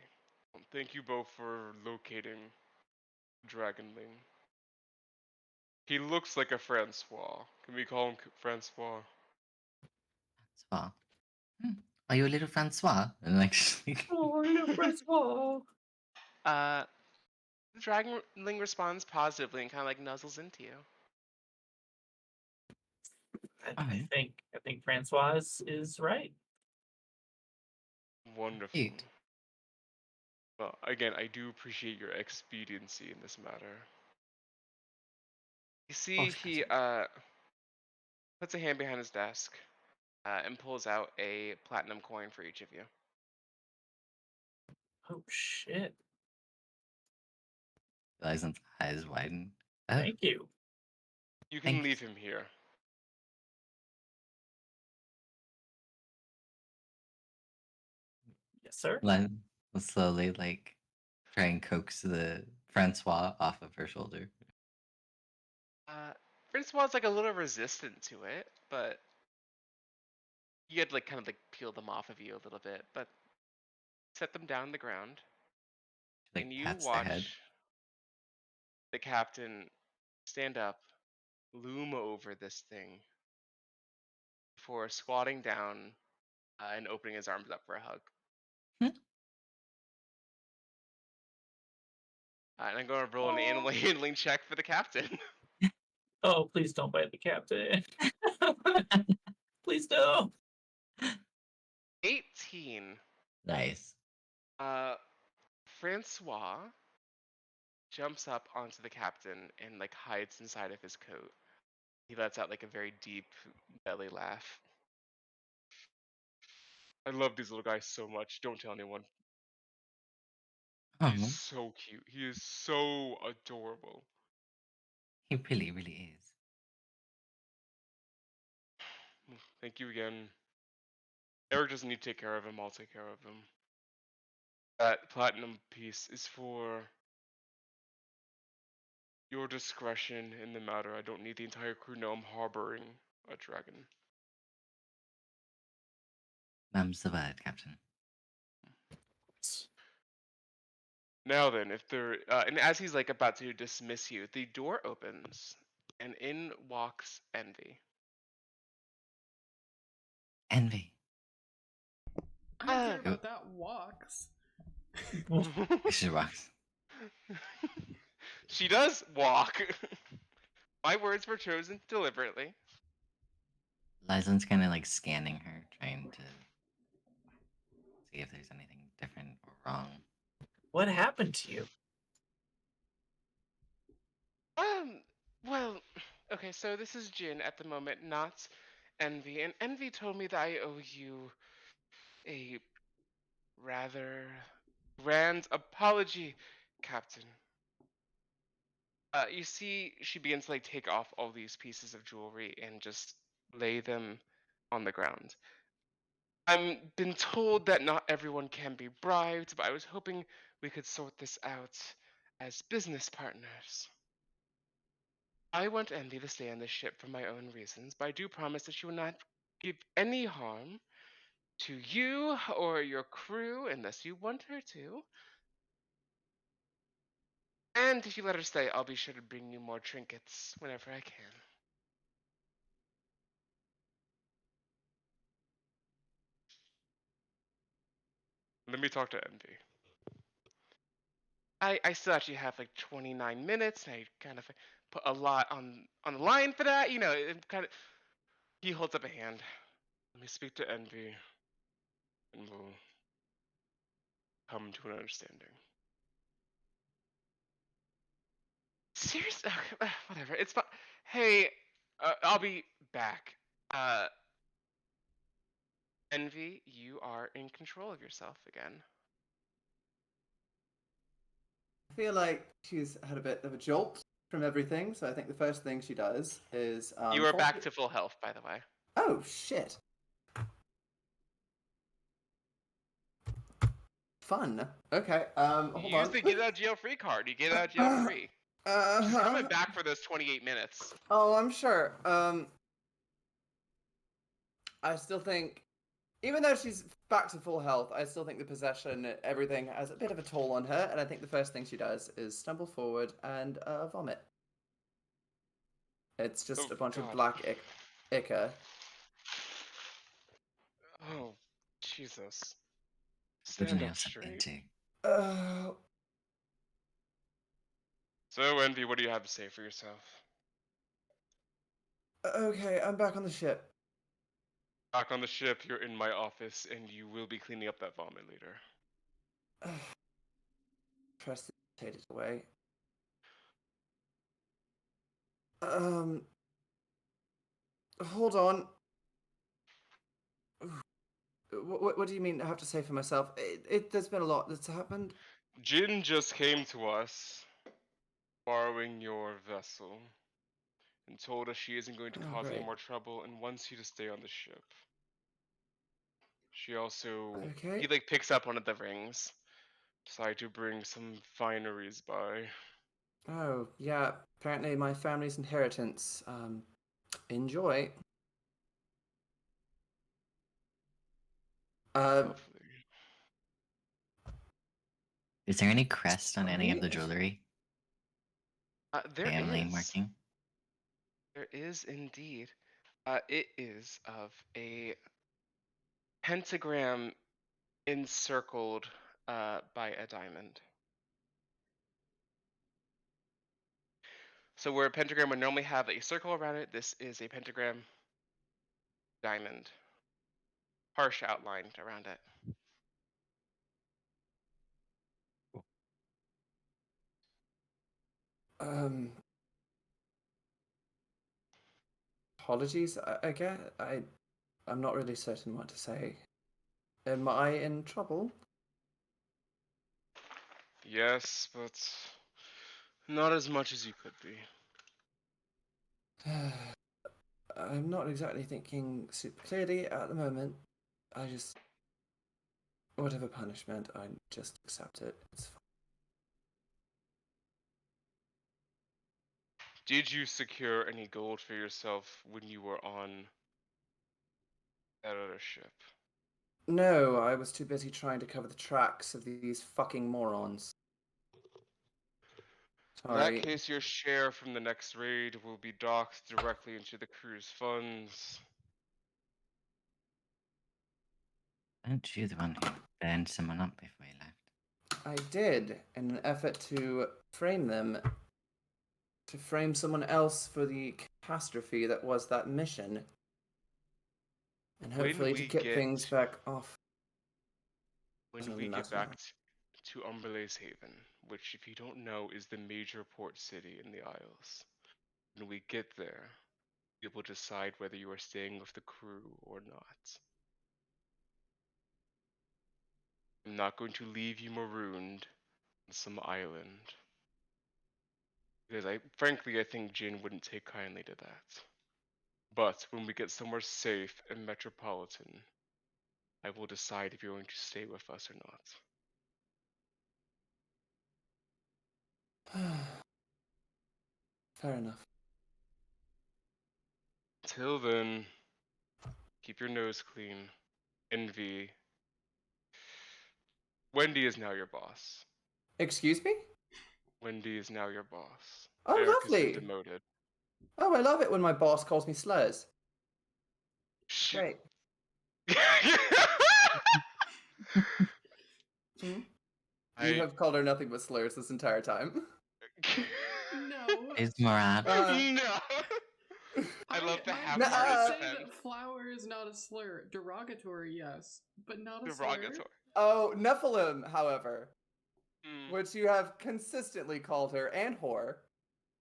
Thank you both for locating Dragonling. He looks like a Francois. Can we call him Francois? Francois. Are you a little Francois? And like, Oh, little Francois. The Dragonling responds positively and kind of like nuzzles into you. I think Francois is right. Wonderful. Cute. Well, again, I do appreciate your expediency in this matter. You see, course, he puts a hand behind his desk and pulls out a platinum coin for each of you. Oh shit! Aislinn's eyes widen. Oh, Thank you. You can Thanks. leave him here. Yes, sir. Len will slowly like try and coax the Francois off of her shoulder. Francois like a little resistant to it, but you had like kind of like peel them off of you a little bit, but set them down on the ground, Like and you pats the head. watch the captain stand up, loom over this thing, before squatting down and opening his arms up for a hug. Hmm. And I'm going to roll an animal handling check for the captain. Oh, please don't bite the captain. Please don't. 18. Nice. Francois jumps up onto the captain and like hides inside of his coat. He lets out like a very deep belly laugh. I love these little guys so much. Don't tell anyone. Oh, He's so cute. He is so adorable. he really, really is. Thank you again. Eric doesn't need to take care of him. I'll take care of him. That platinum piece is for your discretion in the matter. I don't need the entire crew to know I'm harboring a dragon. Mum's the word, Captain. Now then, if there, and as he's like about to dismiss you, the door opens, and in walks Envy. Envy. I don't care Ah. about that walks. She walks. She does walk. My words were chosen deliberately. Lyslann's kind of like scanning her, trying to see if there's anything different or wrong. What happened to you? Well, okay, so this is Jin at the moment, not Envy, and Envy told me that I owe you a rather grand apology, Captain. You see, she begins to like take off all these pieces of jewelry and just lay them on the ground. I'm been told that not everyone can be bribed, but I was hoping we could sort this out as business partners. I want Envy to stay on the ship for my own reasons, but I do promise that she will not give any harm to you or your crew unless you want her to. And if you let her stay, I'll be sure to bring you more trinkets whenever I can. Let me talk to Envy. I still actually have like 29 minutes, and I kind of put a lot on the line for that. You know, it kind of. He holds up a hand. Let me speak to Envy, and we'll come to an understanding. Seriously, whatever. It's fine. Hey, I'll be back. Envy, you are in control of yourself again. I feel like she's had a bit of a jolt from everything, so I think the first thing she does is You are back to full health, by the way. Oh shit! Fun. Okay. Hold You use on. the get out of jail free card. You get out of jail free. She's coming back for those 28 minutes. Oh, I'm sure. I still think, even though she's back to full health, I still think the possession, everything has a bit of a toll on her, and I think the first thing she does is stumble forward and vomit. It's just Oh, a bunch of God. black ichor. Oh, Jesus. Good Stand nail up something straight. too. So, Envy, what do you have to say for yourself? Okay, I'm back on the ship. Back on the ship, you're in my office, and you will be cleaning up that vomit later. Press the potato away. Hold on. What do you mean I have to say for myself? There's been a lot that's happened. Jin just came to us, borrowing your vessel, and told us she isn't going to cause any great. more trouble and wants you to stay on the ship. She also, Okay. he like picks up one of the rings. Decided to bring some fineries by. Oh, yeah. Apparently my family's inheritance. Enjoy. Lovely. Is there any crest on any of the Sorry? jewelry? There Family is. marking? There is indeed. It is of a pentagram encircled by a diamond. So where a pentagram would normally have a circle around it, this is a pentagram diamond. Harsh outlined around it. Apologies, I guess. I'm not really certain what to say. Am I in trouble? Yes, but not as much as you could be. I'm not exactly thinking super clearly at the moment. I just... Whatever punishment, I just accept it. It's fine. Did you secure any gold for yourself when you were on that other ship? No, I was too busy trying to cover the tracks of these fucking morons. In that Sorry. case, your share from the next raid will be docked directly into the crew's funds. Aren't you the one who burned someone up before you left? I did, in an effort to frame them. To frame someone else for the catastrophe that was that mission. And hopefully to get things back off. When we get back to Umberlace Haven, which, if you don't know, is the major port city in the Isles, when we get there, you will decide whether you are staying with the crew or not. I'm not going to leave you marooned on some island. Because frankly, I think Jin wouldn't take kindly to that. But when we get somewhere safe and metropolitan, I will decide if you're going to stay with us or not. Fair enough. Till then, keep your nose clean. Envy. Wendy is now your boss. Excuse me? Wendy is now your boss. Oh, Eric has been lovely. demoted. Oh, I love it when my boss calls me slurs. Shit. Great. Hmm? You I have called her nothing but slurs this entire time. No. Is Morad? no. I love the I'm half-hearted saying defense. that flower is not a slur. Derogatory, yes, but not a slur. Derogatory. Oh, Nephilim, however, Mm. which you have consistently called her, and whore.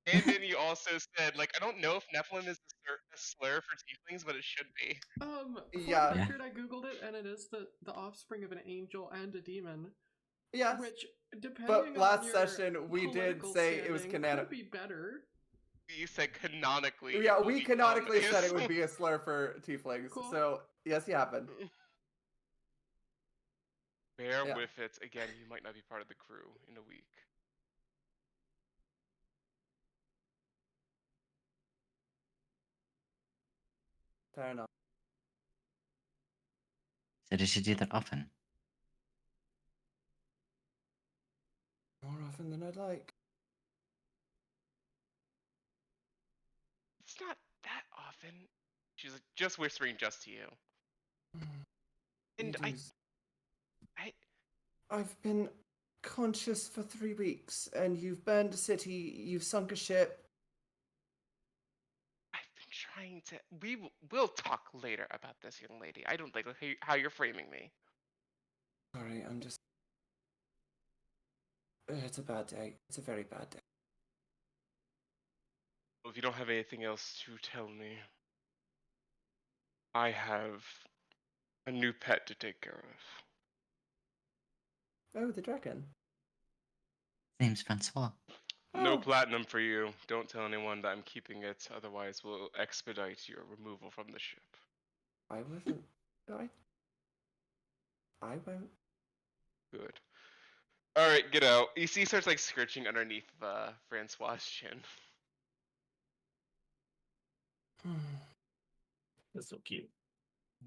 And then you also said, like, I don't know if Nephilim is a slur for tieflings, but it should be. For Yeah. the record, I googled it, and it is the offspring of an angel and a demon. Yes. Which, depending But on last your session, we did political say it was standing, canonical. could be better. You said canonically. Yeah, it will we become canonically a said it slur. would be a slur for tieflings. Cool. So, yes, you happened. Bear Yeah. with it. Again, you might not be part of the crew in a week. Fair enough. So does she do that often? More often than I'd like. It's not that often. She's like, just whispering just to you. And You do s- I I've been conscious for 3 weeks, and you've burned a city, you've sunk a ship. I've been trying to. We'll talk later about this, young lady. I don't like how you're framing me. Sorry, I'm just... It's a bad day. It's a very bad day. Well, if you don't have anything else to tell me, I have a new pet to take care of. Oh, the dragon. Name's Francois. No Oh. platinum for you. Don't tell anyone that I'm keeping it, otherwise we'll expedite your removal from the ship. I wasn't... I won't. Good. Alright, get out. You see he starts like scratching underneath Francois' chin. That's so cute.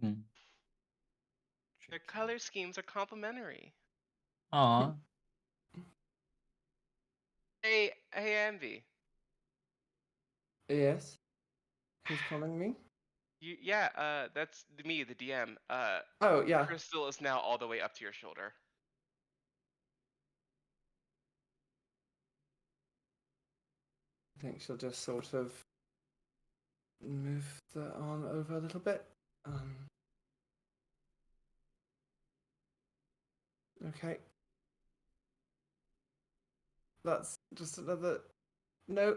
Hmm. Their color schemes are complementary. Aw. Hey, Envy. Yes? Who's calling me? That's me, the DM. Oh, yeah. Crystal is now all the way up to your shoulder. I think she'll just sort of move the arm over a little bit. Okay. That's just another... No,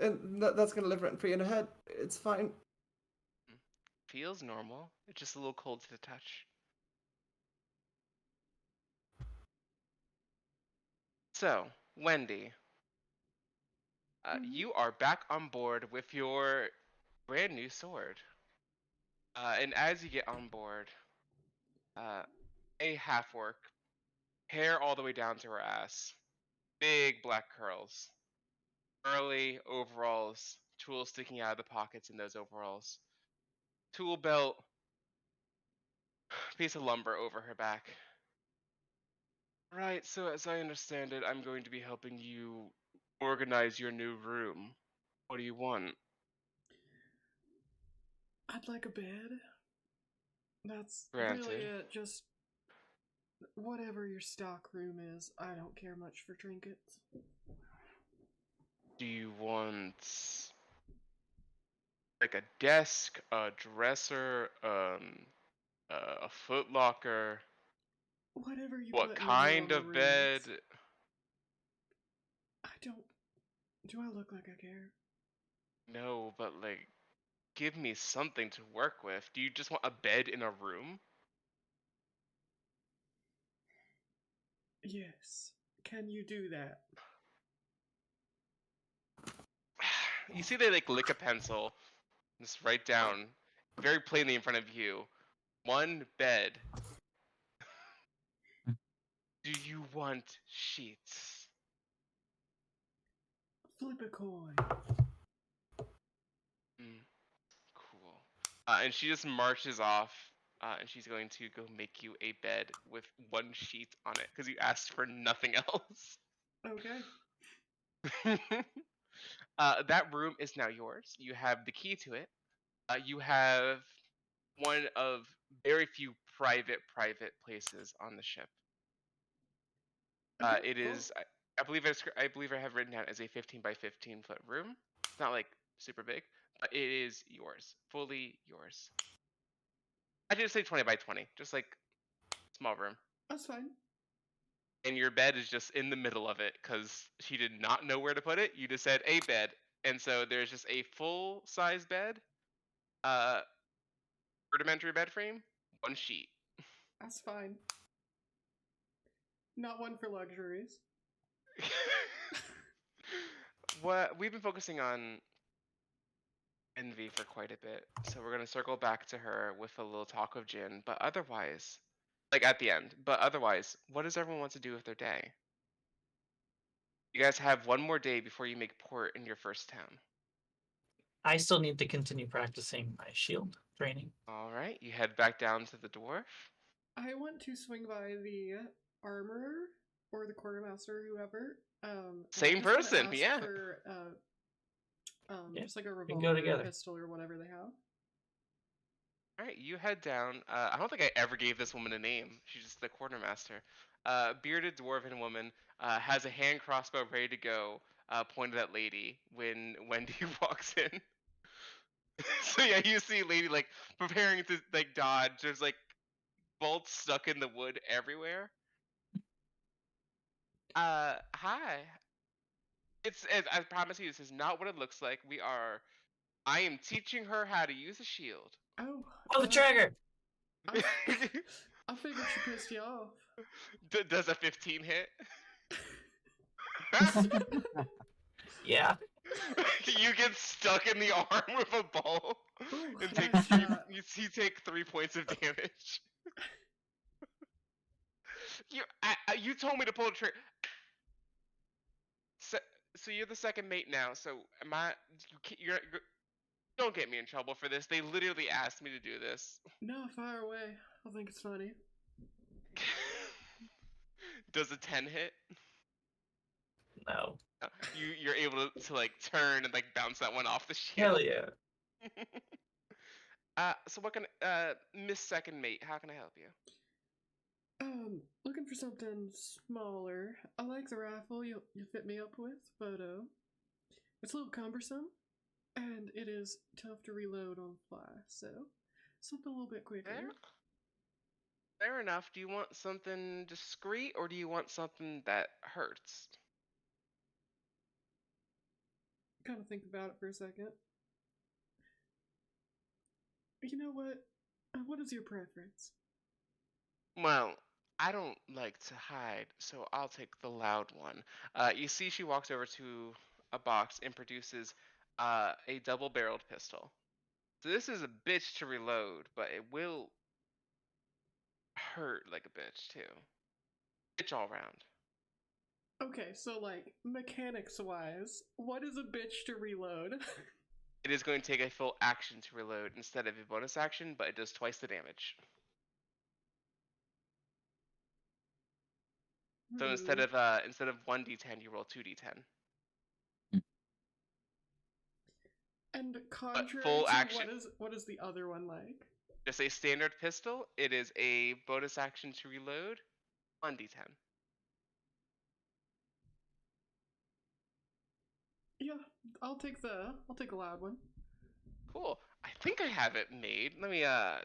and that's gonna live rent free in her head. It's fine. Feels normal. It's just a little cold to the touch. So, Wendy, you are back on board with your brand new sword. And as you get on board, a half orc, hair all the way down to her ass, big black curls, early overalls, tools sticking out of the pockets in those overalls, tool belt, piece of lumber over her back. Right, so as I understand it, I'm going to be helping you organize your new room. What do you want? I'd like a bed. That's Granted. really it. Just whatever your stock room is. I don't care much for trinkets. Do you want like a desk, a dresser, a footlocker? Whatever you What put kind number on of the bed? rooms. I don't. Do I look like I care? No, but like, give me something to work with. Do you just want a bed in a room? Yes. Can you do that? You see they like lick a pencil, just write down very plainly in front of you, one bed want sheets. Flip a coin. Cool. And she just marches off, and she's going to go make you a bed with one sheet on it because you asked for nothing else. Okay. That room is now yours. You have the key to it. You have one of very few private places on the ship. Okay, It cool. is, I believe I have written down as a 15 by 15 foot room. It's not like super big, but it is yours, fully yours. I did say 20 by 20, just like small room. That's fine. And your bed is just in the middle of it because she did not know where to put it. You just said a bed, and so there's just a full size bed, uh, rudimentary bed frame, one sheet. That's fine. Not one for luxuries. What we've been focusing on Envy for quite a bit, so we're gonna circle back to her with a little talk of Jin. But otherwise, like at the end. But otherwise, what does everyone want to do with their day? You guys have one more day before you make port in your first town. I still need to continue practicing my shield training. All right, you head back down to the dwarf. I want to swing by the armorer or the quartermaster, whoever. And I Same just wanna person, ask yeah. For, Yeah, just like a can revolver go or together. a pistol or whatever they have. All right, you head down. I don't think I ever gave this woman a name. She's just the quartermaster. Bearded dwarven woman has a hand crossbow ready to go, pointed at Lady when Wendy walks in. So yeah, you see Lady like preparing to like dodge. There's like bolts stuck in the wood everywhere. Hi. I promise you, this is not what it looks like. I am teaching her how to use a shield. Oh. Oh, the trigger! I figured she pissed you off. Does a 15 hit? Yeah. You get stuck in the arm with a ball Ooh, and take nice three, shot. you take 3 points of damage. You told me to pull the trigger. So you're the second mate now. So am I? You're don't get me in trouble for this. They literally asked me to do this. No, fire away. I think it's funny. Does a 10 hit? No. You're able to like turn and like bounce that one off the shield. Hell yeah. So what can Miss Second Mate? How can I help you? Looking for something smaller. I like the rifle you fit me up with, but it's a little cumbersome, and it is tough to reload on the fly. So something a little bit quicker. Fair enough. Do you want something discreet or do you want something that hurts? Kind of think about it for a second. You know what? What is your preference? Well, I don't like to hide, so I'll take the loud one. You see, she walks over to a box and produces a double-barreled pistol. So this is a bitch to reload, but it will hurt like a bitch too. Bitch all round. Okay, so like mechanics wise, what is a bitch to reload? It is going to take a full action to reload instead of a bonus action, but it does twice the damage. So instead of 1d10, you roll 2d10. And contrary full to action. what is the other one like? Just a standard pistol. It is a bonus action to reload, 1d10. Yeah, I'll take a loud one. Cool. I think I have it made. Let me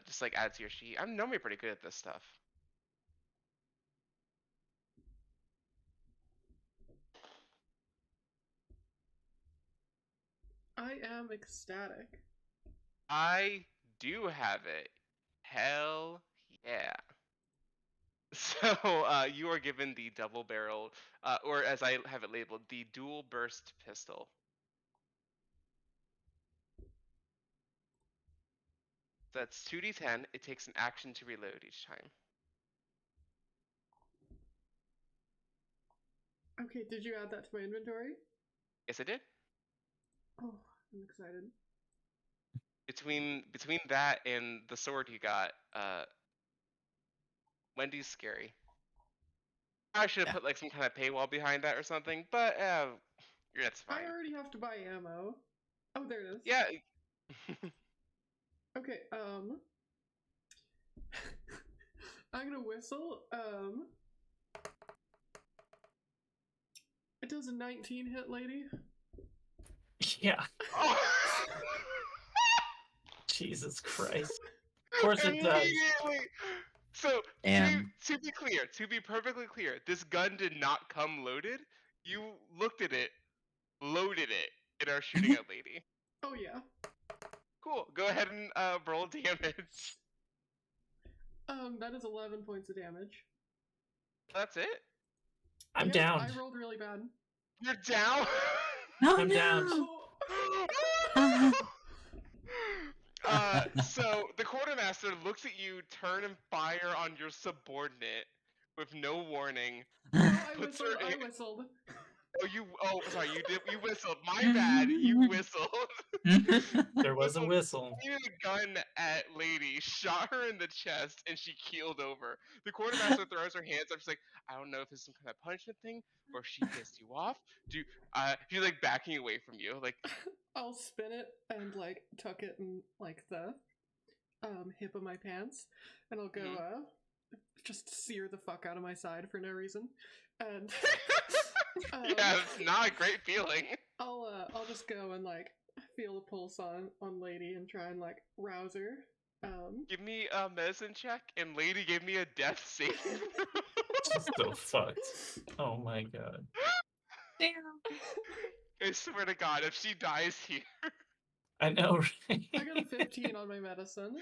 just like add to your sheet. I'm normally pretty good at this stuff. I am ecstatic. I do have it. Hell yeah. So you are given the double barrel, or as I have it labeled, the dual burst pistol. That's 2d10. It takes an action to reload each time. Okay, did you add that to my inventory? Yes, I did. Oh, I'm excited. Between that and the sword you got, Wendy's scary. I should have put like some kind of paywall behind that or something, but that's I fine. already have to buy ammo. Oh, there it is. Yeah. Okay, I'm gonna whistle. It does a 19 hit, lady. Yeah. Oh. Jesus Christ. Of course it does. Immediately. So to be clear, to be perfectly clear, this gun did not come loaded. You looked at it, loaded it, and are shooting at lady. Oh yeah. Cool. Go ahead and roll damage. That is 11 points of damage. That's it. I'm Yeah, down. I rolled really bad. You're down. No, I'm no. down. So the quartermaster looks at you, turn and fire on your subordinate with no warning. No, I Puts whistled. her I in- whistled. Sorry, you whistled. My bad. You whistled. There was a whistle. Pointed a gun at lady, shot her in the chest, and she keeled over. The quartermaster throws her hands up. She's like, I don't know if it's some kind of punishment thing or if she pissed you off. She's like backing away from you, like. I'll spin it and like tuck it in like the hip of my pants, and I'll go just sear the fuck out of my side for no reason, and Yeah, it's not a great feeling. I'll just go and like feel the pulse on lady and try and like rouse her. Give me a medicine check, and lady gave me a death save. So fucked. Oh my god. Damn. I swear to God, if she dies here. I know, right? I got a 15 on my medicine.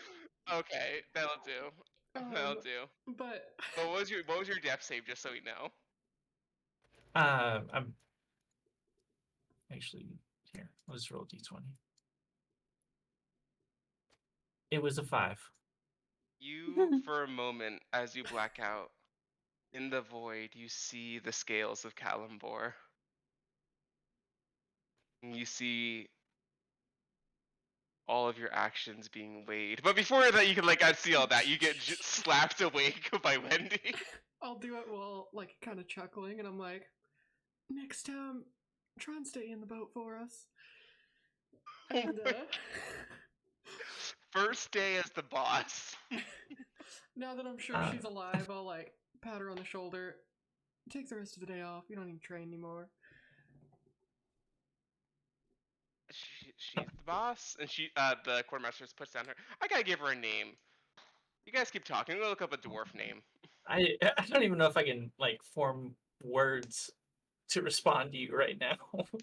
Okay, that'll do. That'll do. But What was your death save, just so we know? I'm actually here. Let's roll d20. It was a 5. You, for a moment, as you black out, in the void, you see the scales of Kalambor. And you see all of your actions being weighed. But before that, you can see all that. You get slapped awake by Wendy. I'll do it while like kind of chuckling, and I'm like, next time, try and stay in the boat for us. And First day as the boss. now that I'm sure she's alive, I'll like pat her on the shoulder. Take the rest of the day off. You don't need to train anymore. She's the boss, and the quartermaster puts down her. I gotta give her a name. You guys keep talking. I'm gonna look up a dwarf name. I don't even know if I can like form words to respond to you right now.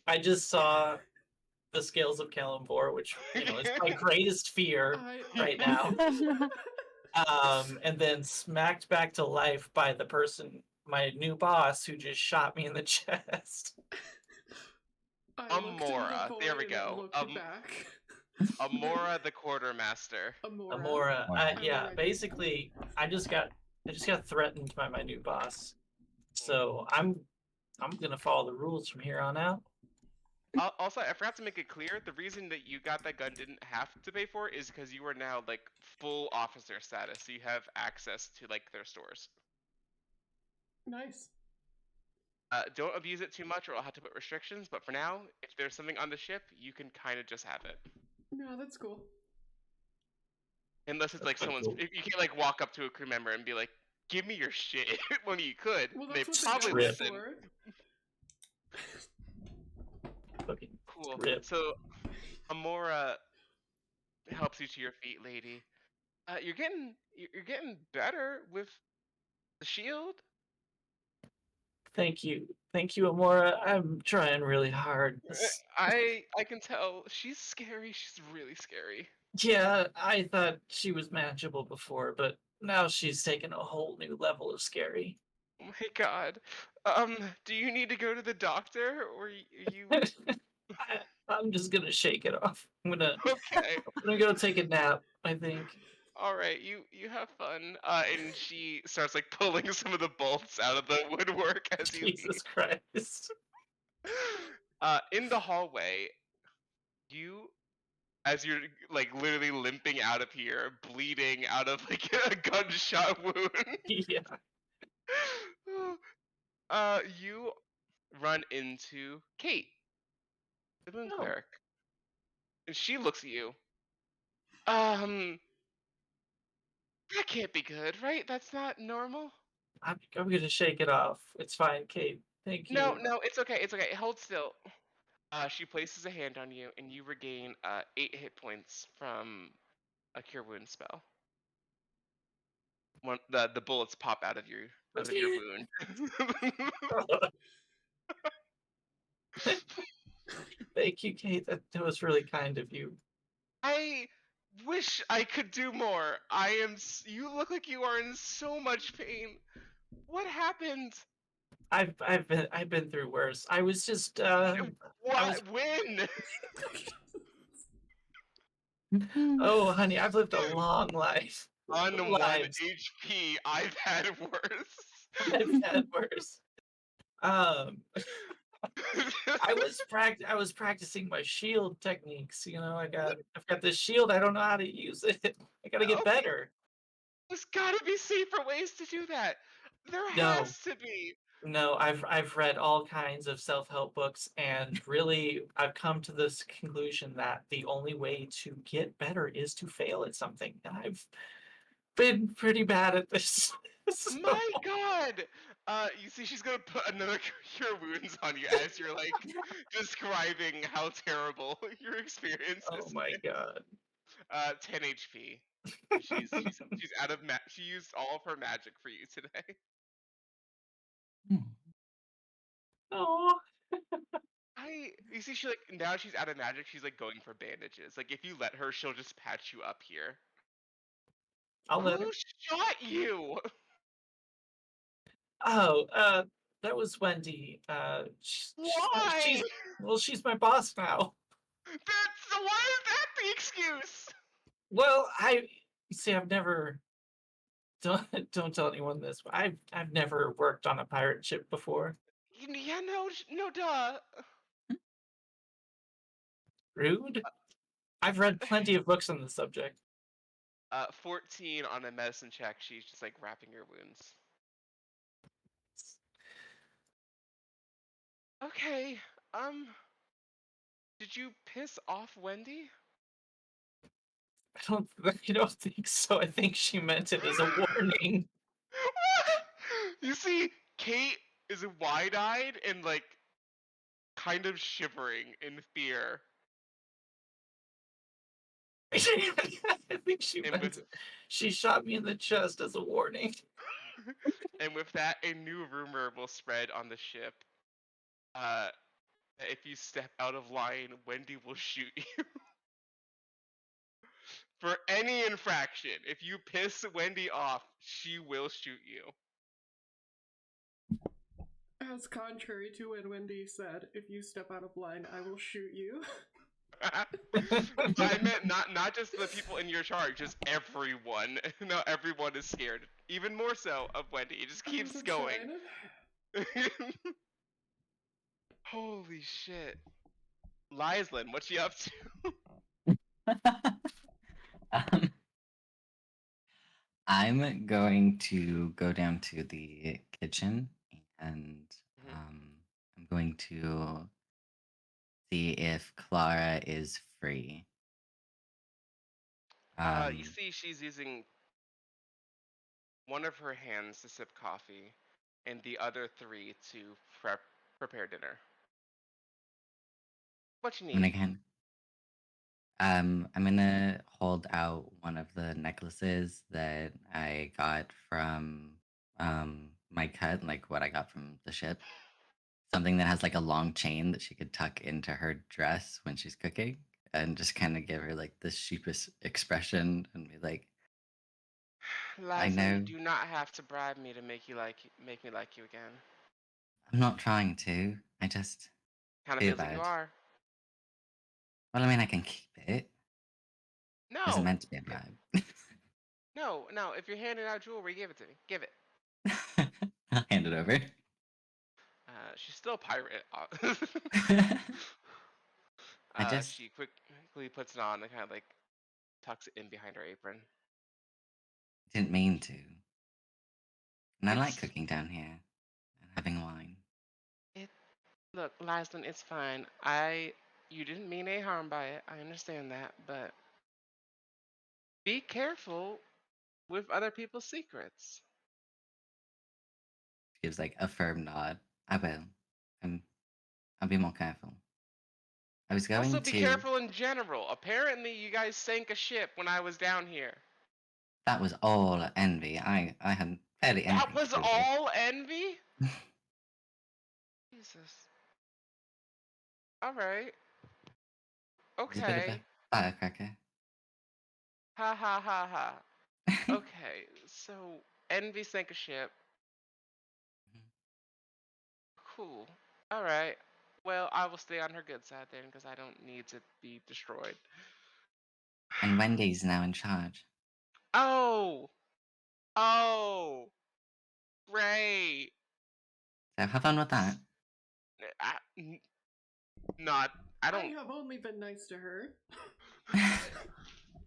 I just saw the scales of Kalambor, which is my greatest fear right now. And then smacked back to life by the person, my new boss, who just shot me in the chest. Amora, there we go. Amora the quartermaster. Amora. Yeah, basically, I just got threatened by my new boss, so I'm gonna follow the rules from here on out. Also, I forgot to make it clear, the reason that you got that gun didn't have to pay for is because you are now like full officer status, so you have access to like their stores. Nice. Don't abuse it too much, or I'll have to put restrictions. But for now, if there's something on the ship, you can kind of just have it. No, that's cool. Unless it's like someone's, cool. if you can't like walk up to a crew member and be like, "Give me your shit." Well, you could. Well, They that's probably what listen. Fucking Cool. rip. So, Amora helps you to your feet, lady. You're getting better with the shield. Thank you, Amora. I'm trying really hard. I can tell she's scary. She's really scary. Yeah, I thought she was manageable before, but now she's taken a whole new level of scary. Oh my god. Do you need to go to the doctor, or you? I'm just gonna shake it off. I'm Okay. gonna go take a nap, I think. All right, you have fun. And she starts like pulling some of the bolts out of the woodwork as you Jesus Christ. in the hallway, you as you're like literally limping out of here, bleeding out of like a gunshot wound. Yeah. You run into Kate, the moon No, cleric, and she looks at you. Um, that can't be good, right? That's not normal. I'm gonna shake it off. It's fine, Kate. Thank No, you. no, it's okay. It's okay. Hold still. She places a hand on you, and you regain 8 hit points from a cure wound spell. The bullets pop out of your wound. Thank you, Kate. That was really kind of you. I wish I could do more. You look like you are in so much pain. What happened? I've been through worse. I was just I was What? When? oh honey, I've lived a long life. On 1 Lives. HP, I've had worse. I've had worse. Um I was practicing my shield techniques. You know, I've got this shield. I don't know how to use it. I gotta get Okay, better. there's gotta be safer ways to do that. There No, has to be. no, I've read all kinds of self-help books, and really I've come to this conclusion that the only way to get better is to fail at something. And I've been pretty bad at this. So, My God! You see, she's gonna put another cure wounds on you as you're like describing how terrible your experience oh has my been. god. 10 HP. She's out of she used all of her magic for you today. Hmm. Oh, You see, she like now she's out of magic. She's like going for bandages. Like if you let her, she'll just patch you up here. I'll let her. Who shot you? Oh, that was Wendy. Why? She's well, she's my boss now. Why is that the excuse? Well, I see. I've never don't tell anyone this, but I've never worked on a pirate ship before. Yeah, no, no, duh. Rude. I've read plenty of books on the subject. 14 on a medicine check. She's just like wrapping your wounds. Okay. Did you piss off Wendy? I don't think so. I think she meant it as a warning. You see, Kate is wide-eyed and like kind of shivering in fear. I think she And meant with it. She shot me in the chest as a warning. and with that, a new rumor will spread on the ship. That if you step out of line, Wendy will shoot you. For any infraction. If you piss Wendy off, she will shoot you. As contrary to when Wendy said, if you step out of line, I will shoot you. I meant not just the people in your charge, just everyone. No, everyone is scared. Even more so of Wendy. It just keeps I'm going. trying. Holy shit. Lyslin, what you up to? um, I'm going to go down to the kitchen and Mhm. I'm going to see if Clara is free. You see she's using one of her hands to sip coffee and the other 3 to prepare dinner. What you I'm need? I'm gonna hold out one of the necklaces that I got from my cut, like what I got from the ship. Something that has like a long chain that she could tuck into her dress when she's cooking, and just kind of give her like this sheepish expression and be like, "I Lyslin, you know do not have to bribe me to make me like you again. I'm not trying to. I just Kind of feel feels like you bad. are. Well, I mean, I can keep it. It wasn't No. meant to be a bribe." No, no. If you're handing out jewelry, give it to me. Give it. I'll hand it over. She's still a pirate. I just She quickly puts it on and kind of like tucks it in behind her apron. didn't mean to. And I like It's cooking down here and having wine. it. Look, Lyslin, it's fine. You didn't mean any harm by it. I understand that, but be careful with other people's secrets. She gives like a firm nod. I will. I'll be more careful. I was Also, going be to. careful in general. Apparently, you guys sank a ship when I was down here. That was all envy. I had barely That anything to was do with it. all envy? Jesus. All right. He's a bit of Okay. a firecracker. Ha ha ha ha. Okay, so envy sank a ship. Cool. All right. Well, I will stay on her good side then, because I don't need to be destroyed. And Wendy's now in charge. Oh, oh, great. So have fun with that. I, n- not. I I don't. have only been nice to her.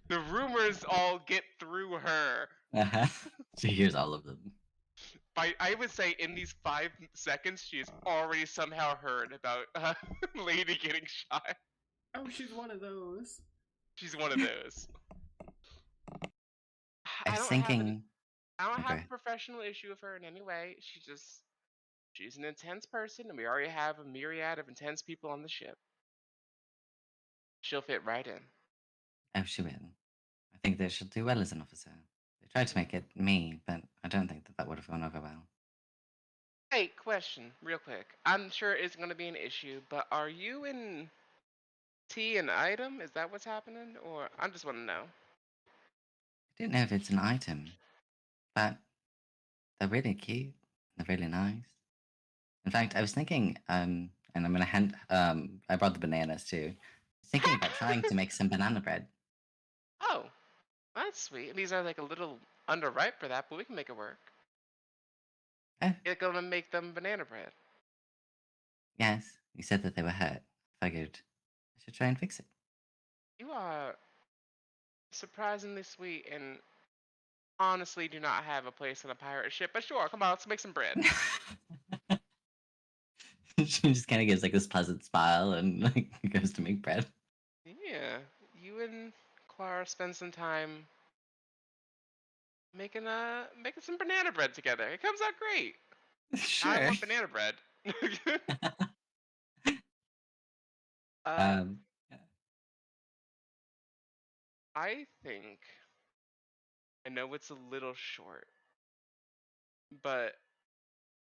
The rumors all get through her. Uh-huh. She hears all of them. I would say in these 5 seconds, she has already somehow heard about Lady getting shot. Oh, she's one of those. She's one of those. I I was don't have an thinking. I don't have Okay. a professional issue with her in any way. She's an intense person, and we already have a myriad of intense people on the ship. She'll fit right in. Oh, she will. I think that she'll do well as an officer. They tried to make it me, but I don't think that would have gone over well. Hey, question, real quick. I'm sure it's going to be an issue, but are you in T an item? Is that what's happening? Or I just want to know. I don't know if it's an item, but they're really cute. They're really nice. In fact, I was thinking, and I'm gonna hand. I brought the bananas too. I was thinking about trying to make some banana bread. Oh, that's sweet. These are like a little underripe for that, but we can make it work. Oh, You're gonna make them banana bread. yes. You said that they were hurt. I figured I should try and fix it. You are surprisingly sweet and honestly do not have a place on a pirate ship, but sure, come on, let's make some bread. She just kind of gives like this pleasant smile and like goes to make bread. Yeah, you and Clara spend some time making some banana bread together. It comes out great. I Sure. want banana bread. uh, um, I think I know it's a little short, but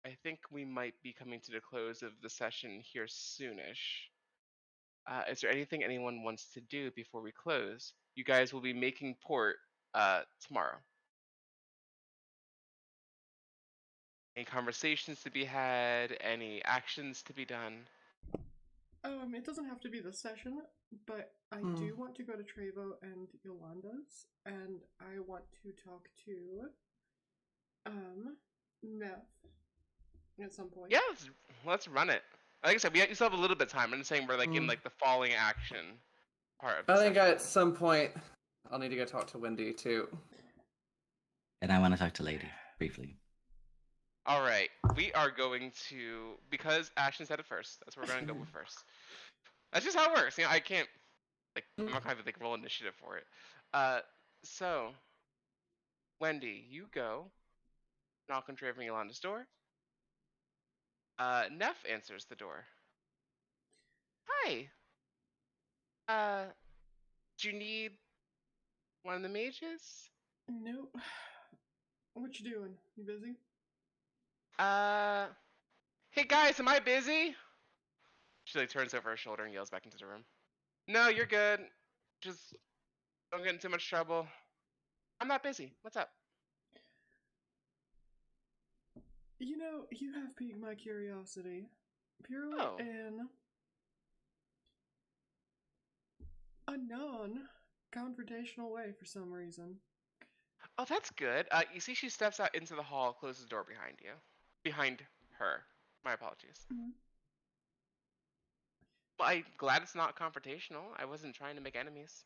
I think we might be coming to the close of the session here soonish. Is there anything anyone wants to do before we close? You guys will be making port tomorrow. Any conversations to be had? Any actions to be done? It doesn't have to be the session, but I do want to go to Trevo and Yolanda's, and I want to talk to Neff at some point. Yeah, let's run it. Like I said, we still have a little bit of time. I'm just saying we're like in like the falling action part of the I think session. at some point I'll need to go talk to Wendy too. and I want to talk to Lady briefly. All right, we are going to, because Ashton said it first. That's what we're gonna go with first. That's just how it works. You know, I can't I'm not gonna have to like roll initiative for it. So Wendy, you go knock on Trevor's and Yolanda's door. Neff answers the door. Hi. Do you need one of the mages? Nope. What you doing? You busy? Hey guys, am I busy? She like turns over her shoulder and yells back into the room. No, you're good. Just don't get in too much trouble. I'm not busy. What's up? You know, you have piqued my curiosity. Purely Oh. in a non-confrontational way for some reason. Oh, that's good. You see, she steps out into the hall, closes the door behind you. Behind her. My apologies. Mhm. Well, I'm glad it's not confrontational. I wasn't trying to make enemies.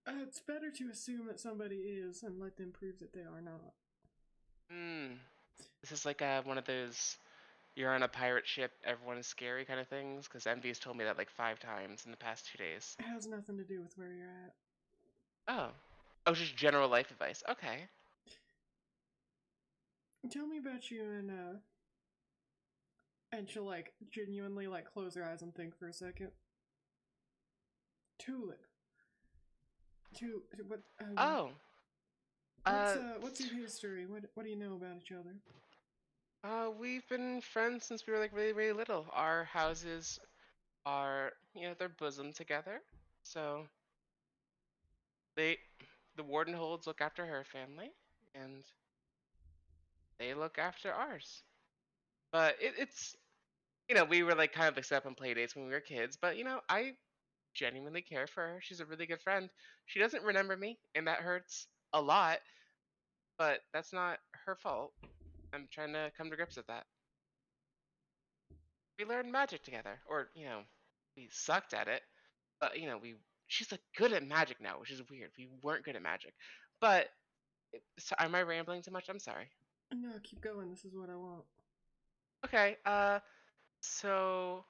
It's better to assume that somebody is and let them prove that they are not. Hmm. This is like one of those you're on a pirate ship, everyone is scary kind of things. Because Envy has told me that like 5 times in the past 2 days. It has nothing to do with where you're at. Oh. Oh, just general life advice. Okay. Tell me about you and she'll like genuinely like close her eyes and think for a second. Tulip. What? Oh. What's your history? What do you know about each other? We've been friends since we were like really, really little. Our houses are, they're bosom together. So they, the Warden holds look after her family, and they look after ours. But it's, we were like kind of like set up on play dates when we were kids. But I genuinely care for her. She's a really good friend. She doesn't remember me, and that hurts a lot. But that's not her fault. I'm trying to come to grips with that. We learned magic together, or we sucked at it. But she's like good at magic now, which is weird. We weren't good at magic. But so, am I rambling too much? I'm sorry. No, keep going. This is what I want. Okay. So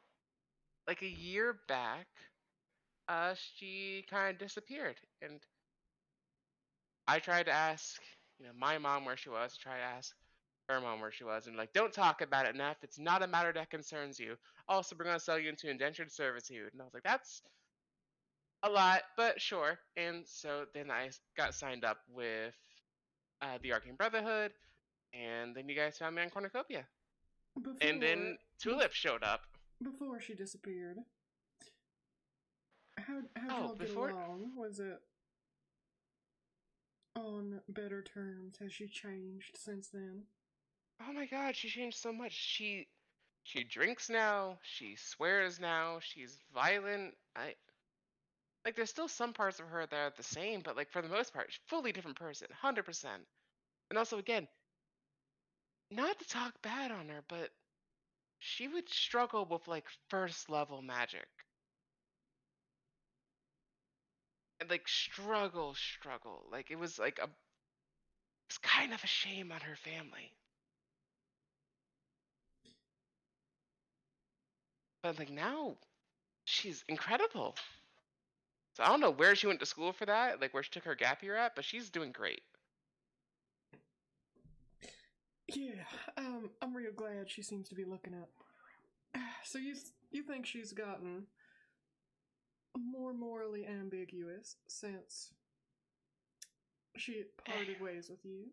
like a year back, she kind of disappeared, and I tried to ask, my mom where she was. Try to ask her mom where she was, and like, don't talk about it enough. It's not a matter that concerns you. Also, we're gonna sell you into indentured servitude. And I was like, that's a lot, but sure. And so then I got signed up with the Arcane Brotherhood, and then you guys found me on Cornucopia. And Before then Tulip showed up. before she disappeared, how'd Oh, y'all get before. along? Was it on better terms? Has she changed since then? Oh my God, she changed so much. She drinks now. She swears now. She's violent. I like. There's still some parts of her that are the same, but like for the most part, she's a fully different person, 100%. And also, again, not to talk bad on her, but she would struggle with like first level magic. And like struggle. Like it was like it's kind of a shame on her family. But like now she's incredible. So I don't know where she went to school for that, like where she took her gap year at, but she's doing great. Yeah, I'm real glad she seems to be looking up. So you think she's gotten more morally ambiguous since she parted ways with you?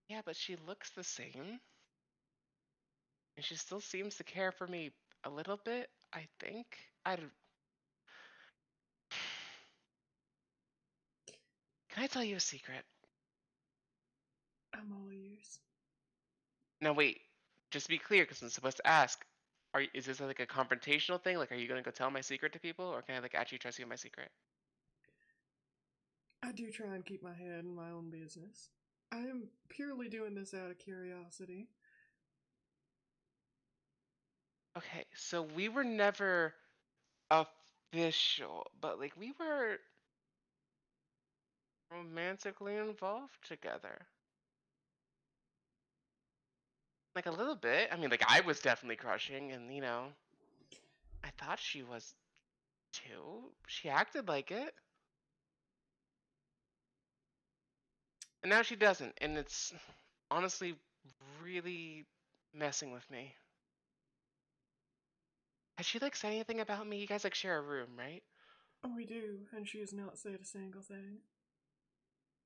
Yeah, but she looks the same. And she still seems to care for me a little bit, I think. I don't... Can I tell you a secret? I'm all ears. Now wait, just to be clear, because I'm supposed to ask, is this like a confrontational thing? Like, are you gonna go tell my secret to people, or can I like actually trust you with my secret? I do try and keep my head in my own business. I am purely doing this out of curiosity. Okay, so we were never official, but like we were romantically involved together. Like a little bit. I mean, like I was definitely crushing, and I thought she was too. She acted like it. And now she doesn't, and it's honestly really messing with me. Has she like said anything about me? You guys like share a room, right? Oh, we do, and she has not said a single thing.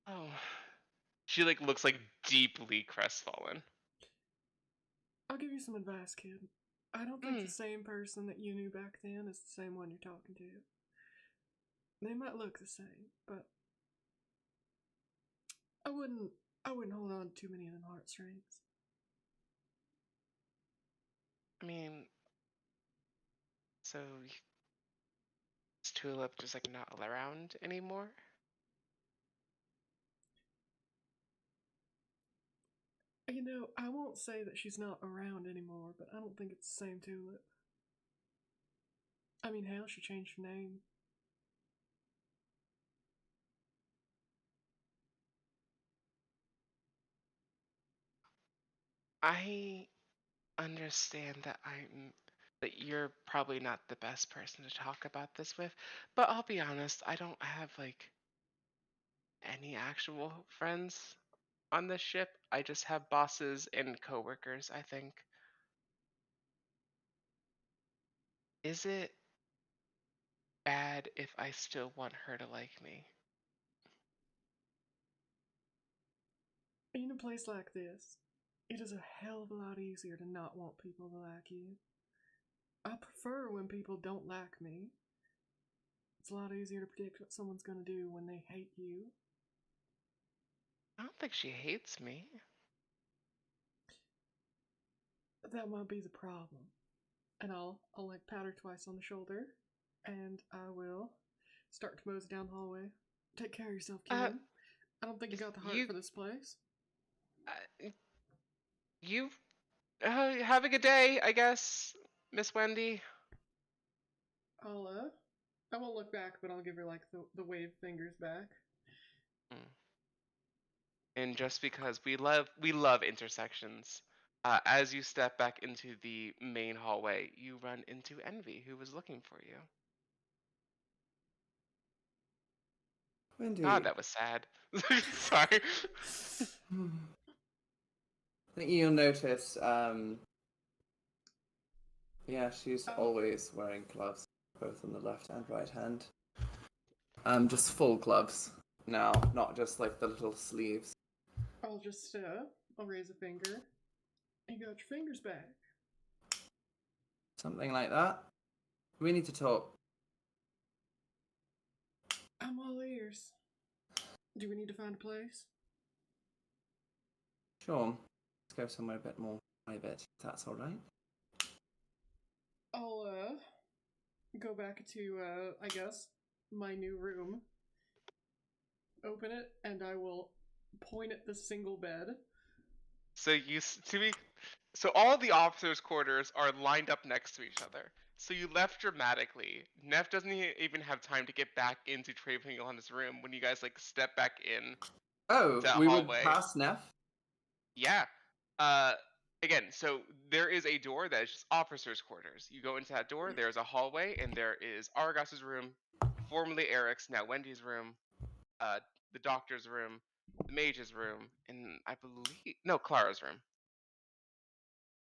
Oh. She like looks like deeply crestfallen. I'll give you some advice, kid. I don't think the Hmm. same person that you knew back then is the same one you're talking to. They might look the same, but I wouldn't hold on to too many of them heartstrings. I mean, so is Tulip just like not around anymore? You know, I won't say that she's not around anymore, but I don't think it's the same Tulip. I mean, hell, she changed her name. I understand that you're probably not the best person to talk about this with, but I'll be honest, I don't have like any actual friends on this ship. I just have bosses and coworkers, I think. Is it bad if I still want her to like me? In a place like this, it is a hell of a lot easier to not want people to like you. I prefer when people don't like me. It's a lot easier to predict what someone's gonna do when they hate you. I don't think she hates me. That might be the problem. And I'll like pat her twice on the shoulder, and I will start to mosey down the hallway. Take care of yourself, Uh, kid. I don't think you got the heart you, for this place. uh, you have a good day, I guess, Miss Wendy. I won't look back, but I'll give her like the wave fingers back. Mm. And just because we love intersections, as you step back into the main hallway, you run into Envy, who was looking for you. Wendy. God, that was sad. Sorry. I think you'll notice, yeah, she's always wearing gloves, both on the left and right hand. Just full gloves now, not just like the little sleeves. I'll raise a finger. You got your fingers back. Something like that. We need to talk. I'm all ears. Do we need to find a place? Sure. Let's go somewhere a bit more private, if that's alright. I'll go back to I guess my new room. Open it, and I will point at the single bed. So so all the officers' quarters are lined up next to each other. So you left dramatically. Neff doesn't even have time to get back into Yohanna's room when you guys like step back in Oh, that we would hallway. pass Neff? Yeah. Uh, again, so there is a door that is just officers' quarters. You go into that door, there's a hallway, and there is Argos's room, formerly Eric's, now Wendy's room, the doctor's room, the mage's room, and I believe Clara's room.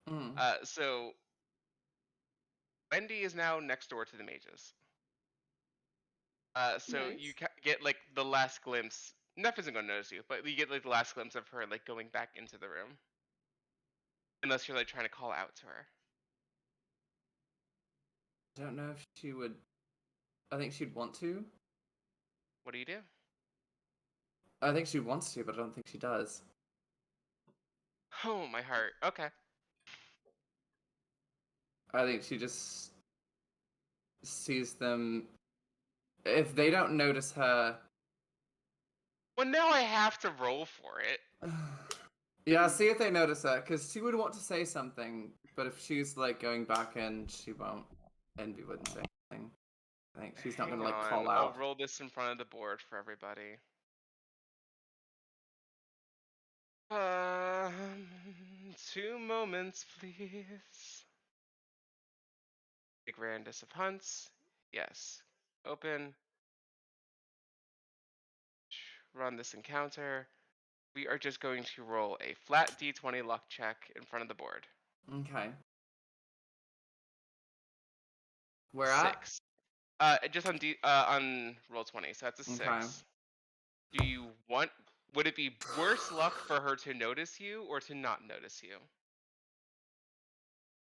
Mm. So Wendy is now next door to the mages. So Nice. you get like the last glimpse. Neff isn't gonna notice you, but you get like the last glimpse of her like going back into the room, unless you're like trying to call out to her. I don't know if she would. I think she'd want to. What do you do? I think she wants to, but I don't think she does. Oh, my heart. Okay. I think she just sees them. If they don't notice her. Well, now I have to roll for it. Yeah, see if they notice her, because she would want to say something, but if she's like going back in, she won't. Envy wouldn't say anything. I think she's not Hang gonna like on, call I'll out. roll this in front of the board for everybody. 2 moments, please. The grandest of hunts. Yes. Open. Run this encounter. We are just going to roll a flat d20 luck check in front of the board. Okay. Where at? 6. Just on roll 20, so that's a 6. Okay. Do you want? Would it be worse luck for her to notice you or to not notice you?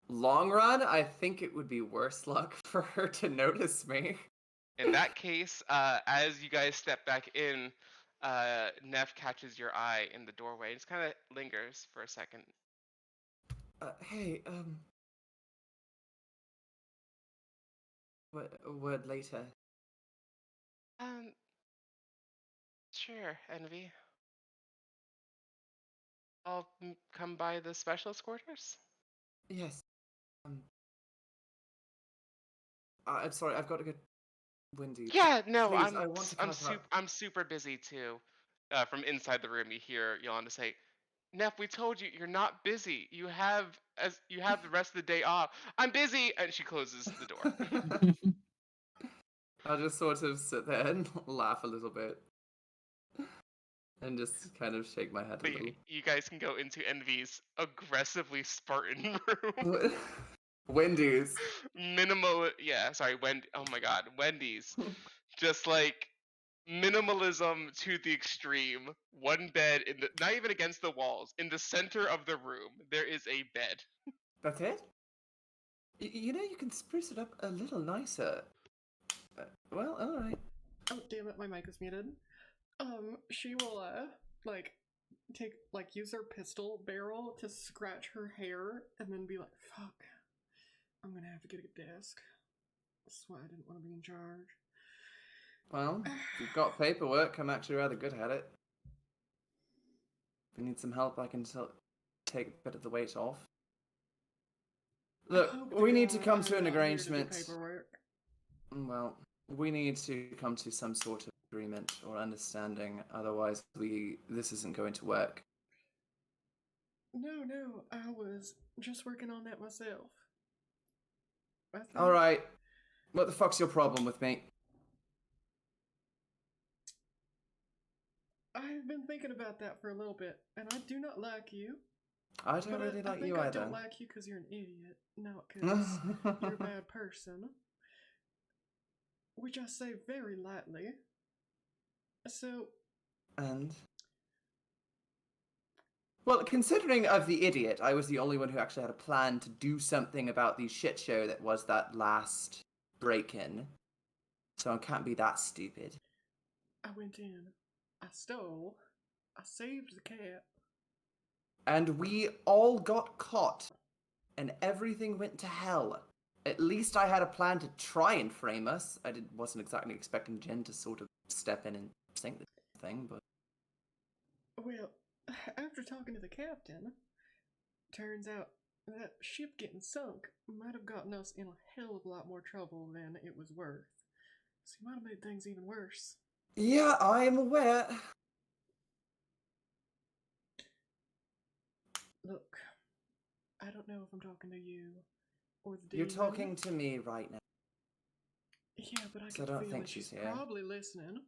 Long run, I think it would be worse luck for her to notice me. In that case, as you guys step back in, Neff catches your eye in the doorway. It just kind of lingers for a second. Hey, word later. Um, sure, Envy. all come by the specialist quarters? Yes. Um, I'm sorry, I've got to go. Wendy, Yeah, no, please, I want to cut out. I'm super busy too. From inside the room, you hear Yolanda say, "Neff, we told you you're not busy. You have the rest of the day off. I'm busy," and she closes the door. I'll just sort of sit there and laugh a little bit. And just kind of shake my head a But little. you guys can go into Envy's aggressively Spartan room. Wendy's. Yeah, sorry, oh my God, Wendy's. Just like minimalism to the extreme. One bed not even against the walls. In the center of the room, there is a bed. That's it? You know, you can spruce it up a little nicer. Well, alright. Oh, damn it, my mic was muted. She will, like, use her pistol barrel to scratch her hair and then be like, fuck, I'm gonna have to get a desk. That's why I didn't want to be in charge. Well, if you've got paperwork, I'm actually rather good at it. If you need some help, I can take a bit of the weight off. Look, we need to come to an arrangement. Well, we need to come to some sort of agreement or understanding, otherwise this isn't going to work. No, I was just working on that myself. Alright, what the fuck's your problem with me? I've been thinking about that for a little bit, and I do not like you. I don't really like you I either. I don't like you because you're an idiot, not because you're a bad person. Which I say very lightly. So... And? Well, considering of the idiot, I was the only one who actually had a plan to do something about the shit show that was that last break-in. So I can't be that stupid. I went in. I stole. I saved the cat. And we all got caught. And everything went to hell. At least I had a plan to try and frame us. Wasn't exactly expecting Jen to sort of step in and sink the thing, but... Well, after talking to the captain, turns out that ship getting sunk might have gotten us in a hell of a lot more trouble than it was worth. So you might have made things even worse. Yeah, I'm aware. Look, I don't know if I'm talking to you or the You're demon. talking to me right now. Yeah, but I So can I don't feel think that she's she's here. probably listening.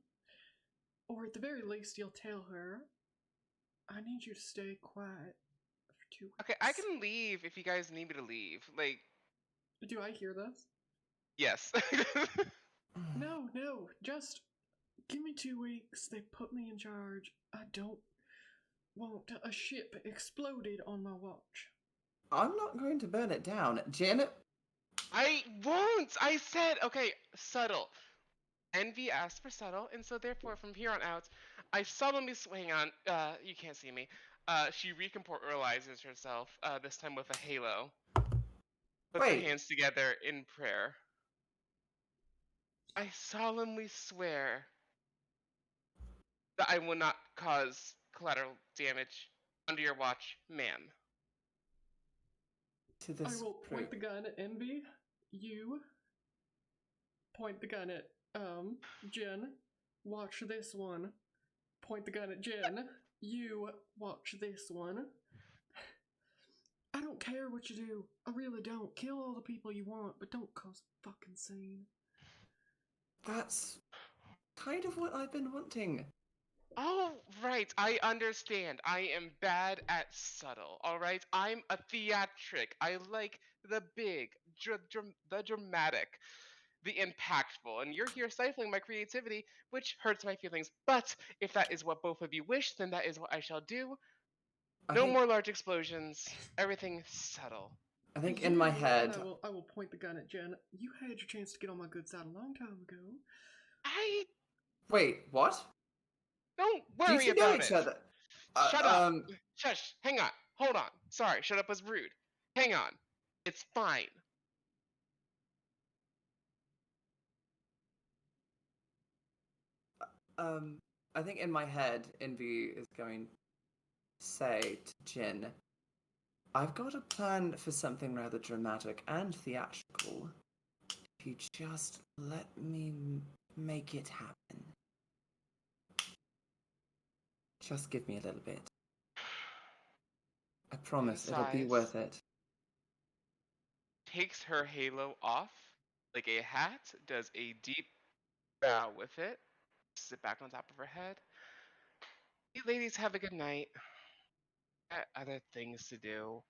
Or at the very least, you'll tell her, I need you to stay quiet for 2 weeks. Okay, I can leave if you guys need me to leave. Like, Do I hear this? yes. No, just give me 2 weeks. They put me in charge. I don't want a ship exploded on my watch. I'm not going to burn it down. Janet? I won't! I said, okay, subtle. Envy asked for subtle, and so therefore from here on out, I solemnly hang on, you can't see me. She recomportalizes herself, this time with a halo. Puts her Wait. hands together in prayer. I solemnly swear that I will not cause collateral damage under your watch, ma'am. To this I will point the gun at Envy. You point the gun at Jen. Watch this one. Point the gun at Jen. You watch this one. I don't care what you do. I really don't. Kill all the people you want, but don't cause a fucking scene. That's kind of what I've been wanting. Oh, right, I understand. I am bad at subtle, alright? I'm a theatric. I like the big, the dramatic, the impactful, and you're here stifling my creativity, which hurts my feelings. But if that is what both of you wish, then that is what I shall do. No more large explosions. Everything subtle. I think in my head... I will point the gun at Jen. You had your chance to get on my good side a long time ago. Wait, what? Don't worry Do you about know each it. other? Shut up. Shush. Hang on. Hold on. Sorry, shut up was rude. Hang on. It's fine. I think in my head, Envy is going say to Jin, I've got a plan for something rather dramatic and theatrical. If you just let me make it happen. Just give me a little bit. I promise it'll be Sighs, worth it. takes her halo off like a hat, does a deep bow with it, sit back on top of her head. You ladies have a good night. Got other things to do.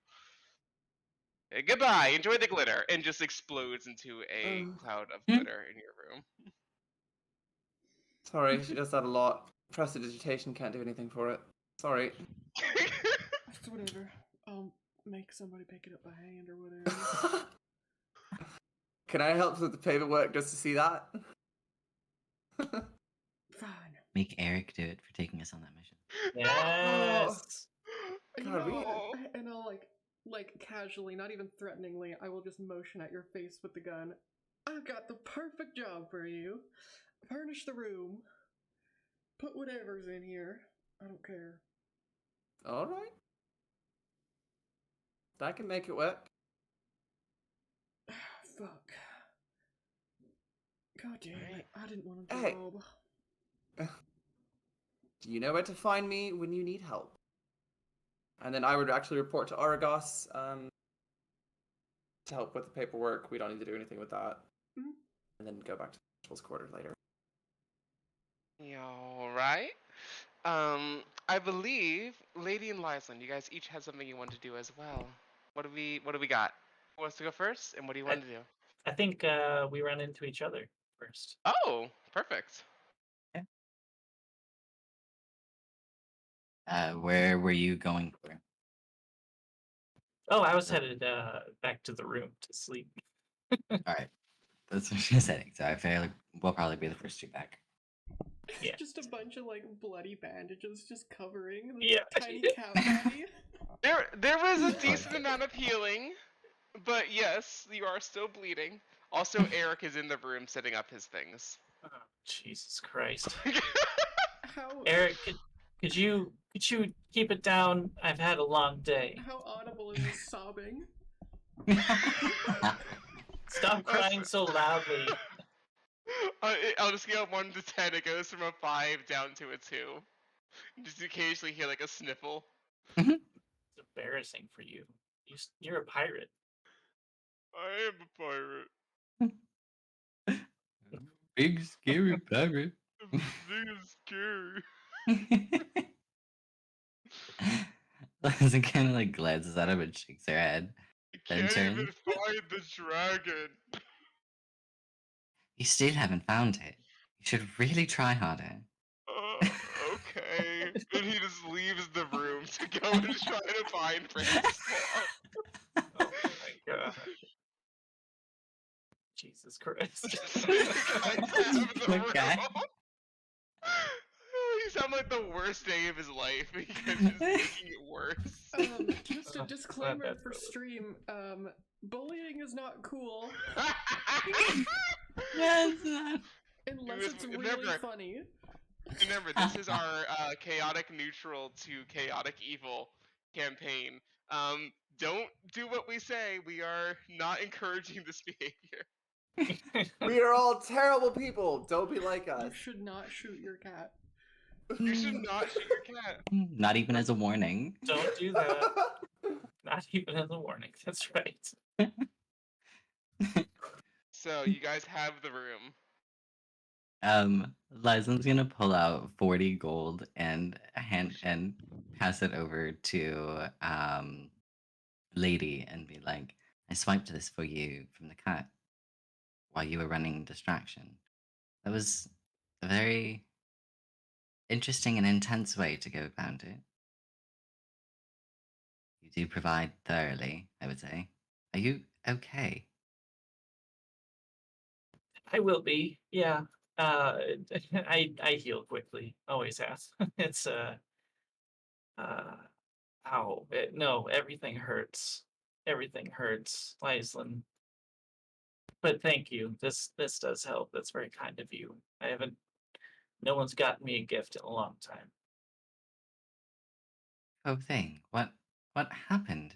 Goodbye. Enjoy the glitter, and just explodes into a cloud of glitter in your room. Sorry, she does that a lot. Prestidigitation can't do anything for it. Sorry. It's whatever. I'll make somebody pick it up by hand or whatever. Can I help with the paperwork just to see that? Fine. Make Eric do it for taking us on that mission. Yes. You God, know, and I'll like casually, not even threateningly, I will just motion at your face with the gun. I've got the perfect job for you. Furnish the room. Put whatever's in here. I don't care. Alright. That can make it work. Fuck. God damn it. Right. I didn't want to Hey. rob. You know where to find me when you need help. And then I would actually report to Argos to help with the paperwork. We don't need to do anything with that. Mhm. And then go back to the principal's quarters later. Alright. I believe Lady and Lyslin, you guys each had something you want to do as well. What do we got? Who wants to go first? And what do you want to do? I think we run into each other first. Oh, perfect. Where were you going for? Oh, I was headed back to the room to sleep. All right, that's what she's saying. So I feel like we'll probably be the first two back. Yeah. Just a bunch of like bloody bandages just covering the Yeah. tiny cat body. There was a decent amount of healing, but yes, you are still bleeding. Also, Eric is in the room setting up his things. Oh, Jesus Christ. How Eric, could you keep it down? I've had a long day. how audible is his sobbing? Stop crying so loudly. On a scale of 1 to 10, it goes from a 5 down to a 2. You just occasionally hear like a sniffle. It's embarrassing for you. You're a pirate. I am a pirate. Big scary pirate. I'm big and scary. Liza kind of like glances at him and shakes her head. I Then can't even turns. find the dragon. You still haven't found it. You should really try harder. Okay. And he just leaves the room to go and try to find Francois. Oh my god. Jesus Christ. Okay. He sounded like the worst day of his life because he's making it worse. Just a disclaimer that's for really- stream. Bullying is not cool Yes. unless was- it's really remember- funny. Remember, this is our chaotic neutral to chaotic evil campaign. Don't do what we say. We are not encouraging this behavior. We are all terrible people. Don't be like You us. should not shoot your cat. You should not shoot your cat. Not even as a warning. Don't do that. Not even as a warning. That's right. So you guys have the room. Lizen's gonna pull out 40 gold and pass it over to Lady and be like, I swiped this for you from the cut while you were running distraction. That was a very interesting and intense way to go about it. You do provide thoroughly, I would say. Are you okay? I will be. Yeah. I heal quickly. Always have. It's ow. No, everything hurts. Everything hurts, Lyslin. But thank you. This does help. That's very kind of you. No one's gotten me a gift in a long time. Oh, thing. What happened?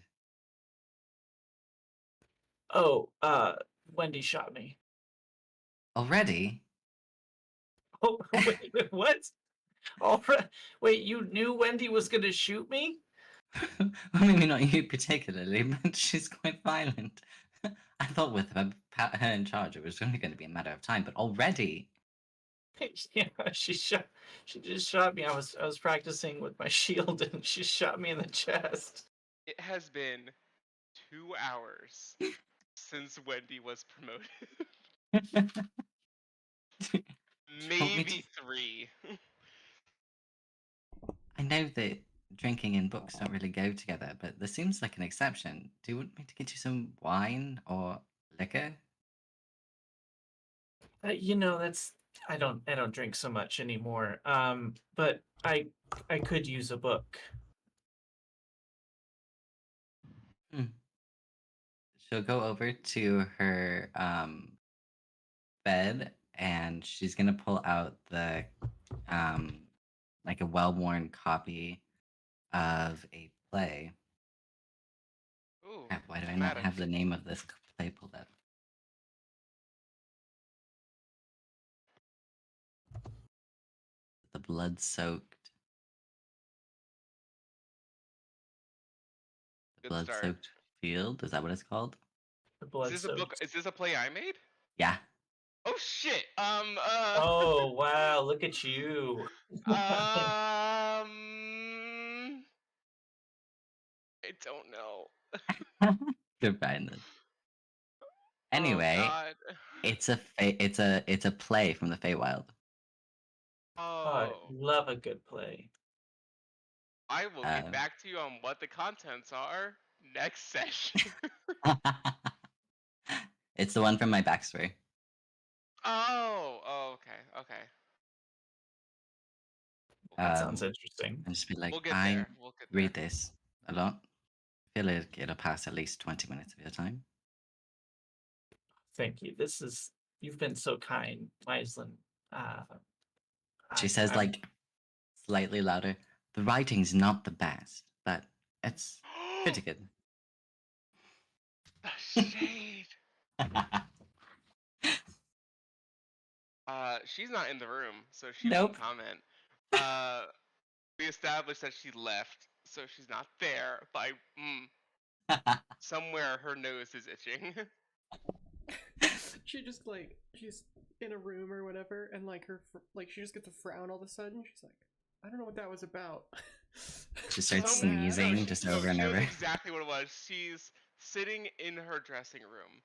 Oh, Wendy shot me. Already? Oh, wait, what? All right. Wait, you knew Wendy was gonna shoot me? Well, maybe not you particularly, but she's quite violent. I thought with her in charge, it was only going to be a matter of time, but already. Yeah, she just shot me. I was practicing with my shield and she shot me in the chest. It has been 2 hours since Wendy was promoted. Do you want me to? Maybe 3. I know that drinking and books don't really go together, but this seems like an exception. Do you want me to get you some wine or liquor? You know, that's I don't drink so much anymore. But I could use a book. Hmm. She'll go over to her bed and she's gonna pull out the um like a well-worn copy of a play. Ooh, Crap, why do I not dramatic. have the name of this play pulled up? The blood-soaked, Good start. blood-soaked field. Is that what it's called? The Is blood this a book? soaked. Is this a play I made? Yeah. Oh shit. Oh wow, look at you. I don't know. Good find then. Oh Anyway, God. it's a play from the Feywild. Oh, I Oh, love a good play. I will get Um, back to you on what the contents are next session. it's the one from my backstory. Oh, okay, okay. That sounds Um, interesting. and just be like, We'll get I there. We'll get there. read this a lot. I feel like it'll pass at least 20 minutes of your time. Thank you. You've been so kind, Maislin. Uh, She says, I'm like, slightly louder. The writing's not the best, but it's pretty good. The shade. She's not in the room, so she won't Nope. comment. We established that she left, so she's not there. But somewhere her nose is itching. She just like she's in a room or whatever, and like like she just gets a frown all of a sudden. She's like, I don't know what that was about. She starts So mad. sneezing just over and She knows over. exactly what it was. She's sitting in her dressing room,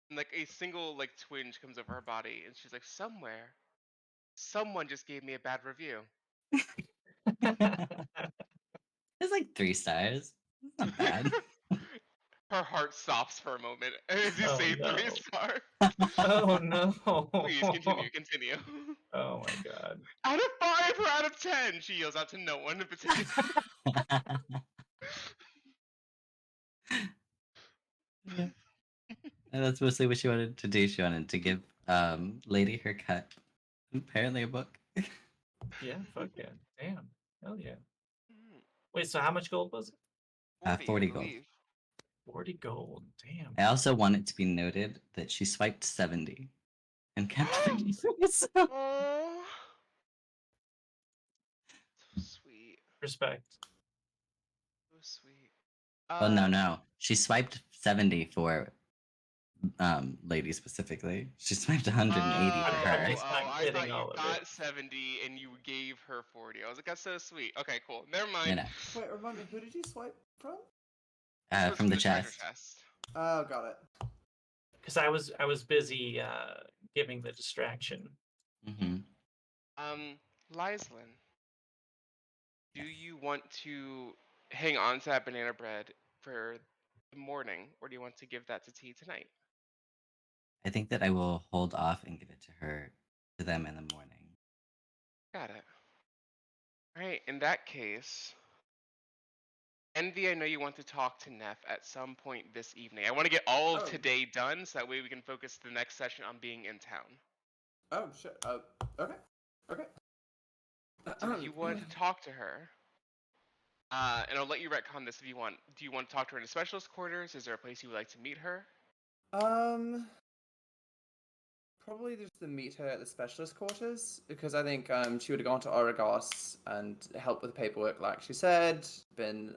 and like a single like twinge comes over her body, and she's like, somewhere, someone just gave me a bad review. It's like 3 stars. It's not bad. Her heart stops for a moment as you Oh, say no. 3-star. Oh no. Please continue. Oh my god. Out of 5 or out of 10? She yells out to no one in particular. Yeah. And that's mostly what she wanted to do. She wanted to give Lady her cut. Apparently a book. Yeah, fuck yeah. Damn. Hell yeah. Wait, so how much gold was it? 40 I gold. believe. 40 gold. Damn. I also want it to be noted that she swiped 70 and kept 30. So Oh, so sweet. Respect. So sweet. well, no. She swiped 70 for lady specifically. She swiped 180 for I'm her. just not I thought getting you all of got it. 70 and you gave her 40. I was like, that's so sweet. Okay, cool. Never You mind. know, Wait, remind me, who did you swipe from? This was from the treasure chest. chest. Oh, got it. Because I was busy giving the distraction. Mm-hmm. Lyslin, do you want to hang on to that banana bread for the morning, or do you want to give that to T tonight? I think that I will hold off and give it to them in the morning. Got it. Alright, in that case, Envy, I know you want to talk to Neff at some point this evening. I want to get all of Oh. today done so that way we can focus the next session on being in town. Oh, shit. Okay. Okay. So you want to talk to her? And I'll let you retcon this if you want. Do you want to talk to her in the specialist quarters? Is there a place you would like to meet her? Um, probably just to meet her at the specialist quarters because I think she would have gone to Oragos and helped with the paperwork, like she said. Been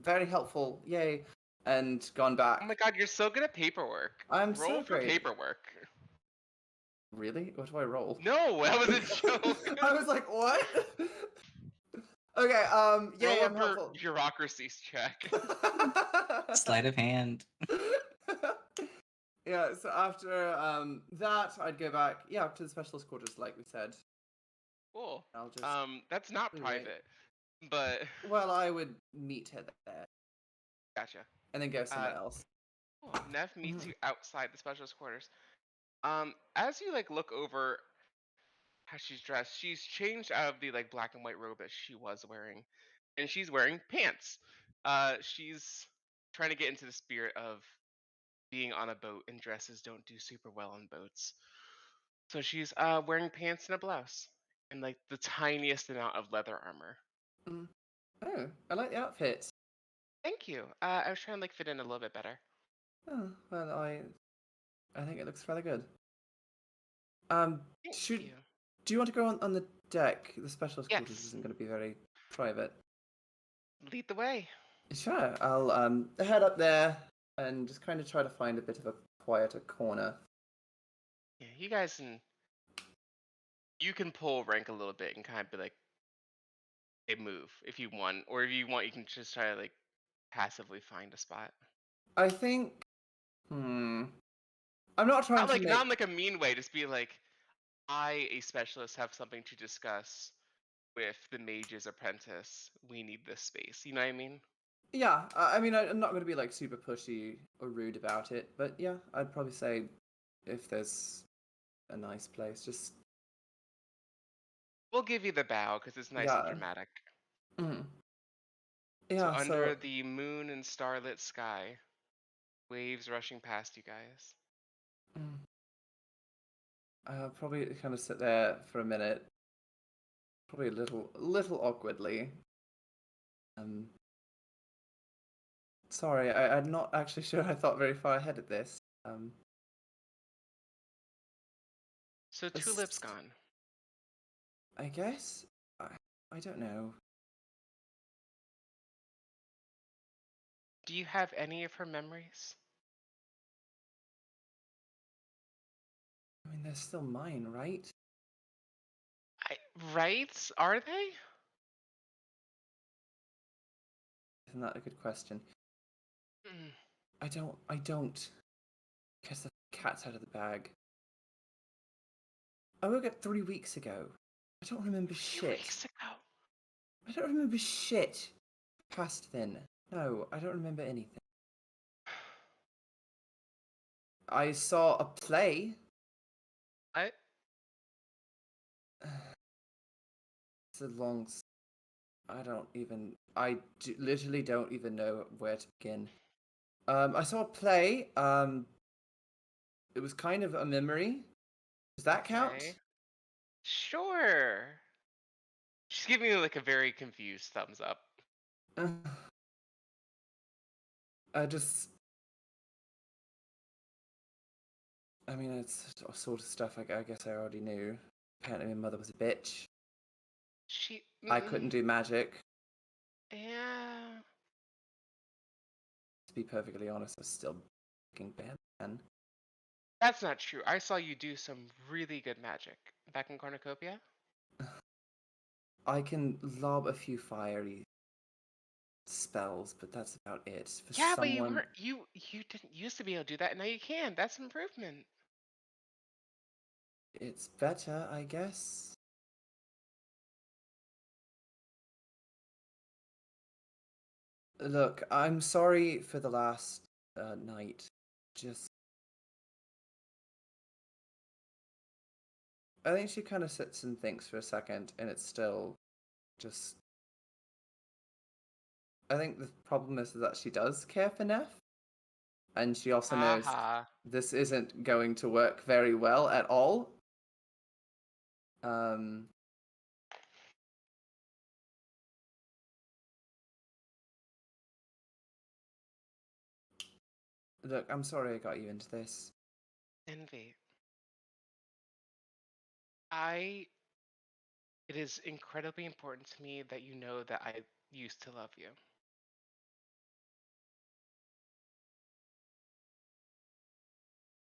very helpful, yay, and gone Oh my back. god, you're so good at paperwork. I'm Roll so for great. paperwork. Really? What do I roll? No, that was a joke. I was like, what? Okay, yay, Roll I'm a helpful. bureaucracies check. Sleight of hand. Yeah, so after that, I'd go back, yeah, to the specialist quarters, like we said. Cool. I'll just That's not wait. private, but Well, I would meet her there gotcha. and then go somewhere else. Cool. Nev meets Mhm. you outside the specialist quarters. As you like look over how she's dressed, she's changed out of the like black and white robe that she was wearing, and she's wearing pants. She's trying to get into the spirit of being on a boat, and dresses don't do super well on boats. So she's wearing pants and a blouse, and like the tiniest amount of leather armor. Mm. Oh, I like the outfit. Thank you. I was trying to like fit in a little bit better. Oh, well, I think it looks rather good. Thank Should you. do you want to go on the deck? The specialist quarters Yes. isn't going to be very private. Lead the way. Sure, I'll head up there and just kind of try to find a bit of a quieter corner. Yeah, you guys can pull rank a little bit and kind of be like, hey, move if you want, or if you want, you can just try to like passively find a spot. I think. I'm not trying Not to like make. not in like a mean way. Just be like, I, a specialist, have something to discuss with the mage's apprentice. We need this space. You know what I mean? Yeah, I mean, I'm not going to be like super pushy or rude about it, but yeah, I'd probably say if there's a nice place, just We'll give you the bow because it's nice and yeah. dramatic. Mhm. So Yeah, under so the moon and starlit sky, waves rushing past you guys. mm, I'll probably kind of sit there for a minute, probably a little awkwardly. Um, sorry, I'm not actually sure I thought very far ahead of this. So This- Tulip's gone. I guess I don't know. Do you have any of her memories? I mean, they're still mine, right? Right? Are they? Isn't that a good question? Hmm. I don't. Guess the cat's out of the bag. I woke up 3 weeks ago. I don't remember 3 shit. weeks ago. I don't remember shit past then. No, I don't remember anything. I saw a play. What? It's a long. I don't even. Literally don't even know where to begin. I saw a play. It was kind of a memory. Does that count? Okay. Sure. She's giving you like a very confused thumbs up. I just. I mean, it's sort of stuff I guess I already knew. Apparently, my mother was a bitch. She. I couldn't do magic. Yeah. To be perfectly honest, I was still fucking bad then. That's not true. I saw you do some really good magic back in Cornucopia. I can lob a few fiery spells, but that's about it. For Yeah, but someone, you didn't used to be able to do that, and now you can. That's improvement. it's better, I guess. Look, I'm sorry for the last night. Just, I think she kind of sits and thinks for a second, and it's still just. I think the problem is that she does care for Neff, and she also knows Aha. this isn't going to work very well at all. Um, Look, I'm sorry I got you into this. Envy. It is incredibly important to me that you know that I used to love you.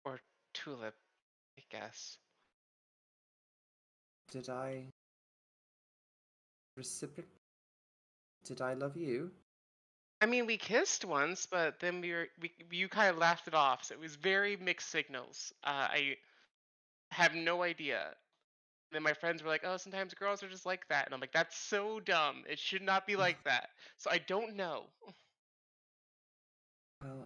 Or Tulip, I guess. Did I reciprocate? Did I love you? I mean, we kissed once, but then you kind of laughed it off, so it was very mixed signals. I have no idea. Then my friends were like, "Oh, sometimes girls are just like that," and I'm like, "That's so dumb. It should not be like that." So I don't know. Well,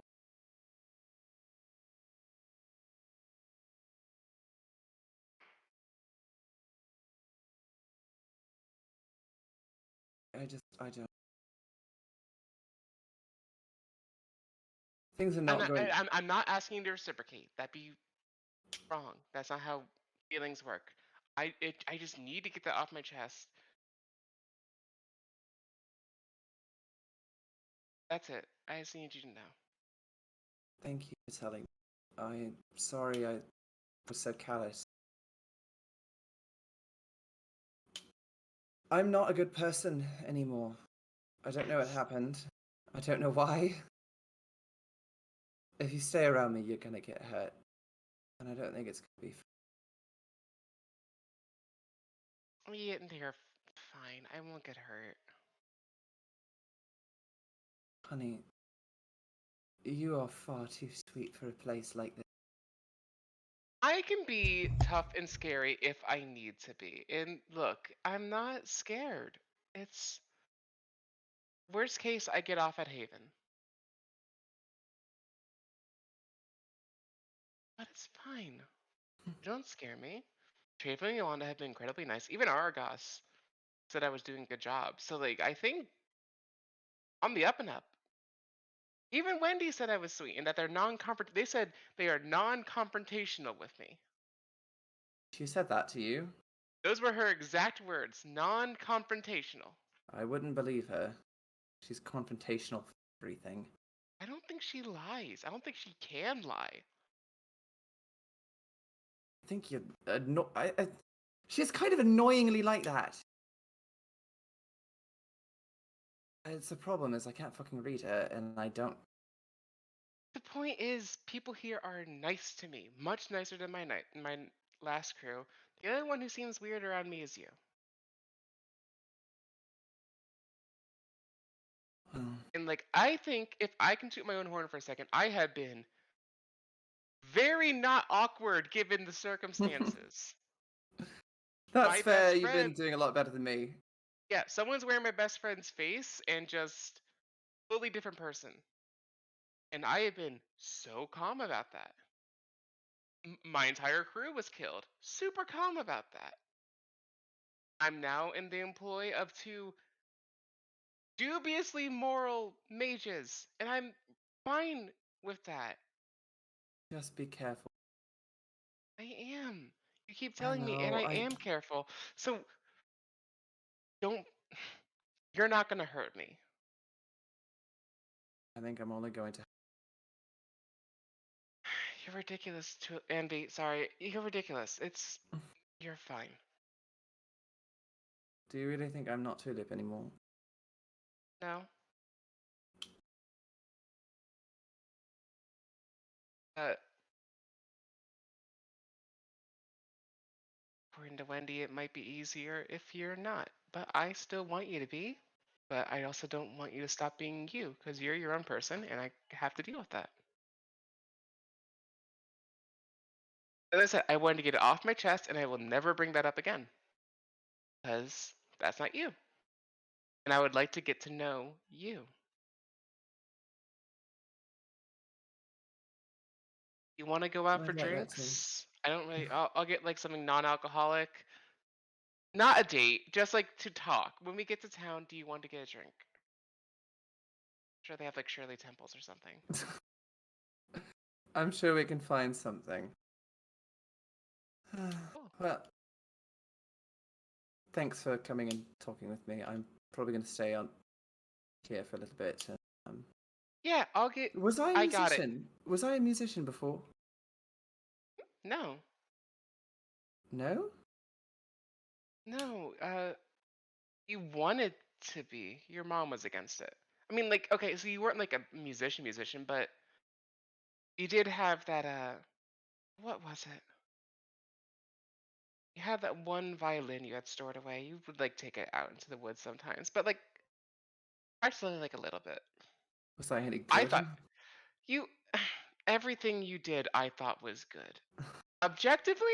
I don't. Things are not going. I'm not asking you to reciprocate. That'd be wrong. That's not how feelings work. I just need to get that off my chest. That's it. I just need you to know. Thank you for telling me. I'm sorry I was so callous. I'm not a good person anymore. I don't know what happened. I don't know why. If you stay around me, you're gonna get hurt. And I don't think it's gonna be Yeah, they're fine. I won't get hurt. Honey, you are far too sweet for a place like this. I can be tough and scary if I need to be. And look, I'm not scared. It's worst case, I get off at Haven. But it's fine. Don't scare me. Traven and Yolanda have been incredibly nice. Even Argos said I was doing a good job. So like I think I'm the up and up. Even Wendy said I was sweet and that they said they are non-confrontational with me. She said that to you. Those were her exact words, non-confrontational. I wouldn't believe her. She's confrontational for everything. I don't think she lies. I don't think she can lie. I think you're she's kind of annoyingly like that. It's the problem is I can't fucking read her, and I don't. The point is, people here are nice to me, much nicer than my last crew. The only one who seems weird around me is you. Oh, And like, I think if I can toot my own horn for a second, I have been very not awkward given the circumstances. that's My fair. best You've been friend, doing a lot better than me. yeah, someone's wearing my best friend's face and just totally different person. And I have been so calm about that. My entire crew was killed. Super calm about that. I'm now in the employ of two dubiously moral mages, and I'm fine with that. Just be careful. I am. You keep I telling me, and know. I am careful. So don't. You're not gonna hurt me. I think I'm only going to. You're ridiculous, to Andy. Sorry, you're ridiculous. You're fine. Do you really think I'm not Tulip anymore? No. Uh, According to Wendy, it might be easier if you're not, but I still want you to be. But I also don't want you to stop being you, because you're your own person, and I have to deal with that. As I said, I wanted to get it off my chest, and I will never bring that up again. Because that's not you. And I would like to get to know you. You want to go out for I'd like that too. drinks? I don't really. I'll get like something non-alcoholic. Not a date, just like to talk. When we get to town, do you want to get a drink? Sure, they have like Shirley Temples or something. I'm sure we can find something. Cool. Well, thanks for coming and talking with me. I'm probably going to stay on here for a little bit. Yeah, I'll get. Was I a I got it. musician? Was I a musician before? No, No? no. You wanted to be. Your mom was against it. I mean, like, okay, so you weren't like a musician, but you did have that. What was it? You had that one violin you had stored away. You would like take it out into the woods sometimes, but like actually like a little bit. Was I Henry I thought Gordon? you everything you did I thought was good. Objectively,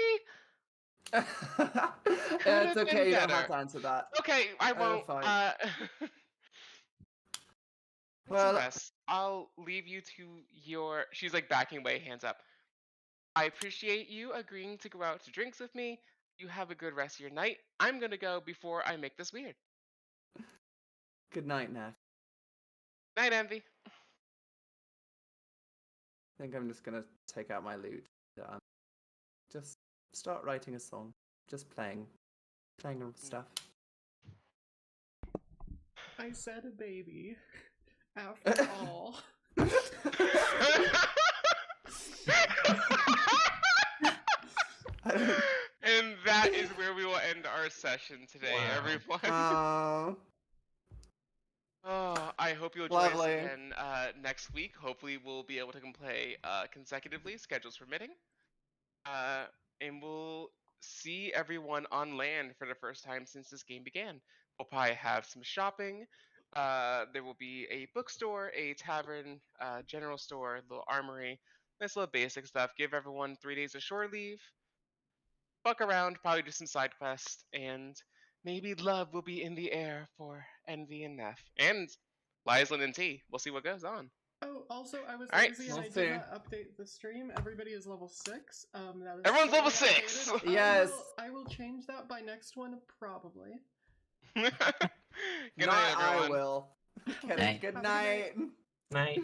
Yeah, could it's have been okay. You don't have better. to answer that. Okay, I won't. Fine. Get some Well, rest. I'll leave you to your. She's like backing away, hands up. I appreciate you agreeing to go out to drinks with me. You have a good rest of your night. I'm gonna go before I make this weird. good night, Neff. Night, Envy. I think I'm just gonna take out my lute and just start writing a song. Just playing stuff. I said a baby. After all. And that is where we will end our session today, Wow. everyone. Oh, Oh, I hope you'll join us lovely. again next week. Hopefully, we'll be able to play consecutively, schedules permitting. And we'll see everyone on land for the first time since this game began. We'll probably have some shopping. There will be a bookstore, a tavern, general store, a little armory, nice little basic stuff. Give everyone 3 days of shore leave. Fuck around, probably do some side quests, and maybe love will be in the air for Envy and Neff. And Lyslin and T. We'll see what goes on. Oh, also, I was Alright, lazy and I we'll did see. not update the stream. Everybody is level 6. That is Everyone's level totally 6! outdated. Yes. I will change that by next one, probably. Good Night, night, I everyone. will. Night. Good Have a good night. Night.